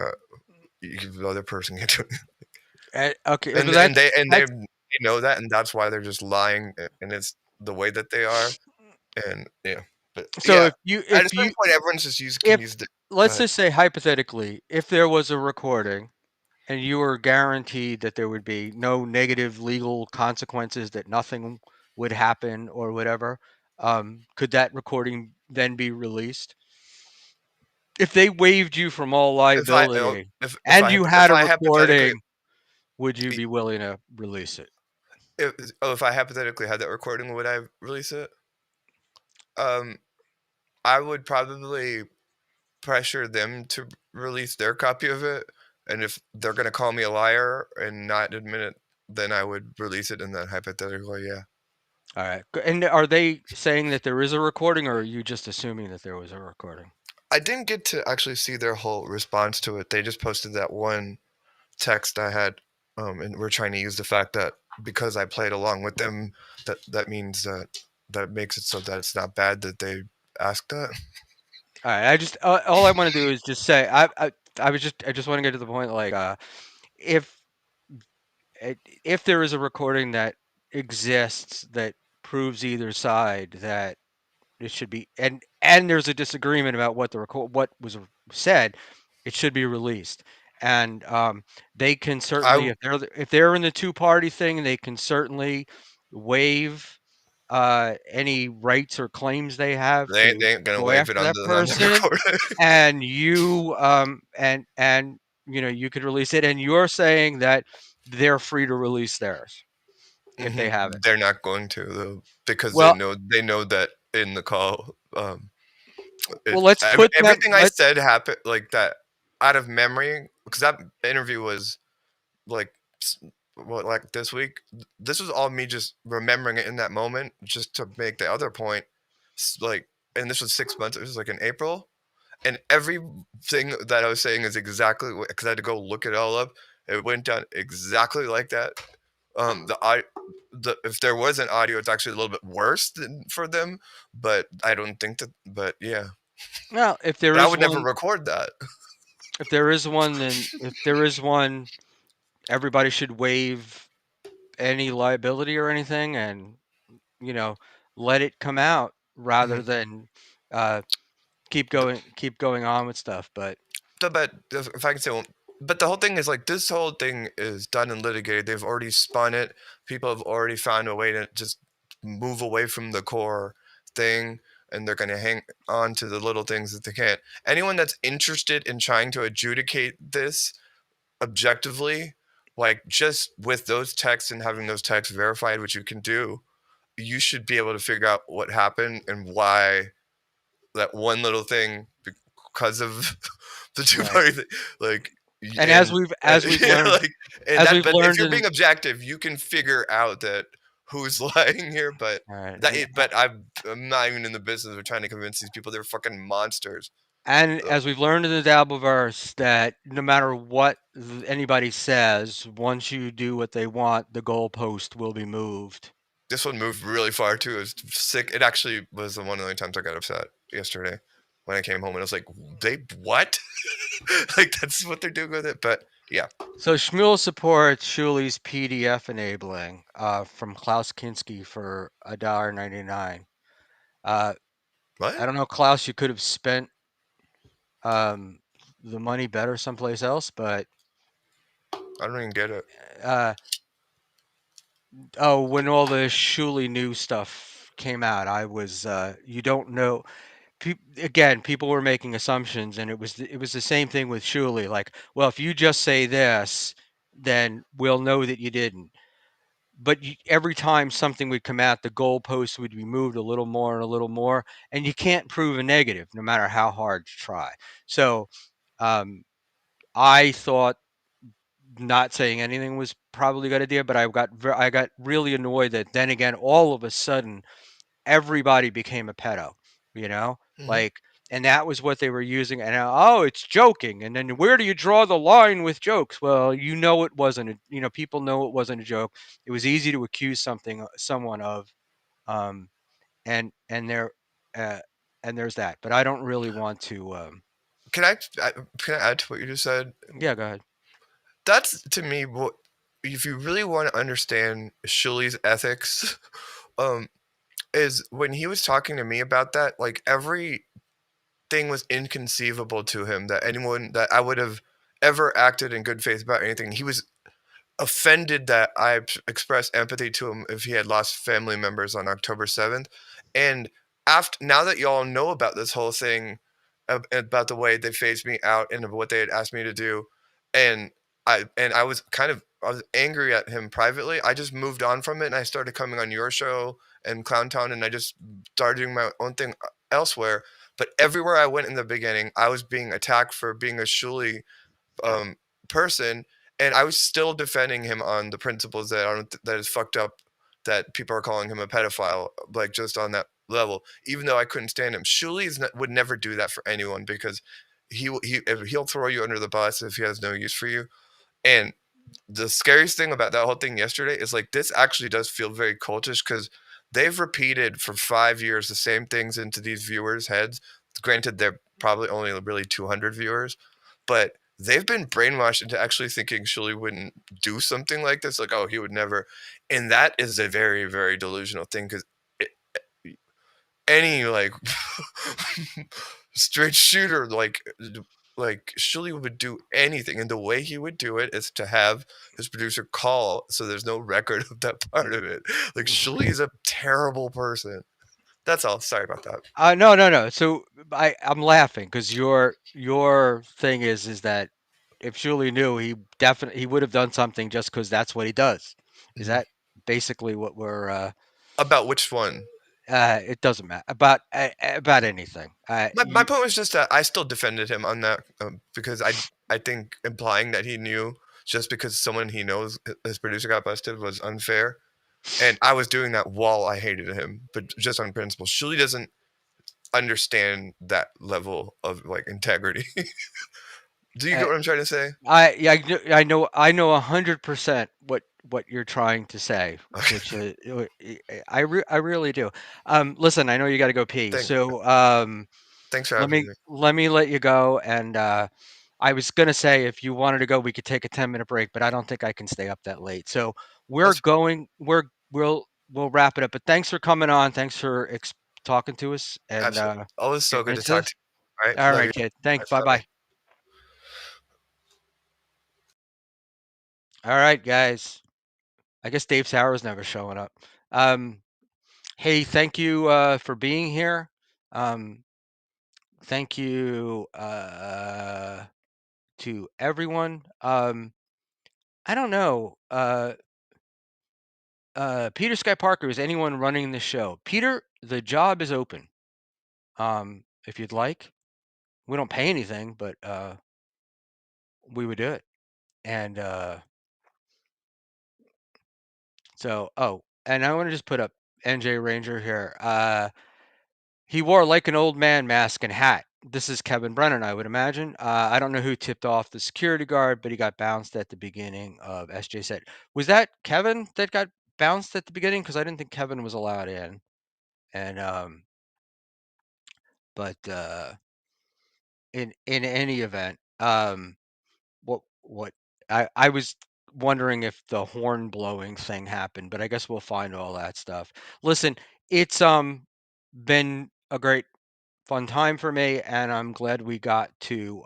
the other person can do it. Okay, but And they that's know that, and that's why they're just lying, and it's the way that they are, and yeah, but so yeah, if you at a if certain you point, everyone's just can if use the. Go let's ahead. just say hypothetically, if there was a recording and you were guaranteed that there would be no negative legal consequences, that nothing would happen or whatever, could that recording then be released? If they waived you from all liability and you had If a I hypothetically recording, would you be willing to release it? if I hypothetically had that recording, would I release it? Um, I would probably pressure them to release their copy of it, and if they're gonna call me a liar and not admit it, then I would release it in that hypothetical. Yeah. All right. And are they saying that there is a recording, or are you just assuming that there was a recording? I didn't get to actually see their whole response to it. They just posted that one text I had, and we're trying to use the fact that because I played along with them, that means that makes it so that it's not bad that they asked that. All right. I just all I want to do is just say I just want to get to the point, like, if if there is a recording that exists that proves either side that it should be, and there's a disagreement about what was said, it should be released. And they can certainly, I if they're in the two party thing, they can certainly waive any rights or claims they have they to ain't gonna go wave it after on that the person. recording. And you and you could release it, and you're saying that they're free to release theirs if they have it. They're not going to though because Well, they know that in the call, let's put them. everything I said happened like that out of memory because that interview was like what like this week. This was all me just remembering it in that moment, just to make the other point. Like, and this was 6 months. It was like in April, and everything that I was saying is exactly because I had to go look it all up. It went down exactly like that. The I. If there was an audio, it's actually a little bit worse than for them, but I don't think that. But yeah, Well, if there but I is would never one, record that. then if there is one, everybody should waive any liability or anything, and you know, let it come out rather Mhm. than uh, keep going on with stuff. But But if I can say one, but the whole thing is like this whole thing is done and litigated. They've already spun it. People have already found a way to just move away from the core thing, and they're going to hang on to the little things that they can't. Anyone that's interested in trying to adjudicate this objectively, like just with those texts and having those texts verified, which you can do, you should be able to figure out what happened and why that one little thing because of the two right, party thing, like and and as we've yeah, learned like and as that. we've But if learned you're in being objective, you can figure out that who's lying here. But all right, but I'm not even in the business of trying to convince these people they're fucking monsters. and Uh, as we've learned in the Dabbleverse, that no matter what anybody says, once you do what they want, the goalpost will be moved. this one moved really far too. It was sick. It actually was the one of the only times I got upset yesterday when I came home and I was like, they what? Like that's what they're doing with it. But yeah, So Schmuel supports Shuli's PDF enabling from Klaus Kinski for $1.99. What? I don't know, Klaus. You could have spent um, the money better someplace else, but I don't even get it. uh, oh, when all the Shuli new stuff came out, I was you don't know. Again, people were making assumptions, and it was the same thing with Shuli. Like, well, if you just say this, then we'll know that you didn't. But every time something would come out, the goalpost would be moved a little more and a little more, and you can't prove a negative no matter how hard you try. So um, I thought not saying anything was probably a good idea, but I got really annoyed that then again, all of a sudden, everybody became a pedo, you know, Mhm. like, and that was what they were using. And oh, it's joking. And then where do you draw the line with jokes? Well, you know, it wasn't. You know, people know it wasn't a joke. It was easy to accuse someone of, um, and there, uh, and there's that. But I don't really want to. Can can I add to what you just said? Yeah, go ahead. That's to me what if you really want to understand Shuli's ethics, um, is when he was talking to me about that, like everything was inconceivable to him that anyone that I would have ever acted in good faith about anything. He was offended that I expressed empathy to him if he had lost family members on October 7th. And after now that y'all know about this whole thing, about the way they phased me out and what they had asked me to do, and I was I was angry at him privately. I just moved on from it and I started coming on your show and Clown Town, and I just started doing my own thing elsewhere. But everywhere I went in the beginning, I was being attacked for being a Shuli um, person, and I was still defending him on the principles that that is fucked up. That people are calling him a pedophile, like just on that level. Even though I couldn't stand him, Shuli would never do that for anyone because he'll throw you under the bus if he has no use for you. And the scariest thing about that whole thing yesterday is like this actually does feel very cultish because they've repeated for 5 years the same things into these viewers' heads. Granted, they're probably only really 200 viewers, but they've been brainwashed into actually thinking Shuli wouldn't do something like this. Like, oh, he would never. And that is a very, very delusional thing because any like straight shooter like Shuli would do anything, and the way he would do it is to have his producer call, so there's no record of that part of it. Like Shuli is a terrible person. That's all. Sorry about that. No, no, no. So I'm laughing because your thing is that if Shuli knew, he would have done something just because that's what he does. Is Mhm. that basically what we're? About which one? It doesn't matter about anything. My point was just that I still defended him on that because I think implying that he knew just because someone he knows his producer got busted was unfair, and I was doing that while I hated him, but just on principle. Shuli doesn't understand that level of like integrity. Do you uh, get what I'm trying to say? yeah, I know 100% what you're trying to say, Okay. which I really do. Listen, I know you got to go pee, Thank, so thanks for having me. let me let you go. And I was gonna say if you wanted to go, we could take a 10-minute break, but I don't think I can stay up that late. So That's we'll wrap it up. But thanks for coming on. Thanks for talking to us and absolutely always so good to convincing talk us. to you. All right, All love right, you. kid. Bye, Thanks. Bye brother. bye. All right, guys. I guess Dave Sauer's never showing up. Um, hey, thank you for being here. Um, thank you to everyone. I don't know. Peter Sky Parker, is anyone running the show? Peter, the job is open. If you'd like, we don't pay anything, but we would do it. And oh, and I want to just put up NJ Ranger here. He wore like an old man mask and hat. This is Kevin Brennan, I would imagine. I don't know who tipped off the security guard, but he got bounced at the beginning of SJ said. Was that Kevin that got bounced at the beginning? Because I didn't think Kevin was allowed in. And but in any event, what I was wondering if the horn blowing thing happened, but I guess we'll find all that stuff. Listen, it's been a great fun time for me, and I'm glad we got to.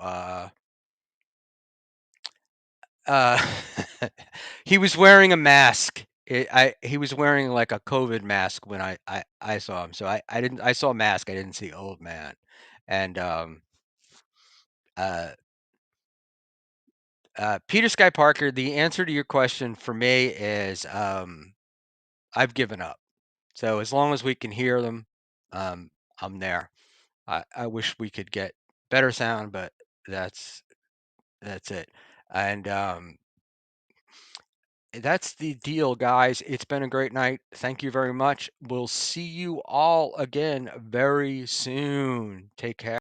He was wearing a mask. He was wearing like a COVID mask when I saw him. So I saw a mask. I didn't see old man, and uh, Peter Sky Parker. The answer to your question for me is I've given up. So as long as we can hear them, I'm there. I wish we could get better sound, but that's it. And that's the deal, guys. It's been a great night. Thank you very much. We'll see you all again very soon. Take care.